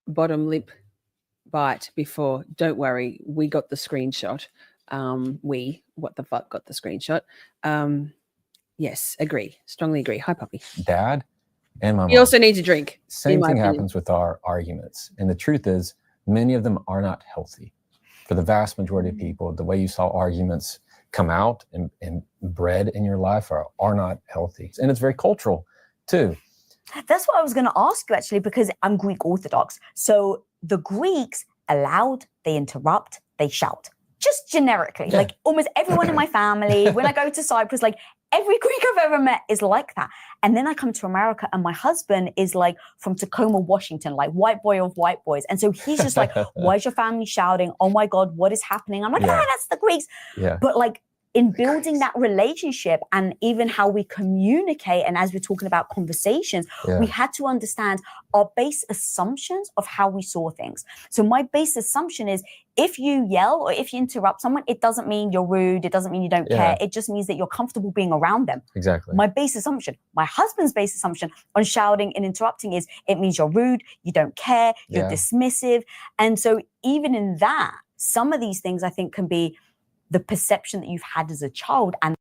bottom lip bite before. Don't worry, we got the screenshot. What the fuck got the screenshot. Yes, agree. Strongly agree. Hi, puppy. Dad, and my mom. You also need to drink. Same thing happens with our arguments. And the truth is, many of them are not healthy. For the vast majority of people, the way you saw arguments come out and bred in your life are not healthy. And it's very cultural too. That's what I was going to ask you, actually, because I'm Greek Orthodox. So the Greeks allowed, they interrupt, they shout. Just generically, like almost everyone in my family, when I go to Cyprus, like every Greek I've ever met is like that. And then I come to America and my husband is like from Tacoma, Washington, like white boy of white boys. And so he's just like, why is your family shouting? Oh my God, what is happening? I'm like, that's the Greeks. Yeah. But like, in building that relationship and even how we communicate, and as we're talking about conversations, we had to understand our base assumptions of how we saw things. So my base assumption is if you yell or if you interrupt someone, it doesn't mean you're rude. It doesn't mean you don't care. It just means that you're comfortable being around them. Exactly. My base assumption, my husband's base assumption on shouting and interrupting is it means you're rude, you don't care, you're dismissive. And so even in that, some of these things I think can be the perception that you've had as a child. And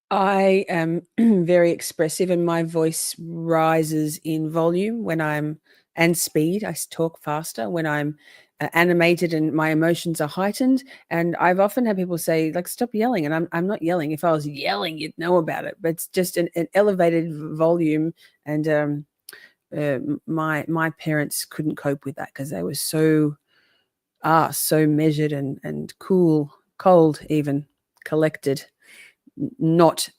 I am very expressive and my voice rises in volume and speed. I talk faster when I'm animated and my emotions are heightened. And I've often had people say, like, stop yelling. And I'm not yelling. If I was yelling, you'd know about it. But it's just an elevated volume. And my parents couldn't cope with that because they were so measured and cool, cold, even collected, not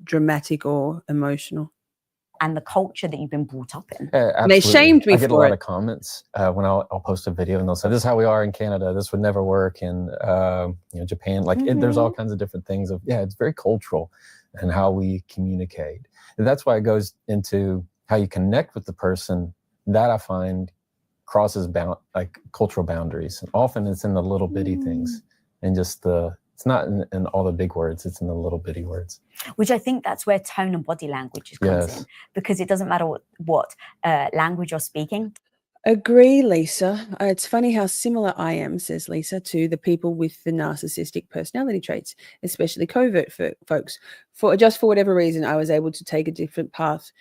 dramatic or emotional. And the culture that you've been brought up in. And they shamed me for it. I get a lot of comments when I'll post a video and they'll say, this is how we are in Canada. This would never work in Japan. Like there's all kinds of different things of, it's very cultural and how we communicate. And that's why it goes into how you connect with the person. That I find crosses cultural boundaries. And often it's in the little bitty things and just it's not in all the big words, it's in the little bitty words. Which I think that's where tone and body language comes in, because it doesn't matter what language you're speaking. Agree, Lisa. It's funny how similar I am, says Lisa, to the people with the narcissistic personality traits, especially covert folks. For whatever reason, I was able to take a different path.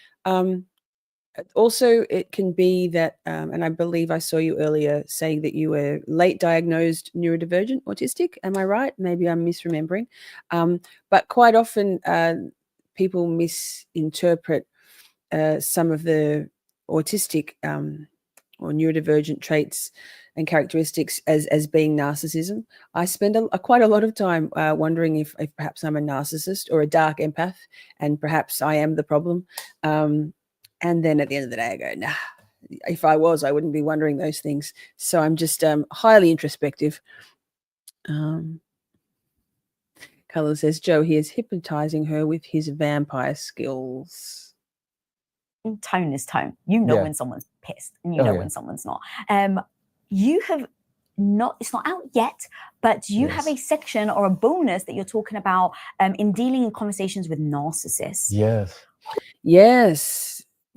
Also, it can be that, and I believe I saw you earlier saying that you were late diagnosed neurodivergent autistic. Am I right? Maybe I'm misremembering. But quite often people misinterpret some of the autistic or neurodivergent traits and characteristics as being narcissism. I spend quite a lot of time wondering if perhaps I'm a narcissist or a dark empath, and perhaps I am the problem. And then at the end of the day, I go, nah, if I was, I wouldn't be wondering those things. So I'm just highly introspective. Color says, Joe, he is hypnotizing her with his vampire skills. Tone is tone. You know when someone's pissed and you know when someone's not. You have not, it's not out yet, but you have a section or a bonus that you're talking about in dealing in conversations with narcissists.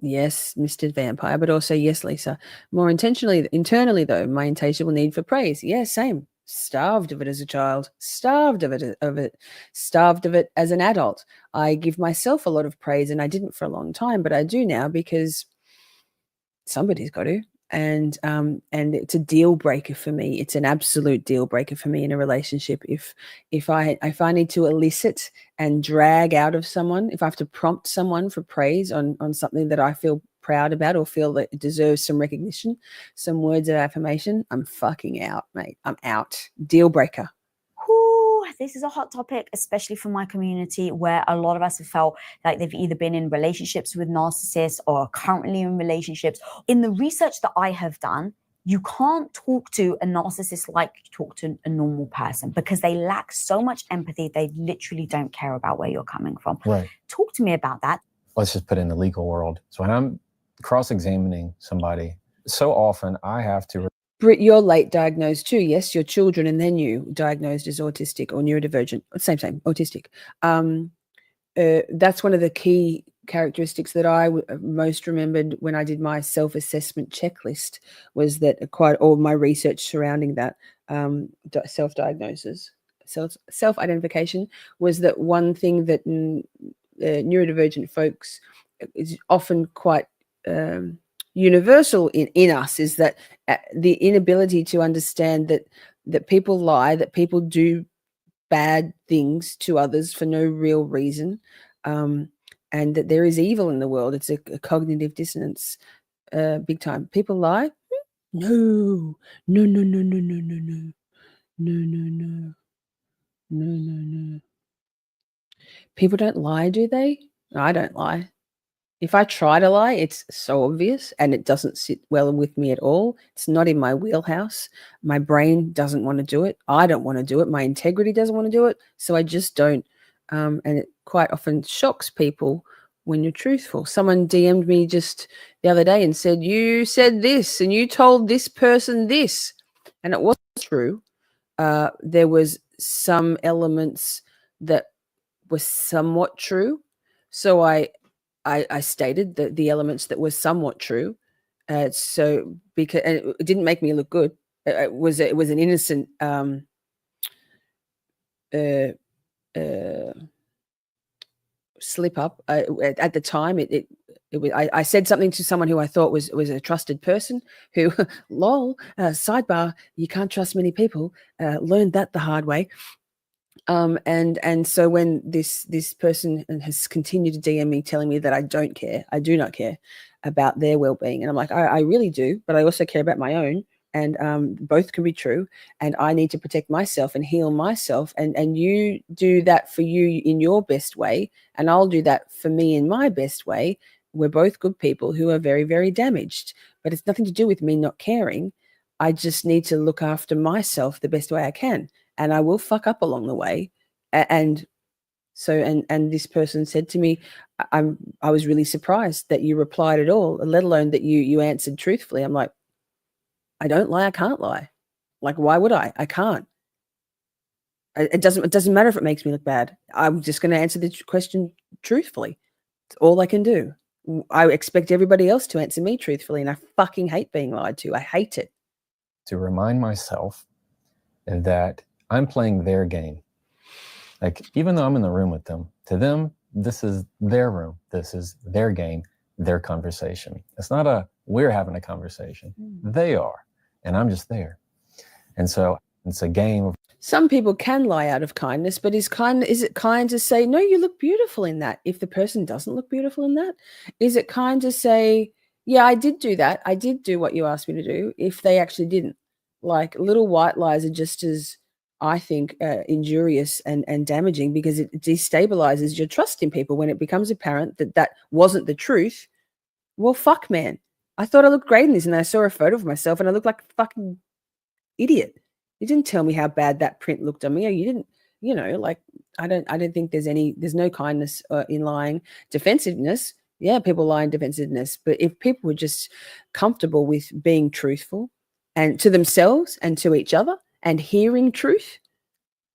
Yes, Mr. Vampire, but also yes, Lisa. More internally though, my insatiable need for praise. Yeah, same. Starved of it as a child, starved of it as an adult. I give myself a lot of praise, and I didn't for a long time, but I do now because somebody's got to. And it's a deal breaker for me. It's an absolute deal breaker for me in a relationship. If I need to elicit and drag out of someone, if I have to prompt someone for praise on something that I feel proud about or feel that it deserves some recognition, some words of affirmation, I'm fucking out, mate. I'm out. Deal breaker. This is a hot topic, especially for my community, where a lot of us have felt like they've either been in relationships with narcissists or are currently in relationships. In the research that I have done, you can't talk to a narcissist like you talk to a normal person because they lack so much empathy. They literally don't care about where you're coming from. Right. Talk to me about that. Let's just put it in the legal world. So when I'm cross-examining somebody, so often I have to... Britt, you're late diagnosed too. Yes, your children, and then you diagnosed as autistic or neurodivergent. Same, autistic. That's one of the key characteristics that I most remembered when I did my self-assessment checklist, was that all my research surrounding that self-diagnosis, self-identification, was that one thing that neurodivergent folks is often quite universal in us, is that the inability to understand that people lie, that people do bad things to others for no real reason, and that there is evil in the world. It's a cognitive dissonance, big time. People lie? No, no, no, no, no, no, no, no, no, no, no, no, no, no. People don't lie, do they? I don't lie. If I try to lie, it's so obvious and it doesn't sit well with me at all. It's not in my wheelhouse. My brain doesn't want to do it. I don't want to do it. My integrity doesn't want to do it. So I just don't. And it quite often shocks people when you're truthful. Someone DM'd me just the other day and said, you said this and you told this person this. And it wasn't true. There was some elements that were somewhat true. So I stated the elements that were somewhat true. So because and it didn't make me look good. It was an innocent slip up. At the time, it was, I said something to someone who I thought was a trusted person. Who, lol, sidebar, you can't trust many people. Learned that the hard way. And so when this person has continued to DM me telling me that I do not care about their well-being, and I'm like, I really do, but I also care about my own, and both can be true, and I need to protect myself and heal myself, and you do that for you in your best way, and I'll do that for me in my best way. We're both good people who are very, very damaged, but it's nothing to do with me not caring. I just need to look after myself the best way I can. And I will fuck up along the way. And so, and this person said to me, I was really surprised that you replied at all, let alone that you answered truthfully. I'm like, I don't lie. I can't lie. Like, why would I? I can't. It doesn't matter if it makes me look bad. I'm just going to answer the question truthfully. It's all I can do. I expect everybody else to answer me truthfully. And I fucking hate being lied to. I hate it. To remind myself that I'm playing their game. Like, even though I'm in the room with them, to them, this is their room. This is their game, their conversation. It's not we're having a conversation. They are, and I'm just there. And so it's a game of. Some people can lie out of kindness, but is it kind to say, no, you look beautiful in that, if the person doesn't look beautiful in that? Is it kind to say, yeah, I did do that. I did do what you asked me to do, if they actually didn't? Like, little white lies are just as, I think, injurious and damaging, because it destabilizes your trust in people when it becomes apparent that wasn't the truth. Well, fuck, man. I thought I looked great in this, and then I saw a photo of myself and I looked like a fucking idiot. You didn't tell me how bad that print looked on me, or you didn't, like, I don't think there's no kindness in lying. Defensiveness, yeah, people lie in defensiveness, but if people were just comfortable with being truthful and to themselves and to each other and hearing truth,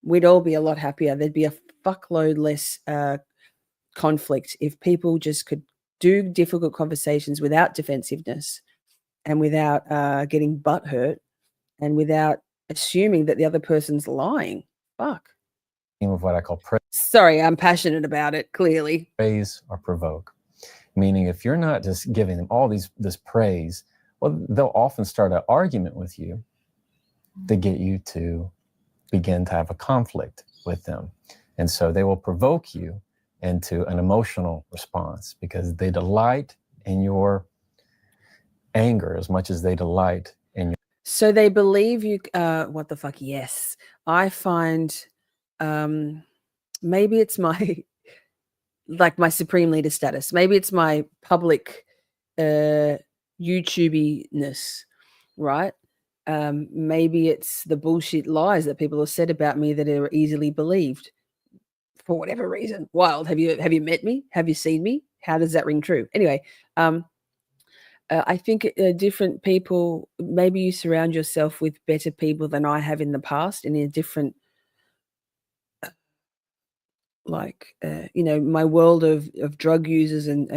we'd all be a lot happier. There'd be a fuckload less conflict if people just could do difficult conversations without defensiveness and without getting butthurt and without assuming that the other person's lying. Fuck. Of what I call Sorry, I'm passionate about it, clearly. Praise or provoke. Meaning, if you're not just giving them all this praise, well, they'll often start an argument with you to get you to begin to have a conflict with them. And so they will provoke you into an emotional response because they delight in your anger as much as they delight in your. So they believe you, what the fuck? Yes. I find maybe it's my, like, my supreme leader status. Maybe it's my public YouTube-ness, right? Maybe it's the bullshit lies that people have said about me that are easily believed for whatever reason. Wild. Have you met me? Have you seen me? How does that ring true? Anyway, I think different people, maybe you surround yourself with better people than I have in the past, and in a different, my world of drug users and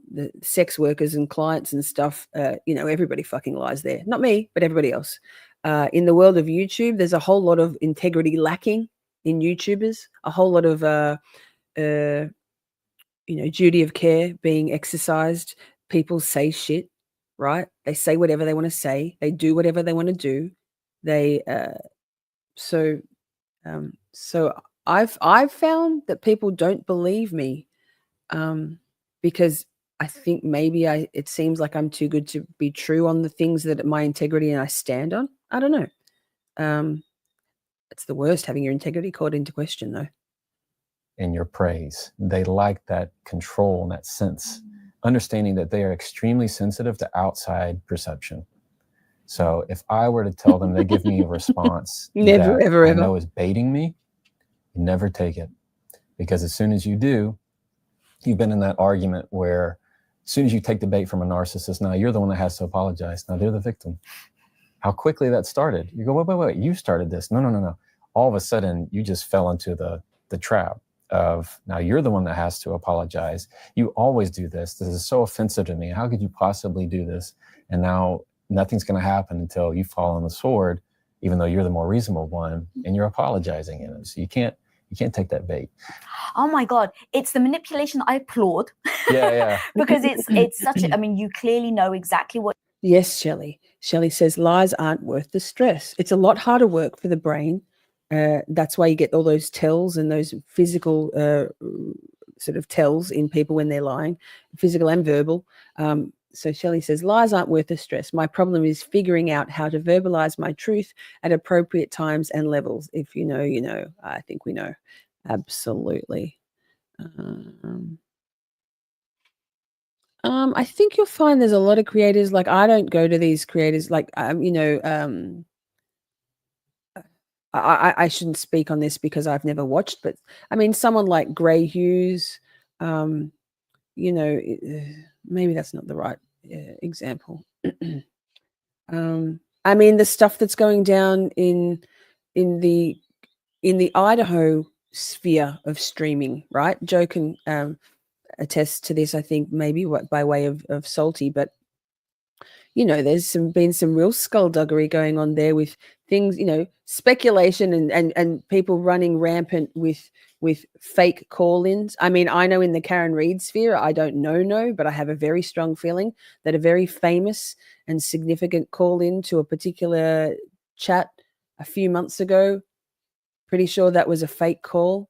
the sex workers and clients and stuff, everybody fucking lies there. Not me, but everybody else. In the world of YouTube, there's a whole lot of integrity lacking in YouTubers, a whole lot of duty of care being exercised. People say shit, right? They say whatever they want to say. They do whatever they want to do. They so I've found that people don't believe me because I think maybe it seems like I'm too good to be true on the things that my integrity and I stand on. I don't know. It's the worst having your integrity called into question, though. In your praise, they like that control and that sense, understanding that they are extremely sensitive to outside perception. So if I were to tell them, they give me a response Never, that ever, I ever. know is baiting me, never take it. Because as soon as you do, you've been in that argument where as soon as you take the bait from a narcissist, now you're the one that has to apologize. Now they're the victim. How quickly that started. You go, wait, you started this. No. All of a sudden, you just fell into the trap of now you're the one that has to apologize. You always do this. This is so offensive to me. How could you possibly do this? And now nothing's going to happen until you fall on the sword, even though you're the more reasonable one, and you're apologizing in it. So you can't take that bait. Oh my God, it's the manipulation I applaud. Yeah. Because it's such a, I mean, you clearly know exactly what. Yes, Shelley. Shelley says lies aren't worth the stress. It's a lot harder work for the brain. That's why you get all those tells and those physical sort of tells in people when they're lying, physical and verbal. So Shelley says lies aren't worth the stress. My problem is figuring out how to verbalize my truth at appropriate times and levels. If you know, you know. I think we know. Absolutely. I think you'll find there's a lot of creators, like I don't go to these creators, like, I shouldn't speak on this because I've never watched, but I mean, someone like Gray Hughes, maybe that's not the right example. I mean, the stuff that's going down in the Idaho sphere of streaming, right? Joe can attest to this, I think, maybe by way of Salty, but there's been some real skullduggery going on there with things, speculation and people running rampant with fake call-ins. I mean, I know in the Karen Reed sphere, I don't know, but I have a very strong feeling that a very famous and significant call-in to a particular chat a few months ago, pretty sure that was a fake call,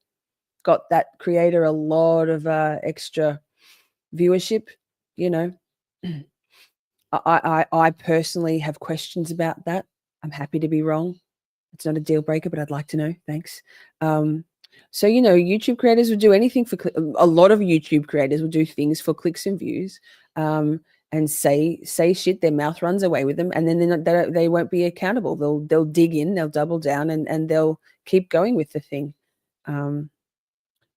got that creator a lot of extra viewership, I personally have questions about that. I'm happy to be wrong. It's not a deal breaker, but I'd like to know. Thanks. So, YouTube creators will do anything for a lot of YouTube creators will do things for clicks and views, and say shit. Their mouth runs away with them, and then they won't be accountable. They'll dig in, they'll double down, and they'll keep going with the thing.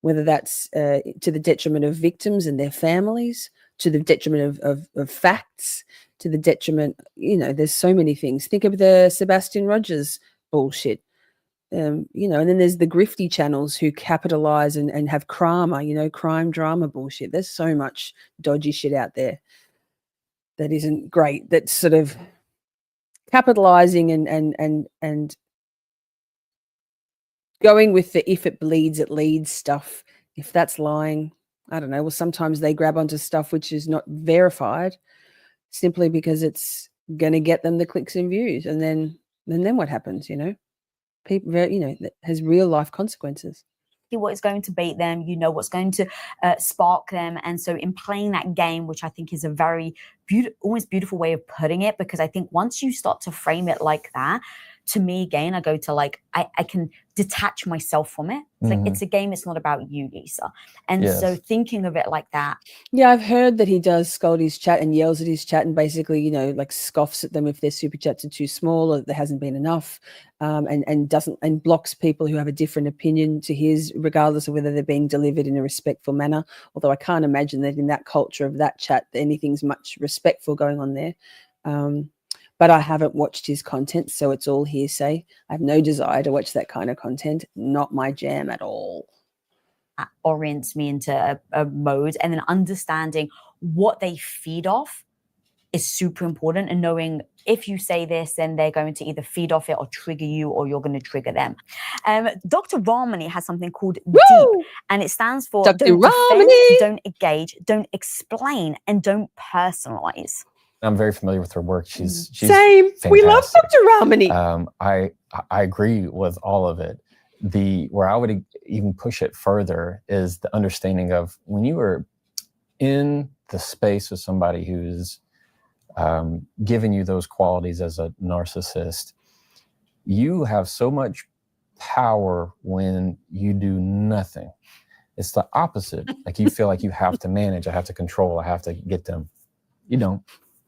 Whether that's to the detriment of victims and their families, to the detriment of facts, to the detriment, there's so many things. Think of the Sebastian Rogers bullshit, and then there's the grifty channels who capitalize and have crime drama bullshit. There's so much dodgy shit out there that isn't great, that's sort of capitalizing and going with the if it bleeds, it leads stuff. If that's lying, I don't know. Well, sometimes they grab onto stuff which is not verified simply because it's going to get them the clicks and views. And then what happens, People, that has real life consequences. What is going to bait them, what's going to spark them. And so in playing that game, which I think is a very almost beautiful way of putting it, because I think once you start to frame it like that, to me, again, I go to I can detach myself from it. It's like, it's a game. It's not about you, Lisa. And so thinking of it like that. Yeah, I've heard that he does scold his chat and yells at his chat and basically, scoffs at them if their super chats are too small or there hasn't been enough, and blocks people who have a different opinion to his, regardless of whether they're being delivered in a respectful manner. Although I can't imagine that in that culture of that chat, anything's much respectful going on there. But I haven't watched his content, so it's all hearsay. I have no desire to watch that kind of content. Not my jam at all. That orients me into a mode, and then understanding what they feed off is super important, and knowing if you say this, then they're going to either feed off it or trigger you, or you're going to trigger them. Dr. Ramani has something called DEEP, and it stands for Dr. don't defend, Ramani. don't engage, don't explain, and don't personalize. I'm very familiar with her work. She's Same. fantastic. We love Dr. Ramani. I agree with all of it. Where I would even push it further is the understanding of when you are in the space of somebody who's giving you those qualities as a narcissist, you have so much power when you do nothing. It's the opposite. Like you feel like you have to manage, I have to control, I have to get them. You don't.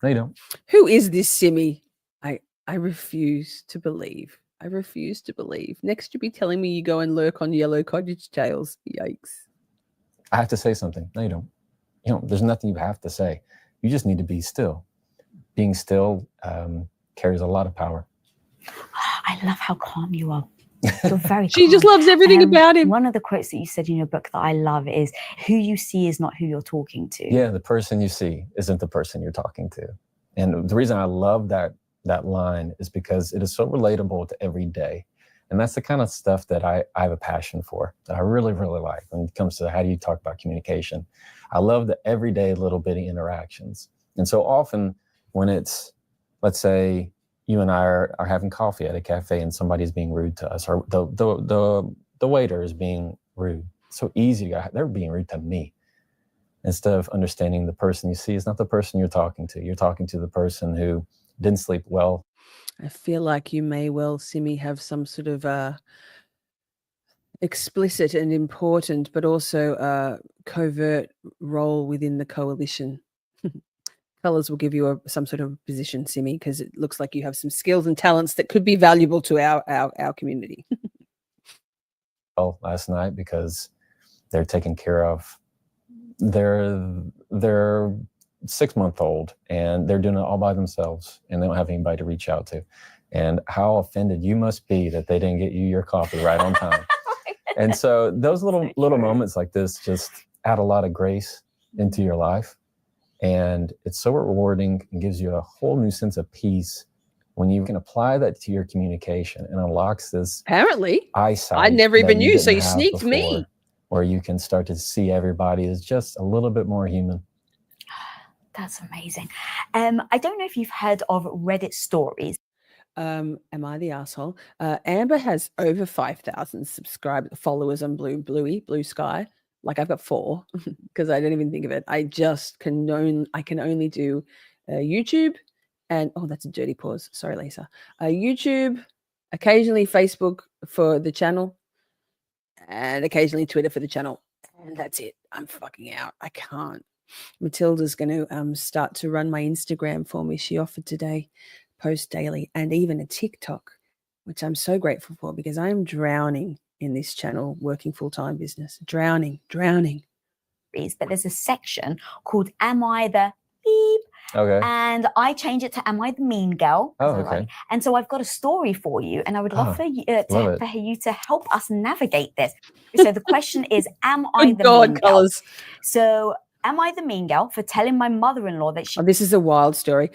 No, you don't. Who is this Simi? I refuse to believe. I refuse to believe. Next, you'll be telling me you go and lurk on yellow cottage tails. Yikes. I have to say something. No, you don't. You know, there's nothing you have to say. You just need to be still. Being still carries a lot of power. I love how calm you are. You're very She just loves everything about him. One of the quotes that you said in your book that I love is, who you see is not who you're talking to. Yeah, the person you see isn't the person you're talking to. And the reason I love that line is because it is so relatable to every day. And that's the kind of stuff that I have a passion for, that I really, really like when it comes to how do you talk about communication. I love the everyday little bitty interactions. And so often when it's, let's say, you and I are having coffee at a cafe and somebody's being rude to us, or the waiter is being rude. It's so easy. They're being rude to me. Instead of understanding the person you see is not the person you're talking to. You're talking to the person who didn't sleep well. I feel like you may well, Simi, have some sort of explicit and important, but also covert role within the coalition. Colors will give you some sort of position, Simi, because it looks like you have some skills and talents that could be valuable to our community. Well, last night because they're taking care of their 6-month-old, and they're doing it all by themselves, and they don't have anybody to reach out to. And how offended you must be that they didn't get you your coffee right on time. And so those little moments like this just add a lot of grace into your life. And it's so rewarding and gives you a whole new sense of peace when you can apply that to your communication, and unlocks this Apparently eyesight. I never even knew, so you didn't have sneaked me. before, where you can start to see everybody as just a little bit more human. That's amazing. I don't know if you've heard of Reddit stories. Am I the asshole? Amber has over 5,000 followers on Blue Sky. Like I've got 4 because I don't even think of it. I can only do YouTube and that's a dirty pause. Sorry, Lisa. YouTube, occasionally Facebook for the channel, and occasionally Twitter for the channel. And that's it. I'm fucking out. I can't. Matilda's going to start to run my Instagram for me. She offered today, post daily, and even a TikTok, which I'm so grateful for because I'm drowning in this channel, working full-time business. Drowning. But there's a section called Am I the Beep? Okay. And I change it to Am I the Mean Girl? Oh, okay. Right? And so I've got a story for you, and I would love for you to help us navigate this. So the question is, am I the mean girl? So am I the mean girl for telling my mother-in-law that she... this is a wild story.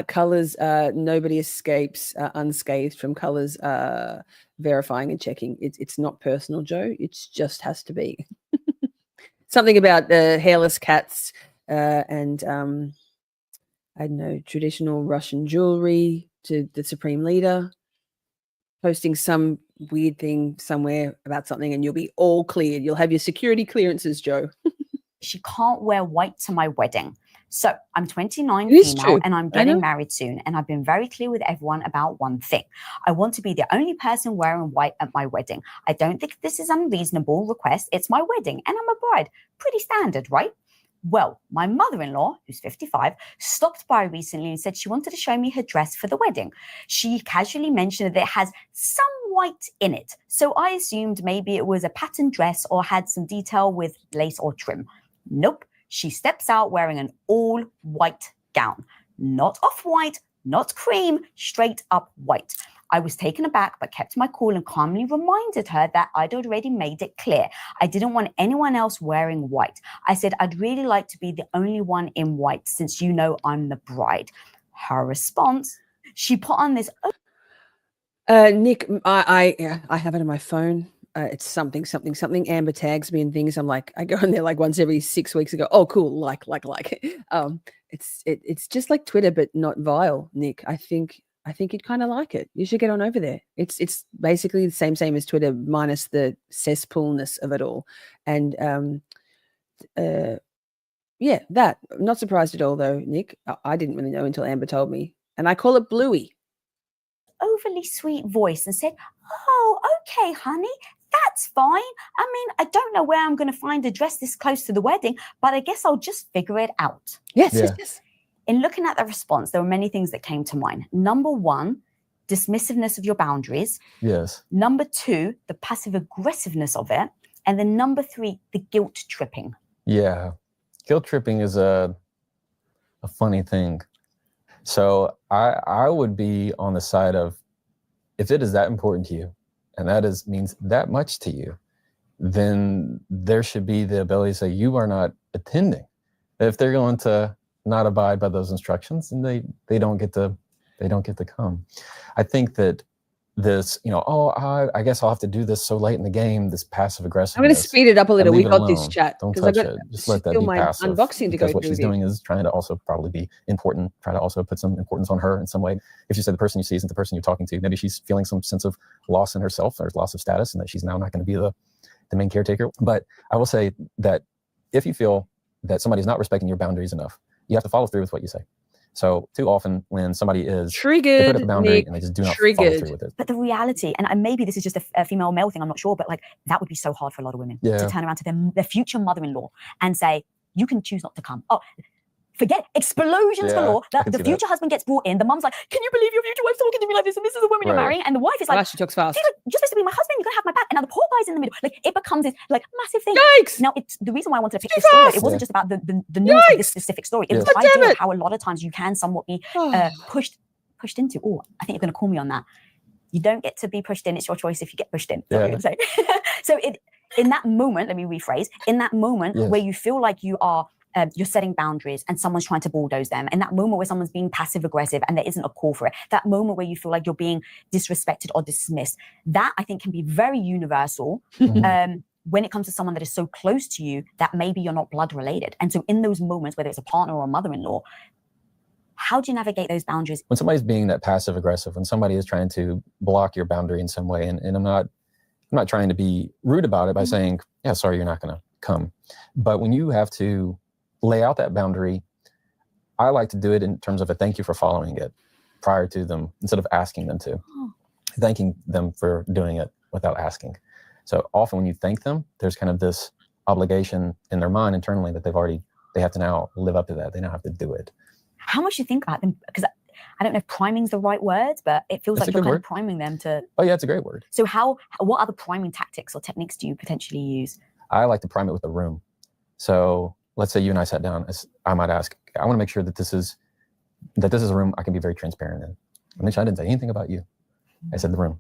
Colors, nobody escapes unscathed from Colors verifying and checking. It's not personal, Joe. It just has to be. Something about hairless cats and I don't know, traditional Russian jewelry to the Supreme Leader, posting some weird thing somewhere about something, and you'll be all cleared. You'll have your security clearances, Joe. She can't wear white to my wedding. So I'm 29 female and I'm getting married soon. And I've been very clear with everyone about one thing. I want to be the only person wearing white at my wedding. I don't think this is an unreasonable request. It's my wedding and I'm a bride. Pretty standard, right? Well, my mother-in-law, who's 55, stopped by recently and said she wanted to show me her dress for the wedding. She casually mentioned that it has some white in it. So I assumed maybe it was a patterned dress or had some detail with lace or trim. Nope. She steps out wearing an all-white gown. Not off-white, not cream, straight up white. I was taken aback, but kept my cool and calmly reminded her that I'd already made it clear I didn't want anyone else wearing white. I said, I'd really like to be the only one in white since you know I'm the bride. Her response, she put on this. Nick, I have it on my phone. It's something. Amber tags me and things. I'm like, I go in there like once every 6 weeks and go, oh, cool, like. It's just like Twitter, but not vile, Nick. I think you'd kind of like it. You should get on over there. It's basically the same as Twitter, minus the cesspoolness of it all. And yeah, that. I'm not surprised at all, though, Nick. I didn't really know until Amber told me, and I call it Bluey. Overly sweet voice and said, oh, okay, honey, that's fine. I mean, I don't know where I'm going to find a dress this close to the wedding, but I guess I'll just figure it out. Yes. In looking at the response, there were many things that came to mind. Number one, dismissiveness of your boundaries. Yes. Number two, the passive aggressiveness of it. And then number three, the guilt tripping. Yeah. Guilt tripping is a funny thing. So I would be on the side of, if it is that important to you, and that means that much to you, then there should be the ability to say, you are not attending. If they're going to not abide by those instructions, and they don't get to come. I think that this, I guess I'll have to do this so late in the game, this passive aggressiveness. I'm going to speed it up a little. We got alone. this chat. Don't touch it. Just let that be passive. Unboxing to go because what she's doing is trying to also probably be important, try to also put some importance on her in some way. If you said the person you see isn't the person you're talking to, maybe she's feeling some sense of loss in herself or loss of status, and that she's now not going to be the main caretaker. But I will say that if you feel that somebody's not respecting your boundaries enough, you have to follow through with what you say. So too often when somebody is triggered, they put up a boundary, Nick, and they just do not follow through with it. But the reality, and maybe this is just a female male thing, I'm not sure, but like that would be so hard for a lot of women to turn around to their future mother-in-law and say, you can choose not to come. Oh, forget explosions galore. The future husband gets brought in. The mum's like, can you believe your future wife's talking to me like this? And this is the woman you're marrying. And the wife is like, she talks fast. She's like, you're supposed to be my husband. You're going to have my back. And now the poor guy's in the middle. Like it becomes this like massive thing. Yikes! Now, the reason why I wanted to pick this story, it wasn't just about the nuance of this specific story. It was the idea of how a lot of times you can somewhat be pushed into. Oh, I think you're going to call me on that. You don't get to be pushed in. It's your choice if you get pushed in. That's what I'm saying. So in that moment, let me rephrase, in that moment where you feel like you are you're setting boundaries and someone's trying to bulldoze them, and that moment where someone's being passive aggressive and there isn't a call for it, that moment where you feel like you're being disrespected or dismissed, that I think can be very universal when it comes to someone that is so close to you that maybe you're not blood related. And so in those moments, whether it's a partner or a mother-in-law, how do you navigate those boundaries? When somebody's being that passive aggressive, when somebody is trying to block your boundary in some way, and I'm not trying to be rude about it by saying, yeah, sorry, you're not going to come. But when you have to lay out that boundary, I like to do it in terms of a thank you for following it prior to them, instead of asking them to. Thanking them for doing it without asking. So often when you thank them, there's kind of this obligation in their mind internally that they have to now live up to that. They now have to do it. How much do you think about them? Because I don't know if priming's the right word, but it feels like you're kind of priming them to. Oh yeah, it's a great word. So what other priming tactics or techniques do you potentially use? I like to prime it with a room. So let's say you and I sat down. I might ask, I want to make sure that this is a room I can be very transparent in. I mentioned I didn't say anything about you. I said the room.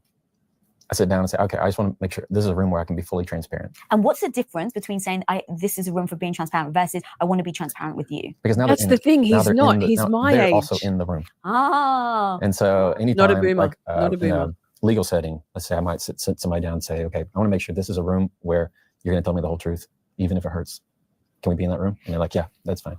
I sit down and say, okay, I just want to make sure this is a room where I can be fully transparent. And what's the difference between saying this is a room for being transparent versus I want to be transparent with you? Because now that's the thing. He's not. He's my age. They're also in the room. And so anytime, not a boomer. Like, not a boomer. In a legal setting, let's say I might sit somebody down and say, okay, I want to make sure this is a room where you're going to tell me the whole truth, even if it hurts. Can we be in that room? And they're like, yeah, that's fine.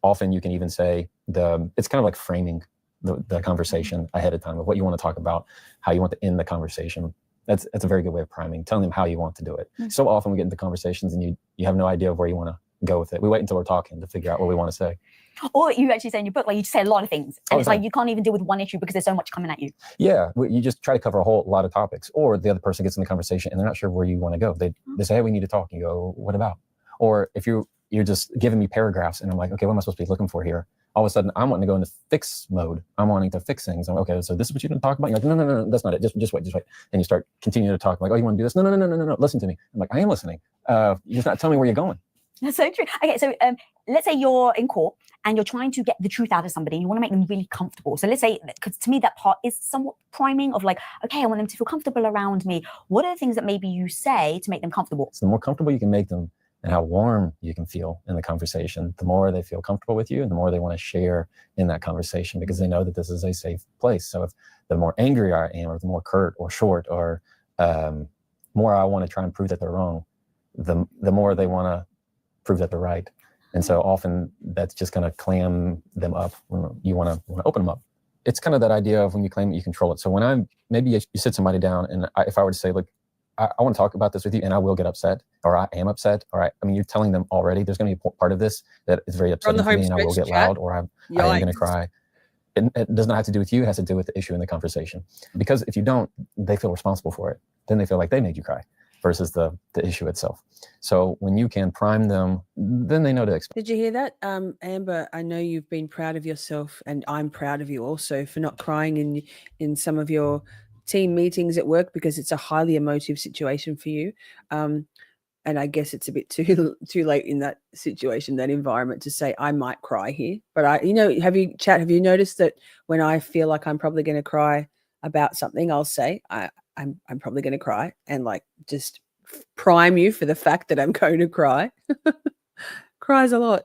Often you can even say it's kind of like framing the conversation ahead of time of what you want to talk about, how you want to end the conversation. That's a very good way of priming, telling them how you want to do it. So often we get into conversations and you have no idea of where you want to go with it. We wait until we're talking to figure out what we want to say. Or you actually say in your book, like you just say a lot of things. And it's like you can't even deal with one issue because there's so much coming at you. Yeah, you just try to cover a whole lot of topics. Or the other person gets in the conversation and they're not sure where you want to go. They say, hey, we need to talk. And you go, what about? Or if you're just giving me paragraphs and I'm like, okay, what am I supposed to be looking for here? All of a sudden, I'm wanting to go into fix mode. I'm wanting to fix things. I'm okay, so this is what you're going to talk about? You're like, no, that's not it. Just wait. And you start continuing to talk. I'm like, oh, you want to do this? No, listen to me. I'm like, I am listening. You're just not telling me where you're going. That's so true. Okay, so let's say you're in court and you're trying to get the truth out of somebody, and you want to make them really comfortable. So let's say, because to me that part is somewhat priming of like, okay, I want them to feel comfortable around me. What are the things that maybe you say to make them comfortable? So the more comfortable you can make them and how warm you can feel in the conversation, the more they feel comfortable with you and the more they want to share in that conversation, because they know that this is a safe place. So if the more angry I am, or the more curt or short, or more I want to try and prove that they're wrong, the more they want to prove that they're right. And so often that's just going to clam them up when you want to open them up. It's kind of that idea of when you claim that you control it. So when maybe you sit somebody down, and if I were to say, look, I want to talk about this with you, and I will get upset, or I am upset, or I mean, you're telling them already there's going to be a part of this that is very upsetting to me, and I will get loud, or I am going to cry. It does not have to do with you. It has to do with the issue in the conversation. Because if you don't, they feel responsible for it. Then they feel like they made you cry versus the issue itself. So when you can prime them, then they know to expect. Did you hear that? Amber, I know you've been proud of yourself, and I'm proud of you also for not crying in some of your team meetings at work, because it's a highly emotive situation for you. And I guess it's a bit too late in that situation, that environment, to say I might cry here. But have you noticed that when I feel like I'm probably going to cry about something, I'll say I'm probably going to cry, and like just prime you for the fact that I'm going to cry. Cries a lot.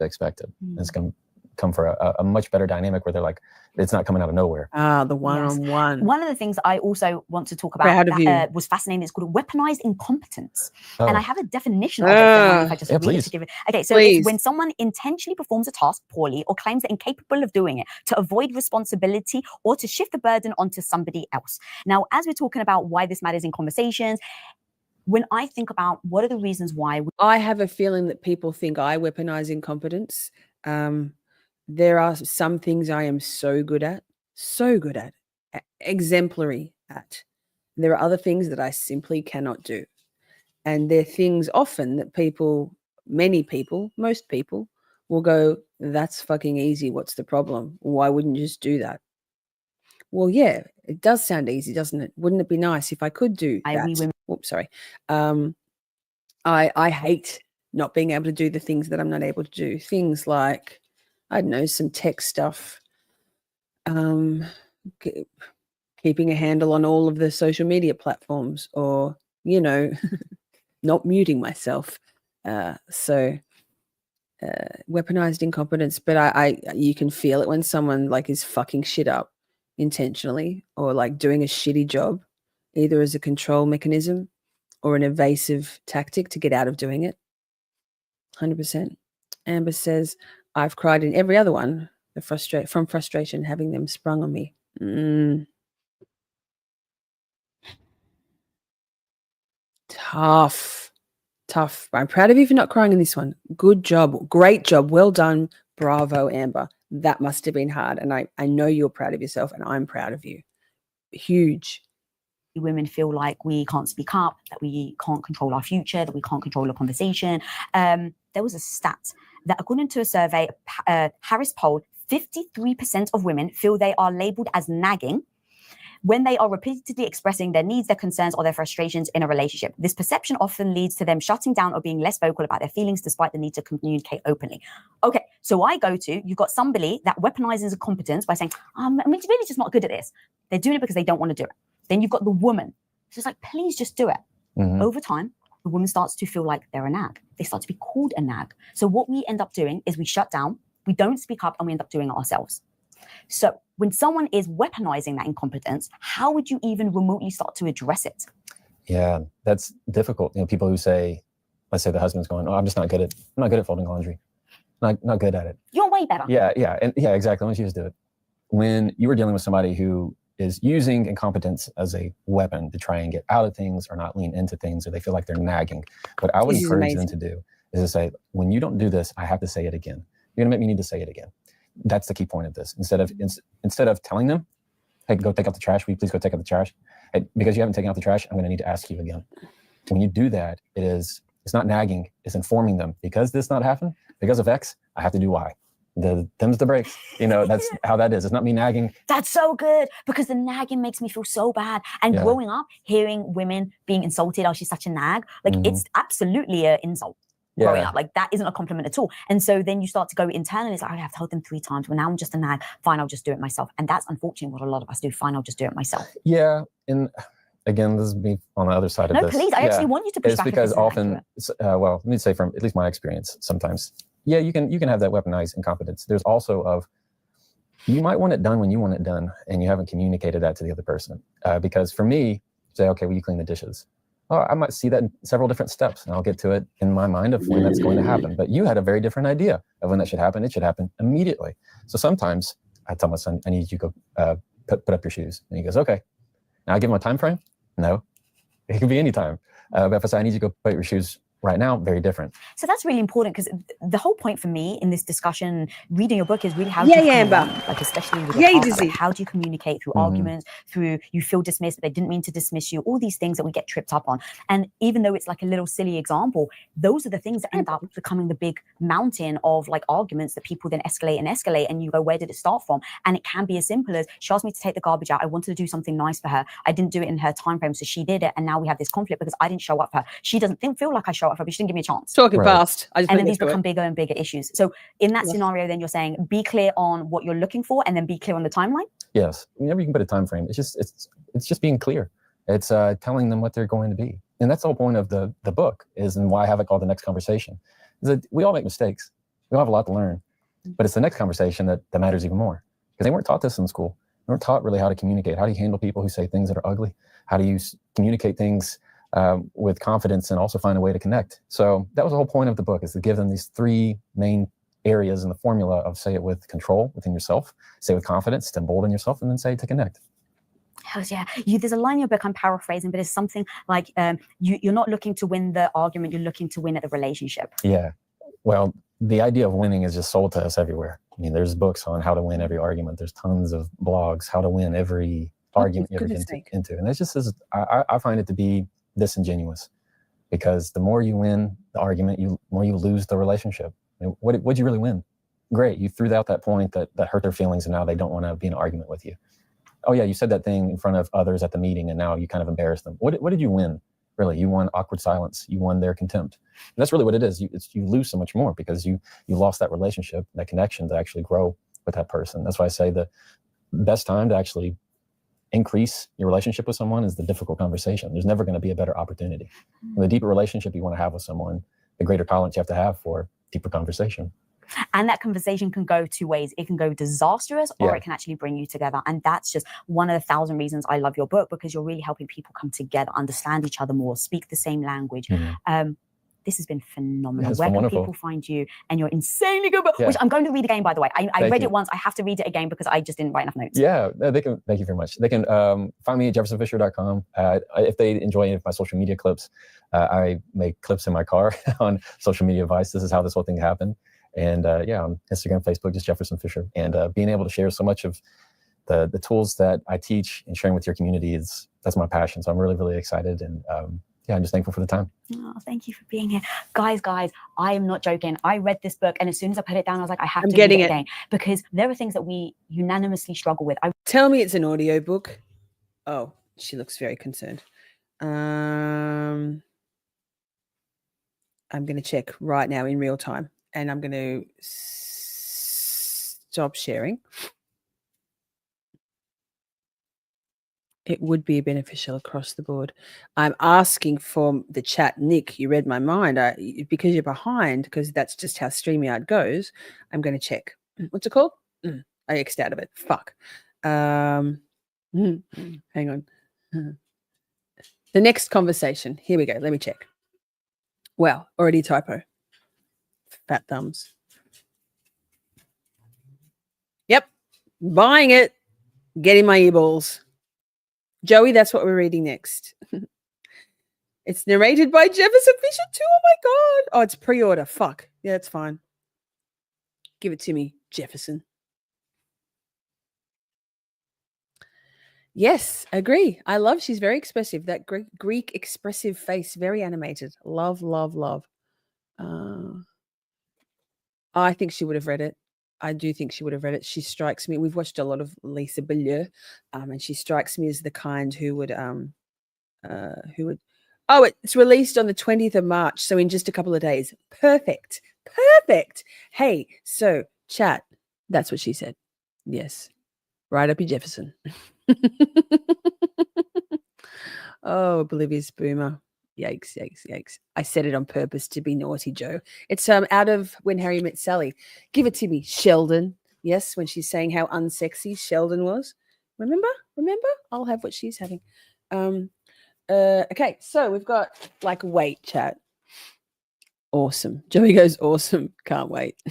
Expected. It's going to come for a much better dynamic where they're like, it's not coming out of nowhere. The one-on-one. One of the things I also want to talk about that was fascinating is called weaponized incompetence. And I have a definition of it. If I just read it to give it. Okay, so it's when someone intentionally performs a task poorly or claims they're incapable of doing it to avoid responsibility or to shift the burden onto somebody else. Now, as we're talking about why this matters in conversations, when I think about what are the reasons why, I have a feeling that people think I weaponize incompetence. There are some things I am so good at, exemplary at. There are other things that I simply cannot do. And they're things often that most people will go, that's fucking easy. What's the problem? Why wouldn't you just do that? Well, yeah, it does sound easy, doesn't it? Wouldn't it be nice if I could do that? Oops, sorry. I hate not being able to do the things that I'm not able to do. Things like, I don't know, some tech stuff, keeping a handle on all of the social media platforms, or, not muting myself. So weaponized incompetence, but you can feel it when someone like is fucking shit up intentionally, or like doing a shitty job, either as a control mechanism or an evasive tactic to get out of doing it. 100%. Amber says, I've cried in every other one, from frustration having them sprung on me. Tough. I'm proud of you for not crying in this one. Good job. Great job. Well done. Bravo, Amber. That must have been hard. And I know you're proud of yourself, and I'm proud of you. Huge. Women feel like we can't speak up, that we can't control our future, that we can't control a conversation. There was a stat that according to a survey, Harris polled, 53% of women feel they are labeled as nagging when they are repeatedly expressing their needs, their concerns, or their frustrations in a relationship. This perception often leads to them shutting down or being less vocal about their feelings despite the need to communicate openly. Okay, so you've got somebody that weaponizes a competence by saying, I'm really just not good at this. They're doing it because they don't want to do it. Then you've got the woman. She's like, please just do it. Mm-hmm. Over time, the woman starts to feel like they're a nag. They start to be called a nag. So what we end up doing is we shut down, we don't speak up, and we end up doing it ourselves. So when someone is weaponizing that incompetence, how would you even remotely start to address it? Yeah, that's difficult. People who say, let's say the husband's going, I'm not good at folding laundry. Not good at it. You're way better. Yeah, exactly. Why don't you just do it? When you were dealing with somebody who is using incompetence as a weapon to try and get out of things or not lean into things, or they feel like they're nagging, what I would encourage them to do is to say, when you don't do this, I have to say it again. You're gonna make me need to say it again. That's the key point of this. Instead of telling them, hey, go take out the trash. Will you please go take out the trash? Hey, because you haven't taken out the trash, I'm gonna need to ask you again. When you do that, it's not nagging, it's informing them. Because this not happened, because of X, I have to do Y. Them's the breaks. That's how that is. It's not me nagging. That's so good, because the nagging makes me feel so bad. And growing up, hearing women being insulted, oh, she's such a nag, it's absolutely an insult. growing Yeah. up. Like that isn't a compliment at all. And so then you start to go internally. It's like, I've told them 3 times. Well, now I'm just a nag. Fine, I'll just do it myself. And that's unfortunately what a lot of us do. Fine, I'll just do it myself. Yeah. And again, this is me on the other side of No, this. please. I actually want you to push It's back. because if this isn't often, accurate. well, let me say from at least my experience, sometimes, yeah, you can have that weaponized incompetence. There's also of, you might want it done when you want it done, and you haven't communicated that to the other person. Because for me, say, okay, will you clean the dishes? Oh, I might see that in several different steps, and I'll get to it in my mind of when that's going to happen. But you had a very different idea of when that should happen. It should happen immediately. So sometimes I tell my son, I need you to go put up your shoes. And he goes, okay. Now I give him a time frame? No. It could be any time. But if I say, I need you to go put your shoes right now, very different. So that's really important, because the whole point for me in this discussion, reading your book, is really how Yeah, do you Amber. like, especially with Yeah, your partner, Dizzy. like, how do you communicate through Mhm. arguments, through you feel dismissed, but they didn't mean to dismiss you, all these things that we get tripped up on. And even though it's like a little silly example, those are the things that end up becoming the big mountain of like arguments that people then escalate, and you go, where did it start from? And it can be as simple as, she asked me to take the garbage out. I wanted to do something nice for her. I didn't do it in her time frame, so she did it, and now we have this conflict because I didn't show up for her. She doesn't feel like I show up for her, but she didn't give me a chance. Talking Right. fast. I just And put then it these to it. become bigger and bigger issues. So in that Yes. scenario, then you're saying, be clear on what you're looking for, and then be clear on the timeline. Yes. Whenever you can put a time frame, it's just being clear. It's telling them what they're going to be. And that's the whole point of the book, and why I have it called The Next Conversation, is that we all make mistakes. We all have a lot to learn. But it's the next conversation that matters even more. Because they weren't taught this in school. They weren't taught really how to communicate. How do you handle people who say things that are ugly? How do you communicate things with confidence and also find a way to connect? So that was the whole point of the book, is to give them these 3 main areas in the formula of say it with control within yourself, say it with confidence to embolden yourself, and then say it to connect. Hell yeah. There's a line in your book, I'm paraphrasing, but it's something like, you're not looking to win the argument, you're looking to win at the relationship. Yeah. Well, the idea of winning is just sold to us everywhere. I mean, there's books on how to win every argument. There's tons of blogs, how to win every argument you ever get into. And it's just, I find it to be disingenuous, because the more you win the argument, the more you lose the relationship. I mean, what'd you really win? Great, you threw out that point that hurt their feelings, and now they don't want to be in an argument with you. Oh yeah, you said that thing in front of others at the meeting, and now you kind of embarrassed them. What did you win? Really, you won awkward silence. You won their contempt. And that's really what it is. You lose so much more, because you lost that relationship, that connection to actually grow with that person. That's why I say the best time to actually increase your relationship with someone is the difficult conversation. There's never going to be a better opportunity. And the deeper relationship you want to have with someone, the greater tolerance you have to have for deeper conversation. And that conversation can go 2 ways. It can go disastrous, or it can actually bring you together. And that's just one of the 1,000 reasons I love your book, because you're really helping people come together, understand each other more, speak the same language. Mm-hmm. This has been phenomenal. It's Where been can wonderful. people find you and your insanely good book, which I'm going to read again, by the way. I read it once. I have to read it again because I just didn't write enough notes. Yeah, they can. Thank you very much. They can find me at jeffersonfisher.com. If they enjoy any of my social media clips, I make clips in my car on social media advice. This is how this whole thing happened. And on Instagram, Facebook, just Jefferson Fisher. And being able to share so much of the tools that I teach and sharing with your community that's my passion. So I'm really, really excited. And I'm just thankful for the time. Oh, thank you for being here. Guys, I am not joking. I read this book, and as soon as I put it down, I was like, I have to read it again, because there are things that we unanimously struggle with. Tell me it's an audiobook. Oh, she looks very concerned. I'm going to check right now in real time, and I'm going to stop sharing. It would be beneficial across the board. I'm asking for the chat. Nick, you read my mind. Because you're behind, because that's just how StreamYard goes, I'm going to check. What's it called? I X'd out of it. Fuck. Hang on. The next conversation. Here we go. Let me check. Wow, already typo. Fat thumbs. Yep. Buying it. Getting my eyeballs. Joey, that's what we're reading next. It's narrated by Jefferson Fisher too. Oh my God. Oh, it's pre-order. Fuck. Yeah, that's fine. Give it to me, Jefferson. Yes, agree. I love, she's very expressive. That Greek expressive face, very animated. Love, love, love. I think she would have read it. I do think she would have read it. She strikes me. We've watched a lot of Lisa Bilyeu, and she strikes me as the kind who would Oh, it's released on the 20th of March, so in just a couple of days. Perfect. Perfect. Hey, so chat. That's what she said. Yes. Right up your Jefferson. Oh, oblivious boomer. Yikes, yikes, yikes. I said it on purpose to be naughty, Joe. It's out of When Harry Met Sally. Give it to me, Sheldon. Yes, when she's saying how unsexy Sheldon was. Remember? I'll have what she's having. Okay, so we've got like wait chat. Awesome. Joey goes, awesome. Can't wait.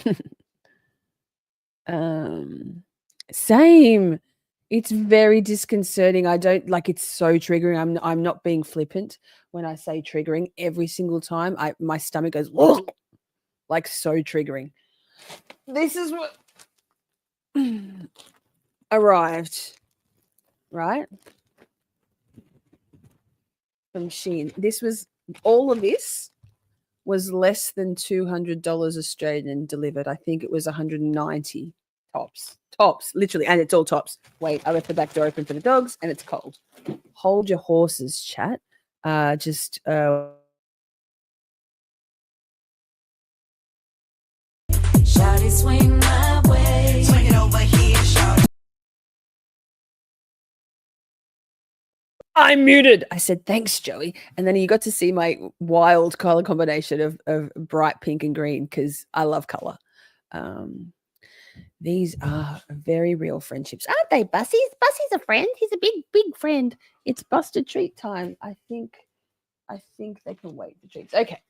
Same. It's very disconcerting. I don't like it's so triggering. I'm not being flippant when I say triggering. Every single time my stomach goes like so triggering. This is what arrived, right? From Shein. All of this was less than $200 Australian delivered. I think it was 190 tops, literally, and it's all tops. Wait, I left the back door open for the dogs, and it's cold. Hold your horses, chat. Shawty swing my way. Swing it over here, shawty. I'm muted. I said, thanks, Joey. And then you got to see my wild color combination of bright pink and green because I love color. These are very real friendships. Aren't they, Bussie's? Bussie's a friend. He's a big, big friend. It's busted treat time. I think they can wait for treats. Okay.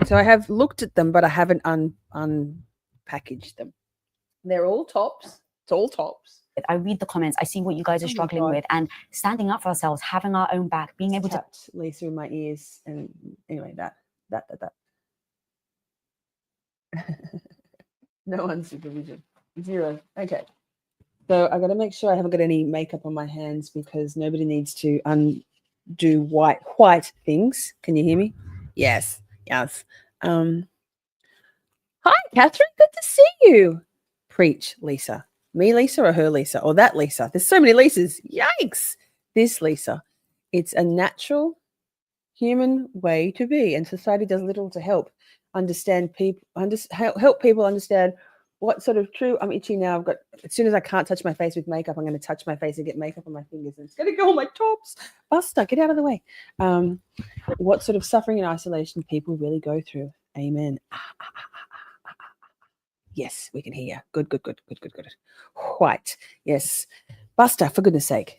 So I have looked at them, but I haven't unpackaged them. They're all tops. It's all tops. I read the comments. I see what you guys are struggling with, and standing up for ourselves, having our own back, being able to Lisa in my ears, and anyway, that. No unsupervision. 0. Okay. So I got to make sure I haven't got any makeup on my hands because nobody needs to undo white things. Can you hear me? Yes. Hi, Catherine. Good to see you. Preach, Lisa. Me, Lisa, or her, Lisa, or that Lisa? There's so many Lisas. Yikes. This Lisa. It's a natural human way to be, and society does little to help understand people, help people understand what sort of true. I'm itchy now. As soon as I can't touch my face with makeup, I'm going to touch my face and get makeup on my fingers, and it's going to go on my tops. Buster, get out of the way. What sort of suffering and isolation people really go through. Amen. Yes, we can hear you. Good. White. Yes. Buster, for goodness sake.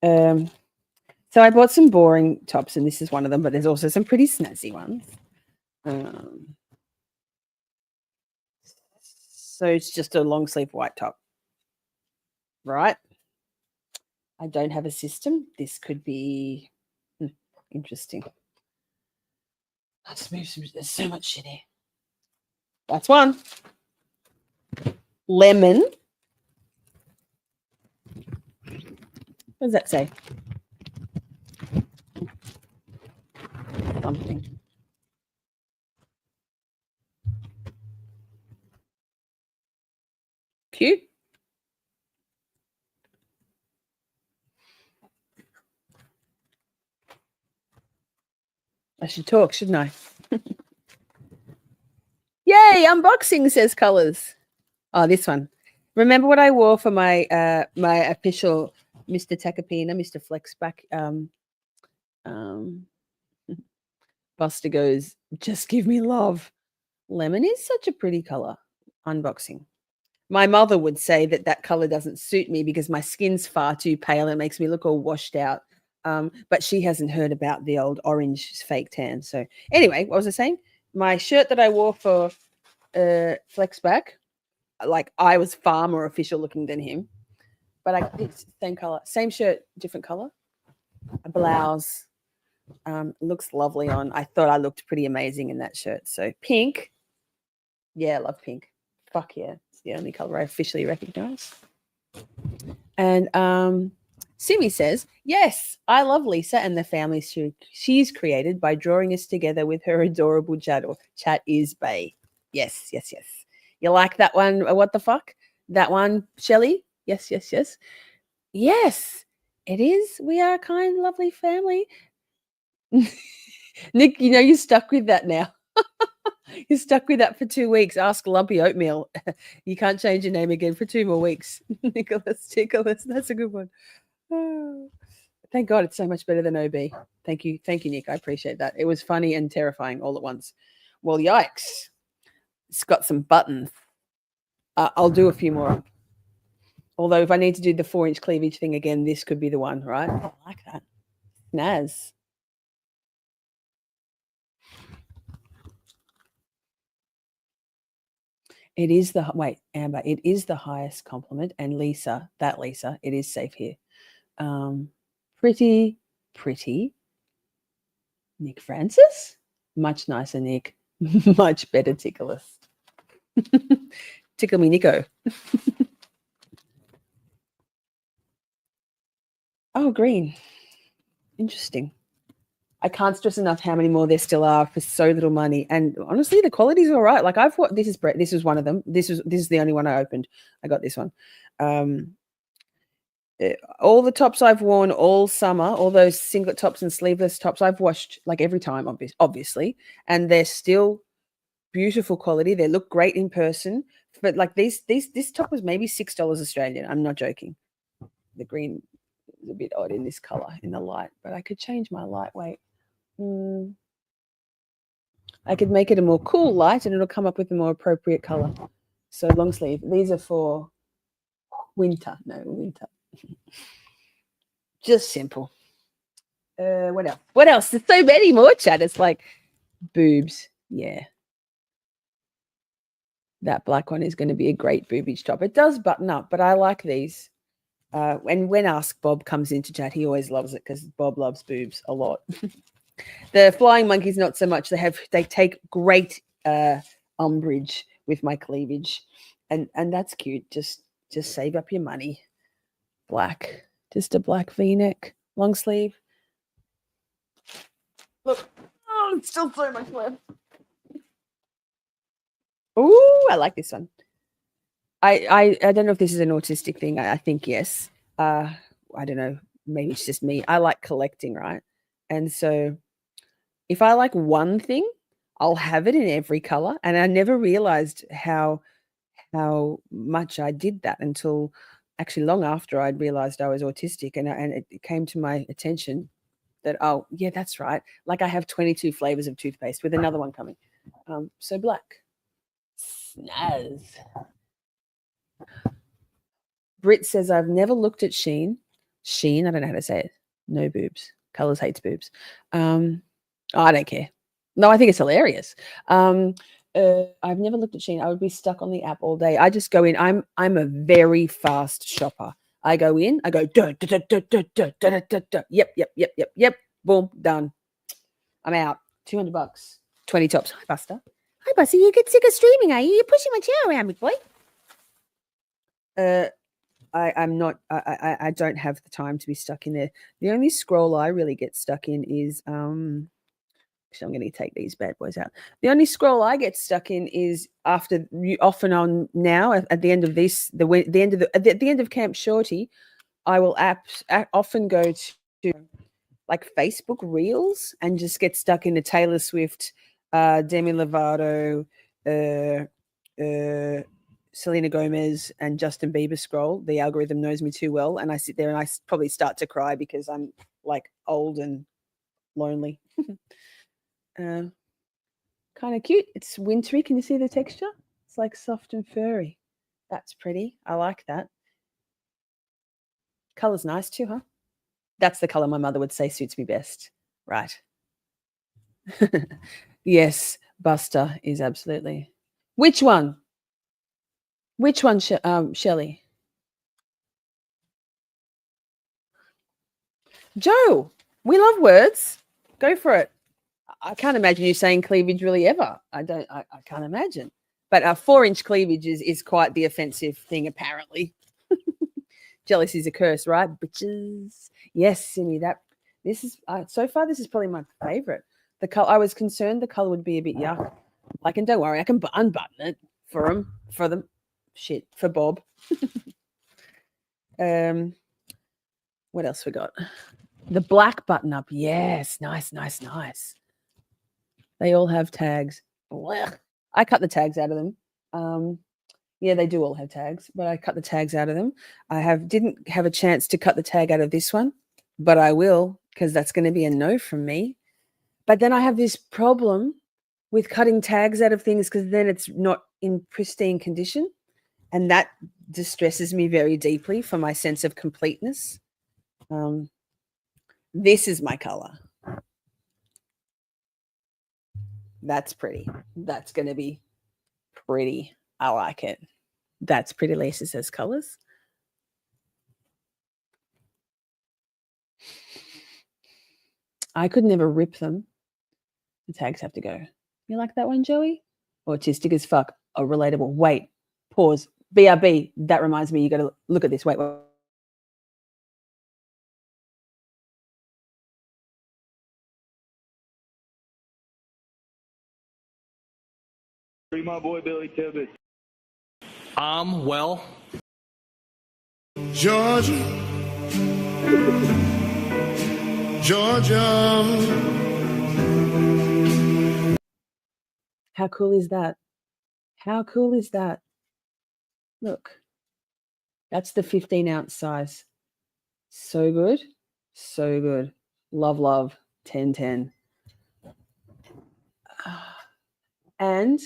So I bought some boring tops, and this is one of them, but there's also some pretty snazzy ones. So it's just a long sleeve white top. Right? I don't have a system. This could be interesting. Let's move some. There's so much shit here. That's one. Lemon. What does that say? Something. Cute. I should talk, shouldn't I? Yay, unboxing, says Colors. Oh, this one. Remember what I wore for my my official Mr. Takapina, Mr. Flexback. Buster goes, just give me love. Lemon is such a pretty color. Unboxing. My mother would say that color doesn't suit me because my skin's far too pale. It makes me look all washed out. But she hasn't heard about the old orange fake tan. So anyway, what was I saying? My shirt that I wore for Flexback, like I was far more official looking than him. But it's same color, same shirt, different color. A blouse. Looks lovely on. I thought I looked pretty amazing in that shirt. So pink. Yeah, I love pink. Fuck yeah. It's the only color I officially recognize. And Simi says, yes, I love Lisa and the family she's created by drawing us together with her adorable chat. Or chat is bae. Yes. You like that one? What the fuck? That one, Shelley? Yes. Yes, it is. We are a kind, lovely family. Nick, you know you're stuck with that now. You're stuck with that for 2 weeks. Ask Lumpy Oatmeal. You can't change your name again for 2 more weeks. Nicholas Ticholas. That's a good one. Oh, thank God it's so much better than OB. Thank you, Nick. I appreciate that. It was funny and terrifying all at once. Well, yikes. It's got some buttons. I'll do a few more. Although if I need to do the 4-inch cleavage thing again, this could be the one, right? I like that. Naz. It is the Amber. It is the highest compliment, and Lisa, it is safe here. Pretty. Nick Francis, much nicer, Nick. Much better, Tickleus. Tickle me, Nico. Oh, green. Interesting. I can't stress enough how many more there still are for so little money. And honestly, the quality's all right. Like this is one of them. This is the only one I opened. I got this one. All the tops I've worn all summer, all those singlet tops and sleeveless tops, I've washed like every time, obviously, and they're still beautiful quality. They look great in person. But like this top was maybe $6 Australian. I'm not joking. The green is a bit odd in this color in the light, but I could change my lightweight. I could make it a more cool light and it'll come up with a more appropriate color. So long sleeve. These are for winter. No, winter. Just simple. What else? What else? There's so many more, chat. It's like boobs. Yeah. That black one is going to be a great boobage top. It does button up, but I like these. And when Ask Bob comes into chat, he always loves it because Bob loves boobs a lot. The flying monkeys, not so much. They take great umbrage with my cleavage, and that's cute. Just save up your money. Black, just a black V-neck, long sleeve. Look, oh, it's still so much left. Oh, I like this one. I don't know if this is an autistic thing. I think yes. I don't know. Maybe it's just me. I like collecting, right? And so if I like one thing, I'll have it in every color. And I never realized how much I did that until actually long after I'd realized I was autistic. And it came to my attention that, oh, yeah, that's right. Like I have 22 flavors of toothpaste with another one coming. So black. Snaz. Britt says, I've never looked at Sheen. Sheen, I don't know how to say it. No boobs. Colors hates boobs. I don't care. No, I think it's hilarious. I've never looked at Shein. I would be stuck on the app all day. I just go in. I'm a very fast shopper. I go in. I go Yep. Boom, done. I'm out. $200. 20 tops. Hi, Buster. Hi, Buster. You get sick of streaming, are you? You're pushing my chair around, big boy. I'm not. I don't have the time to be stuck in there. The only scroll I really get stuck in is I'm going to take these bad boys out. The only scroll I get stuck in is after you off and on now at the end of this, at the end of Camp Shorty, I will often go to like Facebook Reels and just get stuck into Taylor Swift, Demi Lovato, Selena Gomez and Justin Bieber scroll. The algorithm knows me too well, and I sit there and I probably start to cry because I'm like old and lonely. Kind of cute. It's wintry. Can you see the texture? It's like soft and furry. That's pretty. I like that. Color's nice too, huh? That's the color my mother would say suits me best. Right. Yes, Buster is absolutely. Which one? Which one, Shelley? Joe, we love words. Go for it. I can't imagine you saying cleavage really ever. I can't imagine. But 4-inch cleavage is quite the offensive thing, apparently. Jealousy is a curse, right, bitches? Yes, Simi. This is so far. This is probably my favorite. The color. I was concerned the color would be a bit yuck. Like, and don't worry, I can unbutton it for them. For Bob. What else we got? The black button up. Yes. Nice, nice, nice. They all have tags. Blech. I cut the tags out of them. Yeah, they do all have tags, but I cut the tags out of them. Didn't have a chance to cut the tag out of this one, but I will, because that's going to be a no from me. But then I have this problem with cutting tags out of things, because then it's not in pristine condition. And that distresses me very deeply for my sense of completeness. This is my color. That's pretty. That's going to be pretty. I like it. That's pretty. Lisa says colors. I could never rip them. The tags have to go. You like that one, Joey? Autistic as fuck. Oh, relatable. Wait. Pause. BRB. That reminds me. You got to look at this. Wait. My boy Billy Tibbetts. Well. Georgia, Georgia. How cool is that? How cool is that? Look, that's the 15-ounce size. So good. So good. Love, love. 10-10. And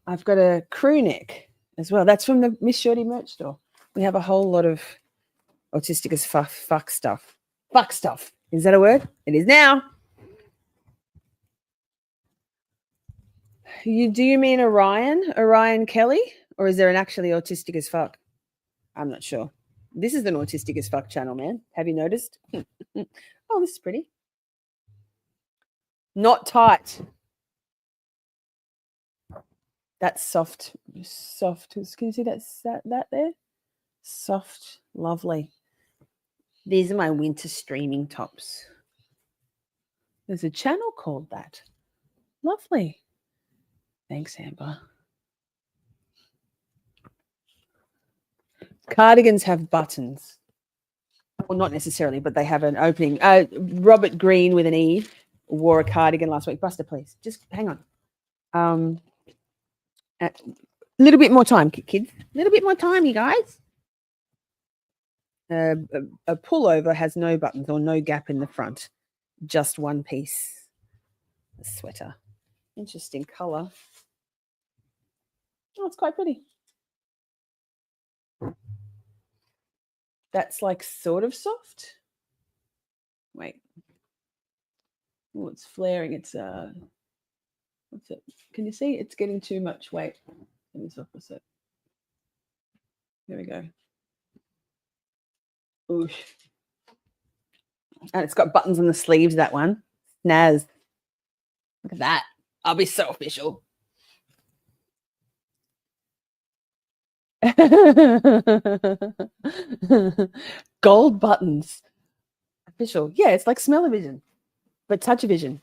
I've got a crew neck as well. That's from the Miss Shorty merch store. We have a whole lot of autistic as fuck stuff. Fuck stuff. Is that a word? It is now. Do you mean Orion Kelly? Or is there an actually autistic as fuck? I'm not sure. This is an autistic as fuck channel, man. Have you noticed? Oh, this is pretty. Not tight. That's soft. Soft. Can you see that there? Soft. Lovely. These are my winter streaming tops. There's a channel called that. Lovely. Thanks, Amber. Cardigans have buttons. Well, not necessarily, but they have an opening. Robert Green with an E wore a cardigan last week. Buster, please. Just hang on. A little bit more time, kids. A little bit more time, you guys. A pullover has no buttons or no gap in the front. Just one piece. A sweater. Interesting color. Oh, it's quite pretty. That's like sort of soft. Wait. Oh, it's flaring. It's what's it? Can you see? It's getting too much weight. It's opposite. There we go. Ooh. And it's got buttons on the sleeves, that one. Snaz. Look at that. I'll be so official. Gold buttons. Official. Yeah, it's like smell-o-vision, but touch-o-vision.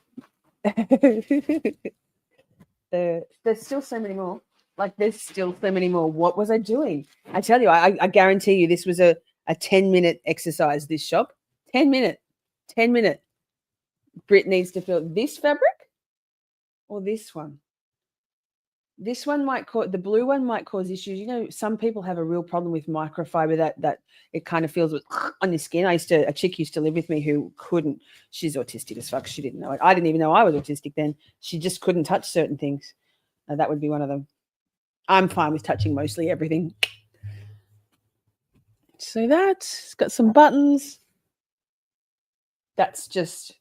There's still so many more. Like, there's still so many more. What was I doing? I tell you, I guarantee you this was a 10-minute exercise, this shop. 10 minute. 10 minute. Brit needs to fill this fabric or this one. This one might cause, the blue one might cause issues. You know, some people have a real problem with microfiber that it kind of feels on your skin. A chick used to live with me who couldn't, she's autistic as fuck. She didn't know it. I didn't even know I was autistic then. She just couldn't touch certain things. That would be one of them. I'm fine with touching mostly everything. So that's got some buttons. That's just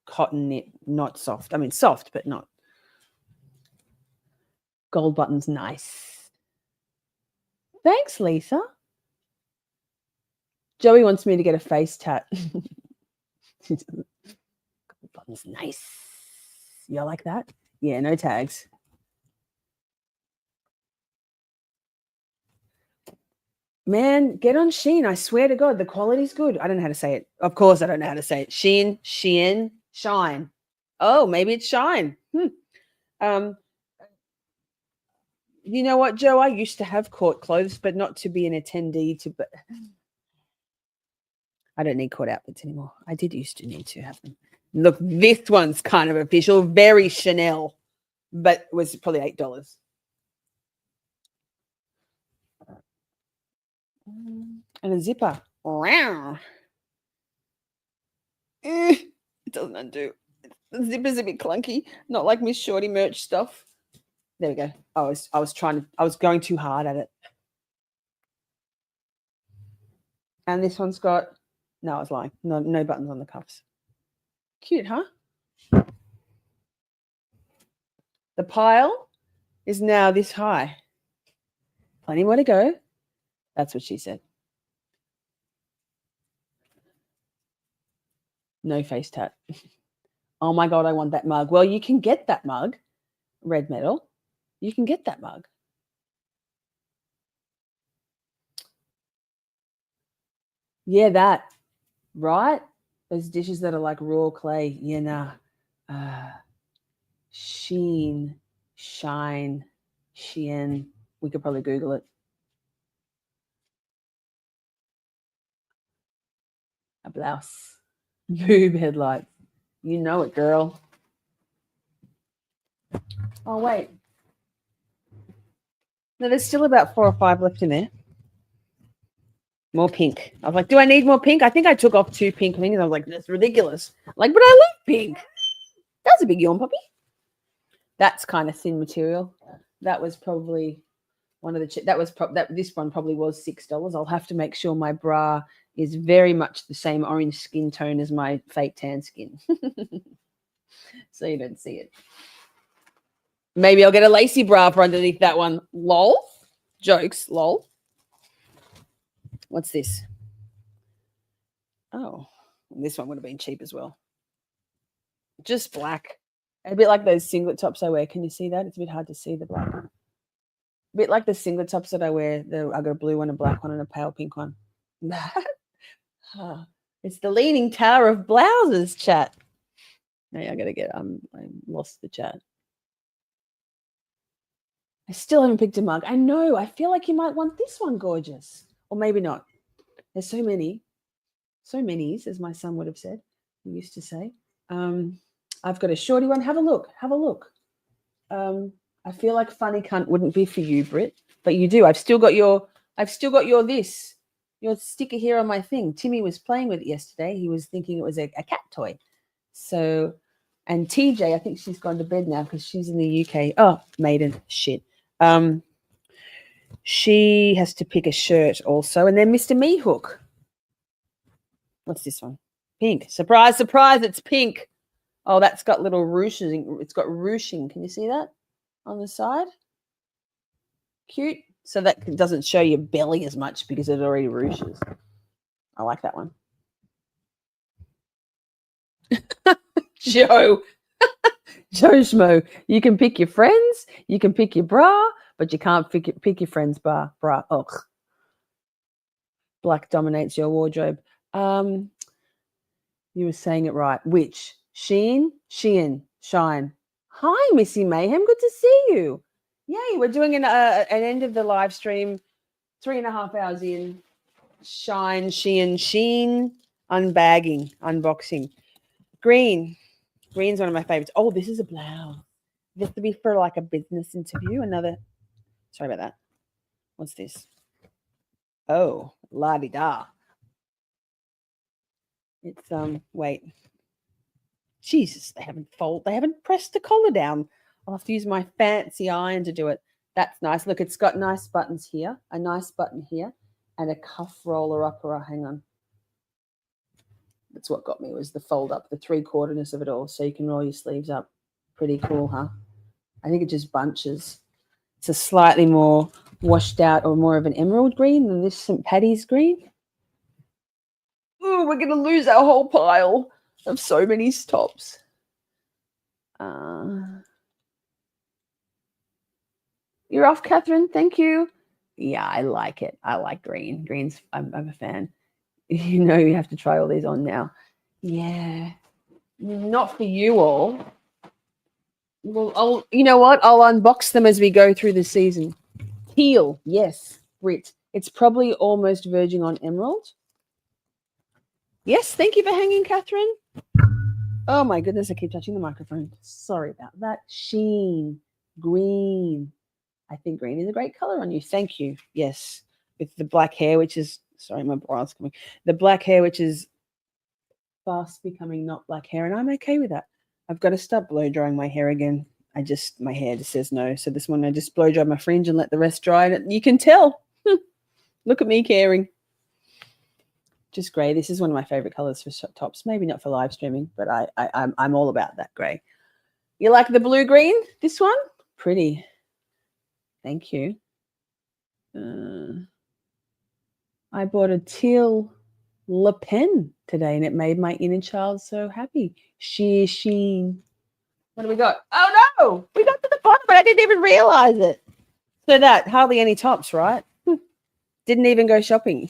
cotton knit, not soft. I mean, soft, but not. Gold buttons, nice. Thanks, Lisa. Joey wants me to get a face tat. Gold buttons, nice. You like that? Yeah, no tags. Man, get on Shein. I swear to God, the quality's good. I don't know how to say it. Of course, I don't know how to say it. Shein, Shine. Oh, maybe it's Shine. You know what, Joe? I used to have court clothes, but not to be an attendee to. But I don't need cut outfits anymore. I did used to need to have them. Look, this one's kind of official, very Chanel, but was probably $8. And a zipper. Wow. It doesn't undo. The zipper's a bit clunky, not like Miss Shorty merch stuff. There we go. I was going too hard at it. And this one's got, no, I was lying. No buttons on the cuffs. Cute, huh? The pile is now this high. Plenty more to go. That's what she said. No face tat. Oh my God, I want that mug. Well, you can get that mug. Red metal. You can get that mug. Yeah, that. Right? Those dishes that are like raw clay. Yeah, nah. Sheen, shine, Shein. We could probably Google it. A blouse. Boob headlights. You know it, girl. Oh, wait. No, there's still about 4 or 5 left in there. More pink. I was like, do I need more pink? I think I took off 2 pink things. I was like, that's ridiculous. Like, but I love pink. That's a big yawn, puppy. That's kind of thin material. That was probably one of the this one probably was $6. I'll have to make sure my bra is very much the same orange skin tone as my fake tan skin. So you don't see it. Maybe I'll get a lacy bra for underneath that one. Lol. Jokes. Lol. What's this? Oh, this one would have been cheap as well. Just black. A bit like those singlet tops I wear. Can you see that? It's a bit hard to see the black. A bit like the singlet tops that I wear. I got a blue one, a black one, and a pale pink one. It's the leaning tower of blouses, chat. No, I gotta get. I lost the chat. I still haven't picked a mug. I know. I feel like you might want this one, gorgeous, or maybe not. There's so many, as my son would have said. He used to say. I've got a shorty one. Have a look. Have a look. I feel like funny cunt wouldn't be for you, Britt, but you do. I've still got your sticker here on my thing. Timmy was playing with it yesterday. He was thinking it was a cat toy. So, and TJ, I think she's gone to bed now because she's in the UK. Oh, maiden shit. She has to pick a shirt also, and then Mr. Me Hook. What's this one? Pink. Surprise, surprise! It's pink. Oh, that's got little ruching. It's got ruching. Can you see that on the side? Cute. So that doesn't show your belly as much because it already ruches. I like that one. Joe. Joe Schmo. You can pick your friends. You can pick your bra, but you can't pick your friend's bra. Ugh. Black dominates your wardrobe. You were saying it right. Which? Shein, Shine. Hi, Missy Mayhem. Good to see you. Yay, we're doing an end of the live stream, 3.5 hours in. Shine, Shein, unboxing. Green's one of my favorites. Oh, this is a blouse. This to be for like a business interview. Sorry about that. What's this? Oh, la-di-da. It's, wait. Jesus, they haven't pressed the collar down. I'll have to use my fancy iron to do it. That's nice. Look, it's got nice buttons here, a nice button here, and a cuff roller upper. Hang on. That's what got me, was the fold up, the 3/4ness of it all. So you can roll your sleeves up. Pretty cool, huh? I think it just bunches. It's a slightly more washed out or more of an emerald green than this St. Paddy's green. Oh, we're going to lose our whole pile of so many tops. You're off, Catherine. Thank you. Yeah, I like it. I like green. Green's, I'm a fan. You know, you have to try all these on now. Yeah. Not for you all. Well, you know what? I'll unbox them as we go through the season. Teal. Yes, Brit. It's probably almost verging on emerald. Yes, thank you for hanging, Catherine. Oh my goodness, I keep touching the microphone. Sorry about that. Sheen, green. I think green is a great color on you. Thank you. Yes, with the black hair, which is, sorry, my brows coming. The black hair, which is fast becoming not black hair, and I'm okay with that. I've got to start blow drying my hair again. My hair just says no. So this morning I just blow dry my fringe and let the rest dry. And you can tell. Look at me caring. Just grey. This is one of my favorite colors for tops. Maybe not for live streaming, but I'm all about that grey. You like the blue green? This one? Pretty. Thank you. I bought a teal Le Pen today, and it made my inner child so happy. Sheer sheen. What do we got? Oh no, we got to the bottom, but I didn't even realize it. So that hardly any tops, right? Didn't even go shopping.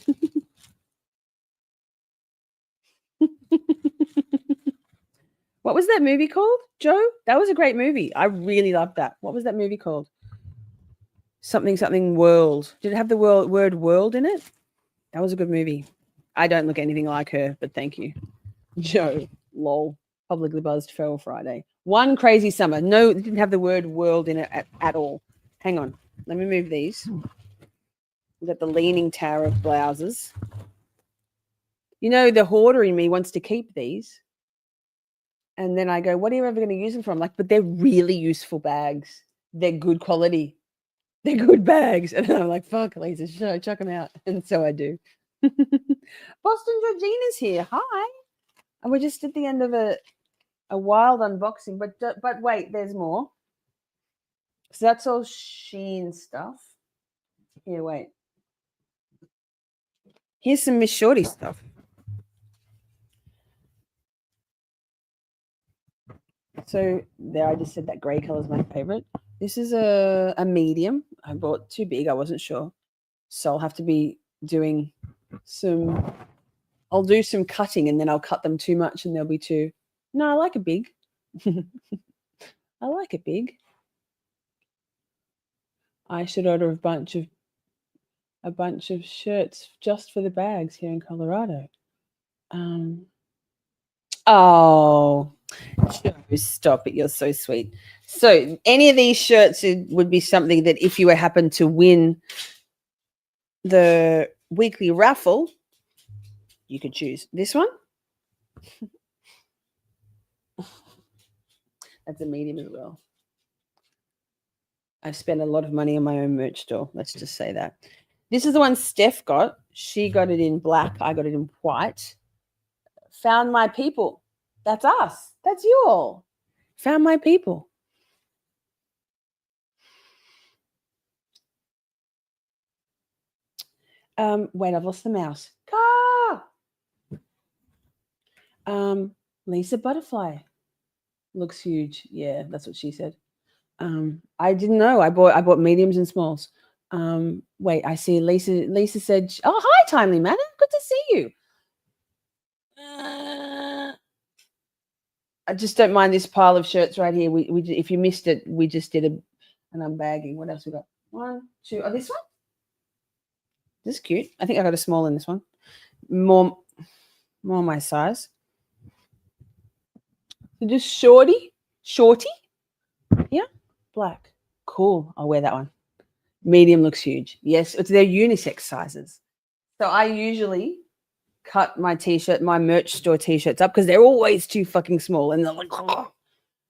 What was that movie called, Joe? That was a great movie. I really loved that. What was that movie called? Something world. Did it have the word world in it? That was a good movie. I don't look anything like her, but thank you. Joe, lol. Publicly buzzed fell Friday. One crazy summer. No, it didn't have the word world in it at all. Hang on. Let me move these. We've got the leaning tower of blouses. You know, the hoarder in me wants to keep these. And then I go, what are you ever going to use them for? I'm like, but they're really useful bags. They're good quality. They're good bags. And I'm like, fuck, Lisa, chuck them out. And so I do. Boston Georgina's here. Hi. And we're just at the end of a wild unboxing. But wait, there's more. So that's all Shein stuff. Here, wait. Here's some Miss Shorty stuff. So there, I just said that grey color is my favorite. This is a medium. I bought too big. I wasn't sure. So I'll have to be doing I'll do some cutting, and then I'll cut them too much and they'll be too. No, I like a big. I like it big. I should order a bunch of shirts just for the bags here in Colorado. Oh, stop it. You're so sweet. So any of these shirts would be something that if you happen to win the weekly raffle, you could choose this one. That's a medium as well. I've spent a lot of money on my own merch store. Let's just say that. This is the one Steph got. She got it in black. I got it in white. Found my people. That's us. That's you all. Found my people. Wait, I've lost the mouse. Lisa Butterfly looks huge. Yeah, that's what she said. I didn't know. I bought mediums and smalls. Wait, I see Lisa said, oh, hi, Timely Manor. Good to see you. I just don't mind this pile of shirts right here. We if you missed it, we just did an unbagging. What else we got? 1, 2. Oh, this one? This is cute. I think I got a small in this one. More my size. So just shorty. Yeah, black. Cool. I'll wear that one. Medium looks huge. Yes, they're unisex sizes. So I usually cut my merch store t-shirts up because they're always too fucking small, and they're like, oh.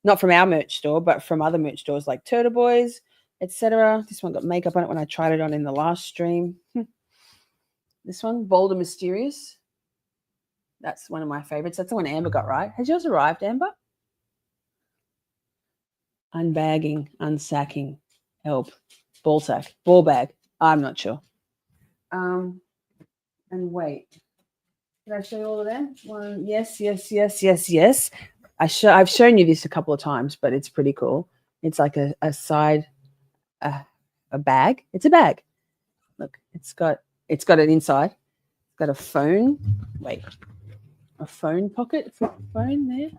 Not from our merch store, but from other merch stores like Turtle Boys, etc. This one got makeup on it when I tried it on in the last stream. This one, Bold and Mysterious. That's one of my favorites. That's the one Amber got, right? Has yours arrived, Amber? Unbagging, unsacking, help, ball bag. I'm not sure. And wait, did I show you all of them? One, yes. I've shown you this a couple of times, but it's pretty cool. It's like a bag. It's a bag. Look, it's got it inside. It's got a phone. Wait, a phone pocket for the phone there.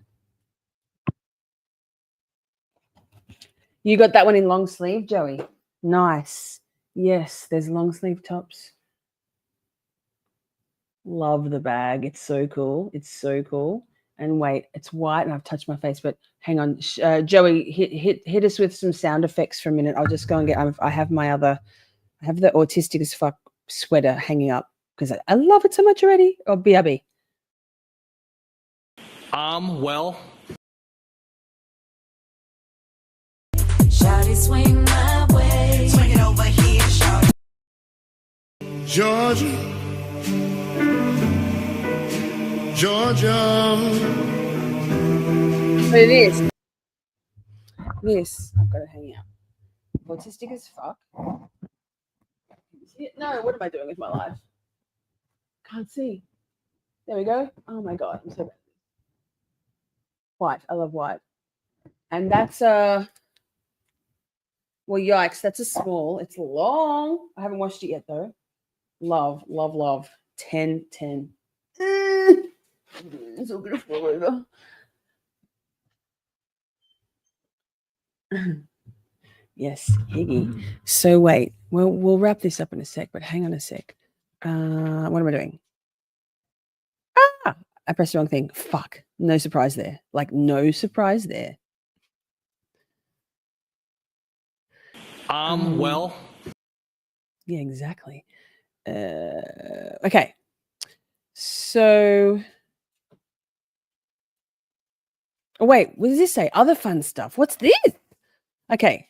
You got that one in long sleeve, Joey. Nice. Yes, there's long sleeve tops. Love the bag. It's so cool. It's so cool. And wait, it's white, and I've touched my face. But hang on, Joey, hit us with some sound effects for a minute. I'll just go and get. I have the autistic as fuck sweater hanging up because I love it so much already. Or BRB. Well. Shawty, swing my way. Swing it over here, shawty. Georgia, Georgia. But it is. This, I've got it hanging out. Autistic as fuck. Can you see it? No, what am I doing with my life? Can't see. There we go. Oh my God, I'm so bad. White. I love white. And that's well, yikes, that's a small. It's long. I haven't washed it yet though. Love, love, love. 10, 10. It's all gonna fall over. Yes, Higgy. So wait, we'll wrap this up in a sec, but hang on a sec. What am I doing? I pressed the wrong thing. Fuck. No surprise there. Like no surprise there. Well. Yeah, exactly. Okay. So oh, wait, what does this say? Other fun stuff. What's this? Okay.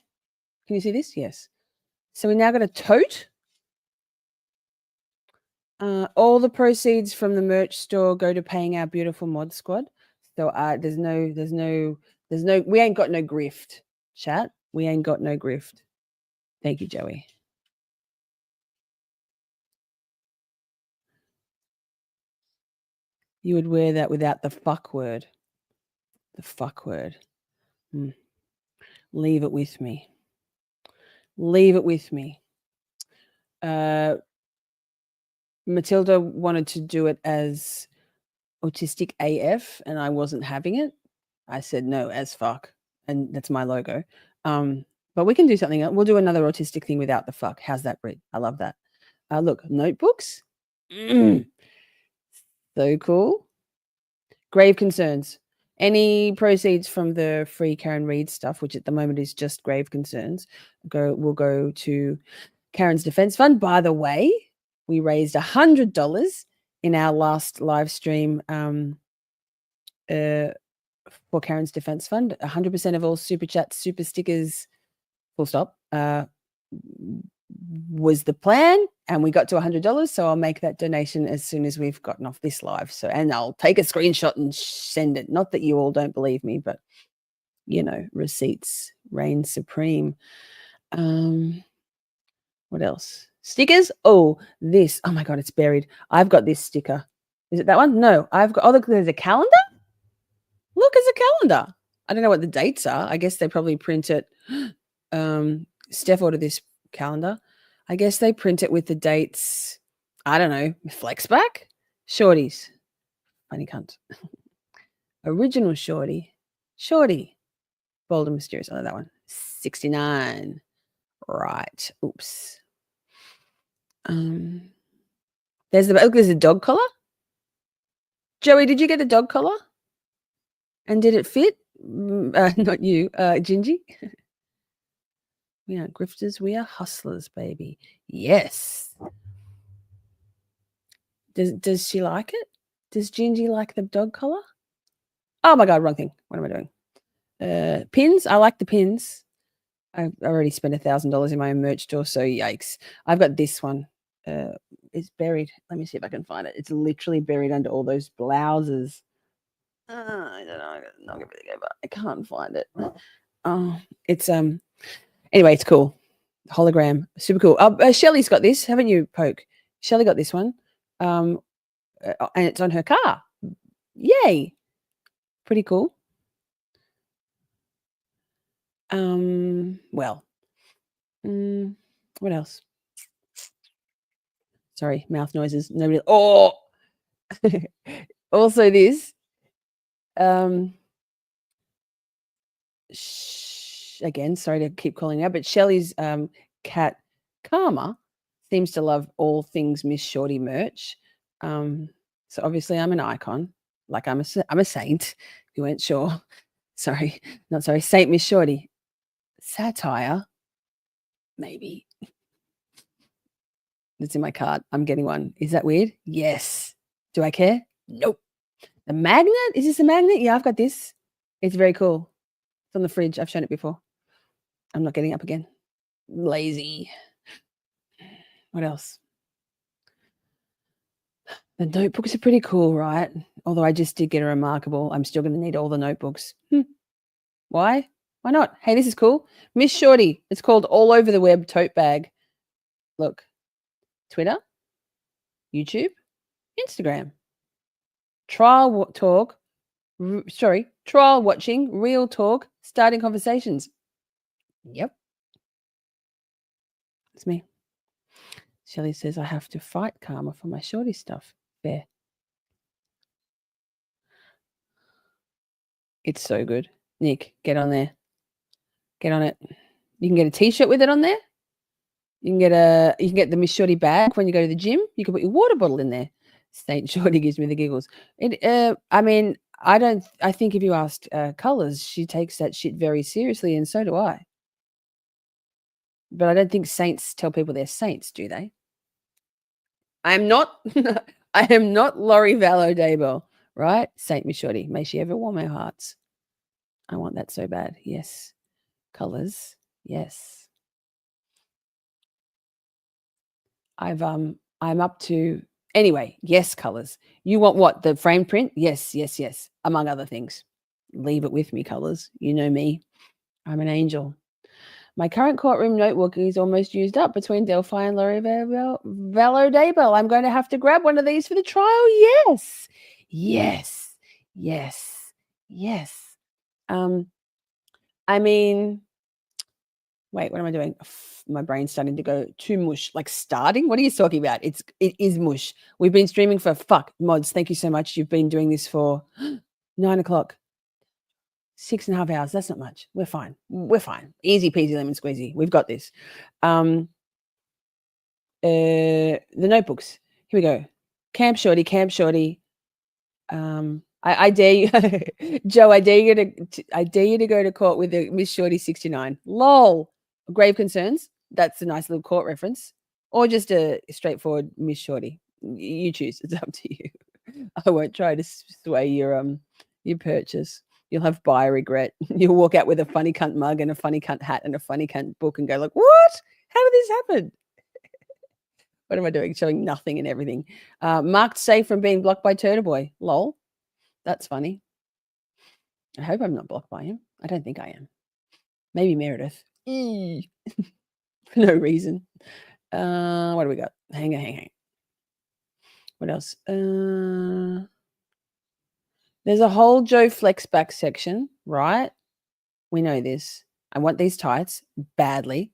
Can you see this? Yes. So we now got a tote. All the proceeds from the merch store go to paying our beautiful mod squad. So there's no, we ain't got no grift, chat. We ain't got no grift. Thank you, Joey. You would wear that without the fuck word. The fuck word. Leave it with me. Leave it with me. Matilda wanted to do it as autistic AF, and I wasn't having it. I said no as fuck, and that's my logo. But we can do something else. We'll do another autistic thing without the fuck. How's that, Brit? I love that. Look, notebooks. So cool. Grave concerns. Any proceeds from the free Karen Reid stuff, which at the moment is just grave concerns, will go to Karen's Defense Fund. By the way, we raised $100 in our last live stream for Karen's Defense Fund. 100% of all super chats, super stickers, full stop, was the plan, and we got to $100. So I'll make that donation as soon as we've gotten off this live. So, and I'll take a screenshot and send it. Not that you all don't believe me, but you know, receipts reign supreme. What else? Stickers. Oh, this. Oh my God, it's buried. I've got this sticker. Is it that one? No, I've got. Oh, look, there's a calendar. Look, it's a calendar. I don't know what the dates are. I guess they probably print it. Steph ordered this calendar. I guess they print it with the dates. I don't know. Flexback? Shorties. Funny cunt. Original Shorty. Shorty. Bold and Mysterious. Oh, that one. 69. Right. Oops. There's a dog collar. Joey, did you get a dog collar? And did it fit? Not you, Gingy. We aren't grifters, we are hustlers, baby. Yes. Does she like it? Does Gingy like the dog collar? Oh my God, wrong thing. What am I doing? Pins. I like the pins. I've already spent $1,000 in my own merch store, so yikes. I've got this one. It's buried. Let me see if I can find it. It's literally buried under all those blouses. I don't know. I'm not gonna really go, but I can't find it. Oh, it's anyway, it's cool. Hologram, super cool. Shelley's got this, haven't you, Poke? Shelley got this one, and it's on her car. Yay! Pretty cool. Well, what else? Sorry, mouth noises. Nobody. Oh, also this. Again, sorry to keep calling out, but Shelley's cat Karma seems to love all things Miss Shorty merch. So obviously I'm an icon, like I'm a saint. If you weren't sure, sorry, not sorry, Saint Miss Shorty. Satire, maybe. It's in my cart. I'm getting one. Is that weird? Yes. Do I care? Nope. The magnet? Is this a magnet? Yeah, I've got this. It's very cool. It's on the fridge. I've shown it before. I'm not getting up again. Lazy. What else? The notebooks are pretty cool, right? Although I just did get a remarkable. I'm still going to need all the notebooks. Why? Why not? Hey, this is cool. Miss Shorty. It's called All Over the Web Tote Bag. Look. Twitter, YouTube, Instagram. Trial watching, real talk, starting conversations. Yep. It's me. Shelley says I have to fight karma for my shorty stuff. Fair. It's so good. Nick, get on there. Get on it. You can get a t-shirt with it on there. You can get the Miss Shorty bag when you go to the gym. You can put your water bottle in there. Saint Shorty gives me the giggles. I mean, I think if you asked Colours, she takes that shit very seriously, and so do I. But I don't think saints tell people they're saints, do they? I am not Laurie Vallow Daybell, right? Saint Miss Shorty. May she ever warm our hearts. I want that so bad. Yes. Colours. Yes. I'm up to anyway. Yes, Colours. You want what? The frame print? Yes. Among other things. Leave it with me, Colours. You know me. I'm an angel. My current courtroom notebook is almost used up between Delphi and Laurie Vallow Daybell. I'm going to have to grab one of these for the trial. Yes. I mean, wait, what am I doing? My brain's starting to go to mush. Like starting? What are you talking about? It is mush. We've been streaming for mods. Thank you so much. You've been doing this for 9 o'clock. 6.5 hours. That's not much. We're fine. Easy peasy lemon squeezy. We've got this. The notebooks. Here we go. Camp Shorty. I dare you, Joe. I dare you to go to court with the Miss Shorty 69. Lol. Grave concerns. That's a nice little court reference, or just a straightforward Miss Shorty. You choose. It's up to you. I won't try to sway your purchase. You'll have buyer regret. You'll walk out with a funny cunt mug and a funny cunt hat and a funny cunt book and go like, what? How did this happen? What am I doing? Showing nothing and everything. Marked safe from being blocked by Turtle Boy. Lol. That's funny. I hope I'm not blocked by him. I don't think I am. Maybe Meredith. For no reason. What do we got? Hang on. What else? There's a whole Joe Flex back section, right? We know this. I want these tights badly.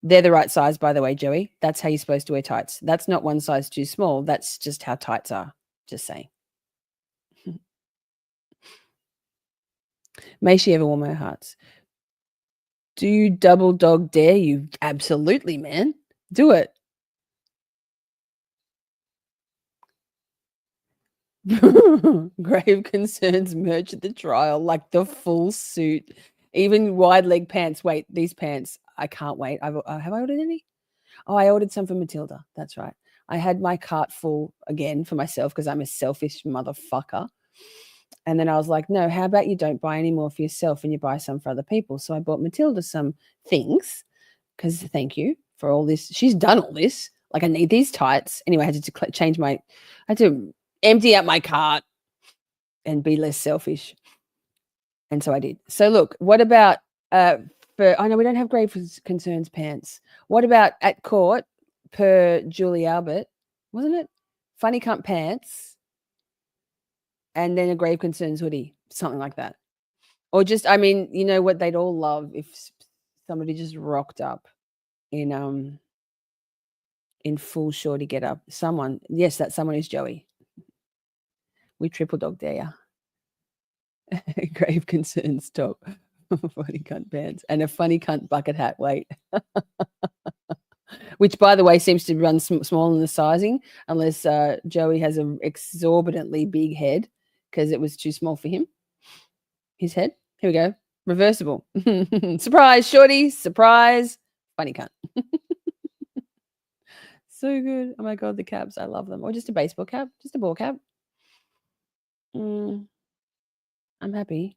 They're the right size, by the way, Joey. That's how you're supposed to wear tights. That's not one size too small. That's just how tights are. Just saying. May she ever warm our hearts. Do you double dog dare you? Absolutely, man. Do it. Grave concerns merch at the trial, like the full suit, even wide leg pants. Wait, these pants, I can't wait. Have I ordered any? Oh, I ordered some for Matilda. That's right. I had my cart full again for myself because I'm a selfish motherfucker. And then I was like, no, how about you don't buy any more for yourself and you buy some for other people? So I bought Matilda some things because thank you for all this. She's done all this. Like, I need these tights. Anyway, I had to I had to empty out my cart and be less selfish. And so I did. So look, what about I know we don't have grave concerns pants. What about at court per Julie Albert, wasn't it? Funny cunt pants and then a grave concerns hoodie, something like that. Or just, I mean, you know what they'd all love if somebody just rocked up in full Shorty get up. Someone, yes, that someone is Joey. We triple dog dare ya. Grave concerns top. Funny cunt pants and a funny cunt bucket hat. Wait. which, by the way, seems to run small in the sizing, unless Joey has an exorbitantly big head because it was too small for him. His head. Here we go. Reversible. Surprise, Shorty. Surprise. Funny cunt. So good. Oh, my God, the caps. I love them. Or just a baseball cap. Just a ball cap. I'm happy.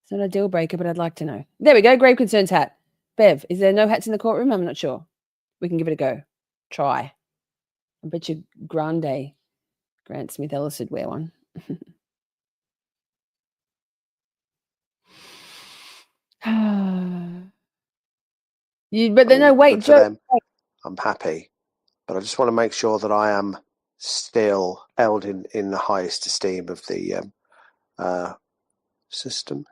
It's not a deal breaker, but I'd like to know. There we go. Grave concerns hat. Bev, is there no hats in the courtroom? I'm not sure. We can give it a go. Try. I bet you Grant Smith Ellis would wear one. But then, no, wait, good for Joe. them. I'm happy, but I just want to make sure that I am still held in the highest esteem of the system.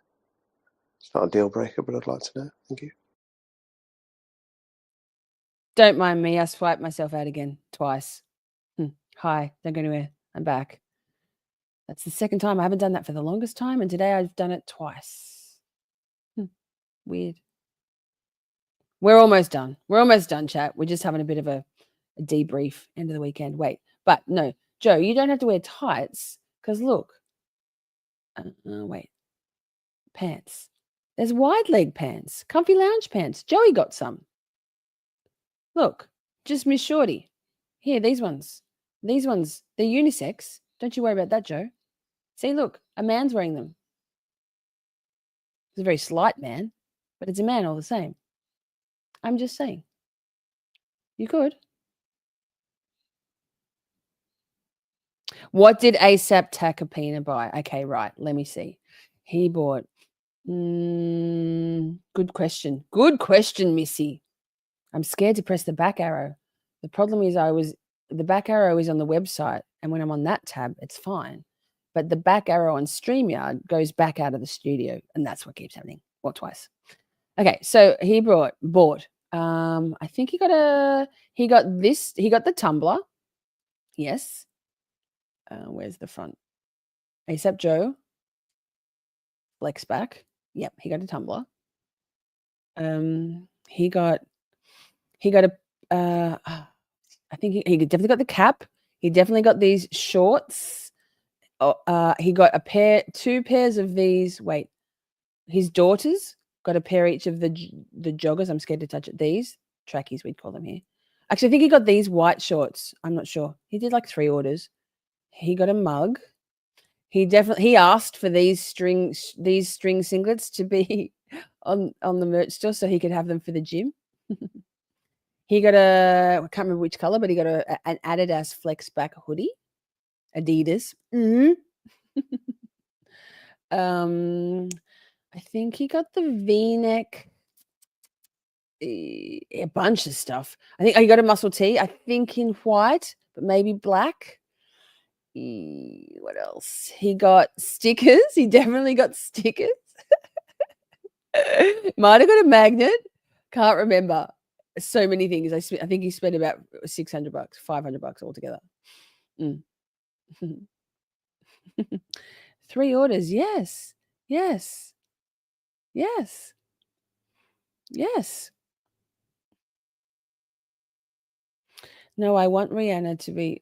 It's not a deal breaker, but I'd like to know. Thank you. Don't mind me. I swiped myself out again twice. Hi, don't go anywhere. I'm back. That's the second time. I haven't done that for the longest time, and today I've done it twice. Weird. We're almost done. We're almost done, chat. We're just having a bit of a debrief end of the weekend. Wait, but no, Joe, you don't have to wear tights because look. Wait. Pants. There's wide leg pants, comfy lounge pants. Joey got some. Look, just Miss Shorty. Here, these ones. These ones, they're unisex. Don't you worry about that, Joe. See, look, a man's wearing them. It's a very slight man, but it's a man all the same. I'm just saying. You could. What did ASAP Takapina buy? Okay, right. Let me see. He bought. Good question. Good question, Missy. I'm scared to press the back arrow. The problem is the back arrow is on the website, and when I'm on that tab, it's fine. But the back arrow on StreamYard goes back out of the studio, and that's what keeps happening. Well, twice. Okay, so he bought. I think he got the tumbler. Yes. Where's the front? ASAP Joe. Flex back. Yep, he got a tumbler. He got a I think he definitely got the cap. He definitely got these shorts. He got two pairs of these. Wait, his daughters got a pair each of the joggers. I'm scared to touch it. These trackies, we'd call them here. Actually, I think he got these white shorts. I'm not sure. He did like 3 orders. He got a mug. He asked for these string singlets to be on the merch store so he could have them for the gym. He got I can't remember which color, but he got an Adidas Flex back hoodie, Adidas. I think he got the V-neck, a bunch of stuff. I think he got a muscle tee, I think in white, but maybe black. What else? He got stickers. He definitely got stickers. Might have got a magnet. Can't remember. So many things. I think he spent about $600, $500 altogether. 3 orders. Yes. Yes. Yes. Yes. No, I want Rihanna to be.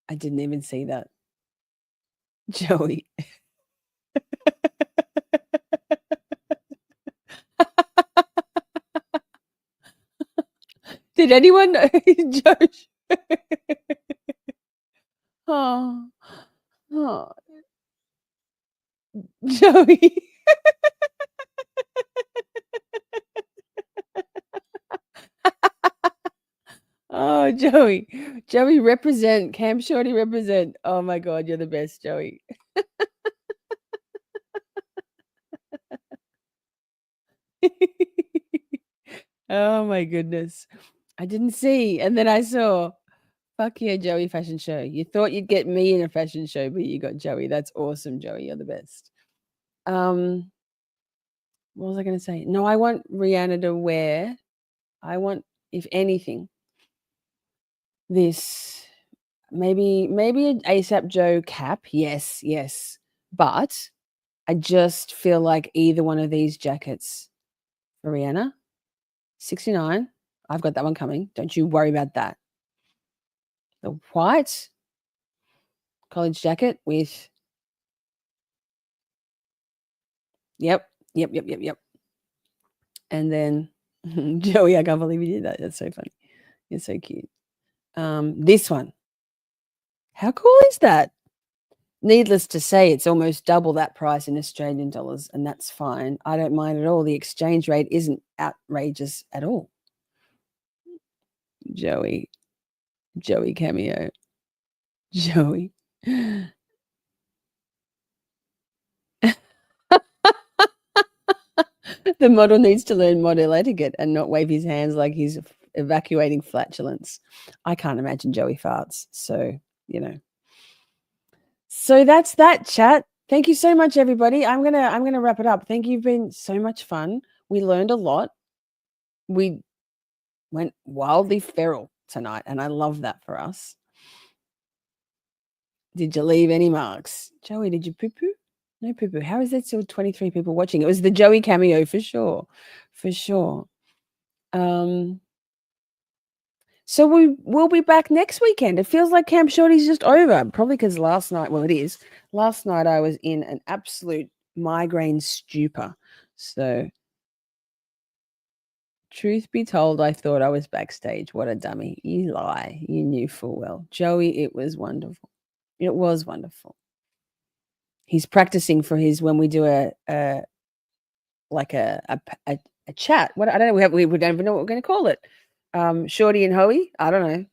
I didn't even see that. Joey. Did anyone know? Josh? Oh, Joey. Oh, Joey. Joey, represent. Camp Shorty, represent. Oh, my God. You're the best, Joey. Oh, my goodness. I didn't see. And then I saw. Fuck yeah, Joey fashion show. You thought you'd get me in a fashion show, but you got Joey. That's awesome, Joey. You're the best. What was I going to say? No, I want Rihanna to wear. I want, if anything, this maybe an ASAP Joe cap. Yes. But I just feel like either one of these jackets for Rihanna $69. I've got that one coming. Don't you worry about that. The white college jacket with, yep. And then Joey, I can't believe you did that. That's so funny. You're so cute. This one. How cool is that? Needless to say, it's almost double that price in Australian dollars, and that's fine. I don't mind at all. The exchange rate isn't outrageous at all. Joey cameo. Joey. The model needs to learn model etiquette and not wave his hands like he's evacuating flatulence. I can't imagine Joey farts. So, So that's that, chat. Thank you so much, everybody. I'm gonna wrap it up. Thank you. You've been so much fun. We learned a lot. We went wildly feral tonight, and I love that for us. Did you leave any marks? Joey, did you poo-poo? No poo-poo. How is there still 23 people watching? It was the Joey cameo for sure. For sure. So we will be back next weekend. It feels like Camp Shorty's just over. Probably because last night, well, it is. Last night I was in an absolute migraine stupor. So truth be told, I thought I was backstage. What a dummy. You lie. You knew full well. Joey, it was wonderful. It was wonderful. He's practicing for his, when we do a chat. What, I don't know. We don't even know what we're going to call it. Shorty and Hoey. I don't know.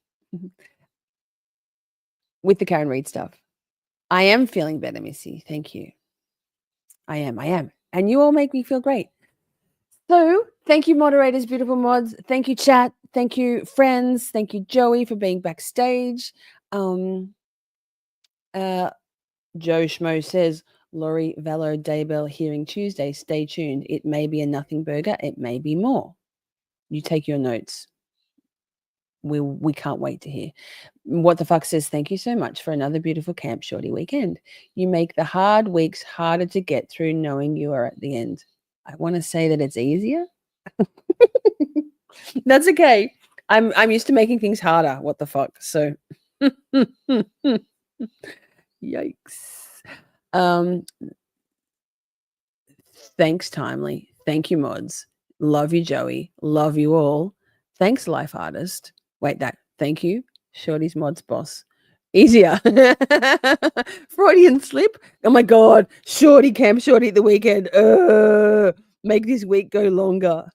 With the Karen Reid stuff. I am feeling better, Missy. Thank you. I am. And you all make me feel great. So thank you, moderators, beautiful mods. Thank you, chat. Thank you, friends. Thank you, Joey, for being backstage. Joe Schmo says, Laurie Vallow Daybell hearing Tuesday. Stay tuned. It may be a nothing burger. It may be more. You take your notes. We can't wait to hear. What the fuck says, thank you so much for another beautiful Camp Shorty weekend. You make the hard weeks harder to get through knowing you are at the end. I want to say that it's easier. That's okay. I'm used to making things harder. What the fuck? So yikes. Thanks, Timely. Thank you, mods. Love you, Joey. Love you all. Thanks, Life Artist. Wait, that. Thank you, Shorty's mods boss. Easier. Freudian slip. Oh my God. Shorty, Camp Shorty at the weekend. Make this week go longer.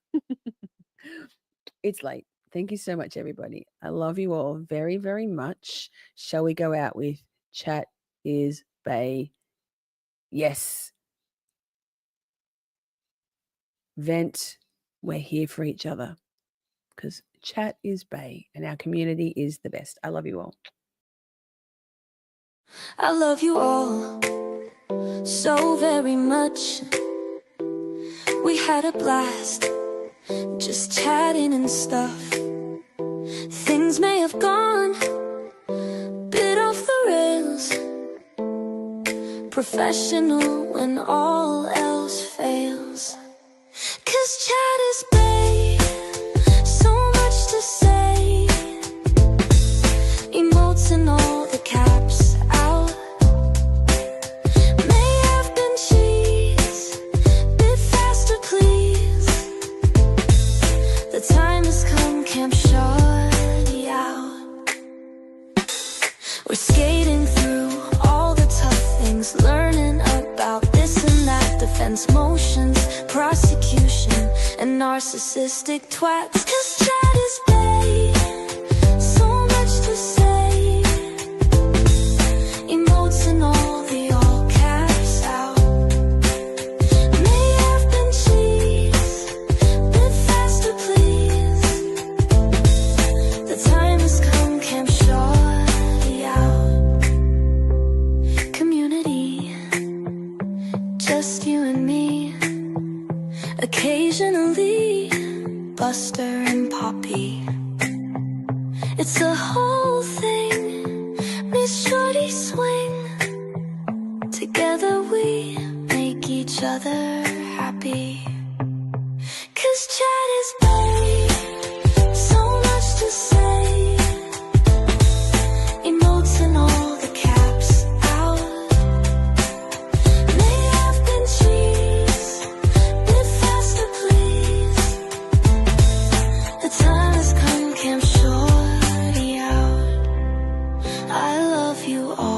It's late. Thank you so much, everybody. I love you all very, very much. Shall we go out with chat is bae? Yes. Vent. We're here for each other. Because chat is bae and our community is the best. I love you all. I love you all so very much. We had a blast just chatting and stuff. Things may have gone a bit off the rails. Professional when all else fails. 'Cause chat is bae, so much to say. Emotes and all the caps out. May have been cheese, bit faster please. The time has come, Camp Shorty out. We're skating through all the tough things, learning about this and that, defense motions, prosecution, and narcissistic twats. 'Cause chat is bae, so much to say. Emotes and all the all caps out. May have been cheese, bit faster please. The time has come, Camp Shorty out. Community, just you and me. Occasionally, Buster and Poppy. It's the whole thing. Miss Shorty swing. Together we make each other happy. 'Cause chat is bae. you all.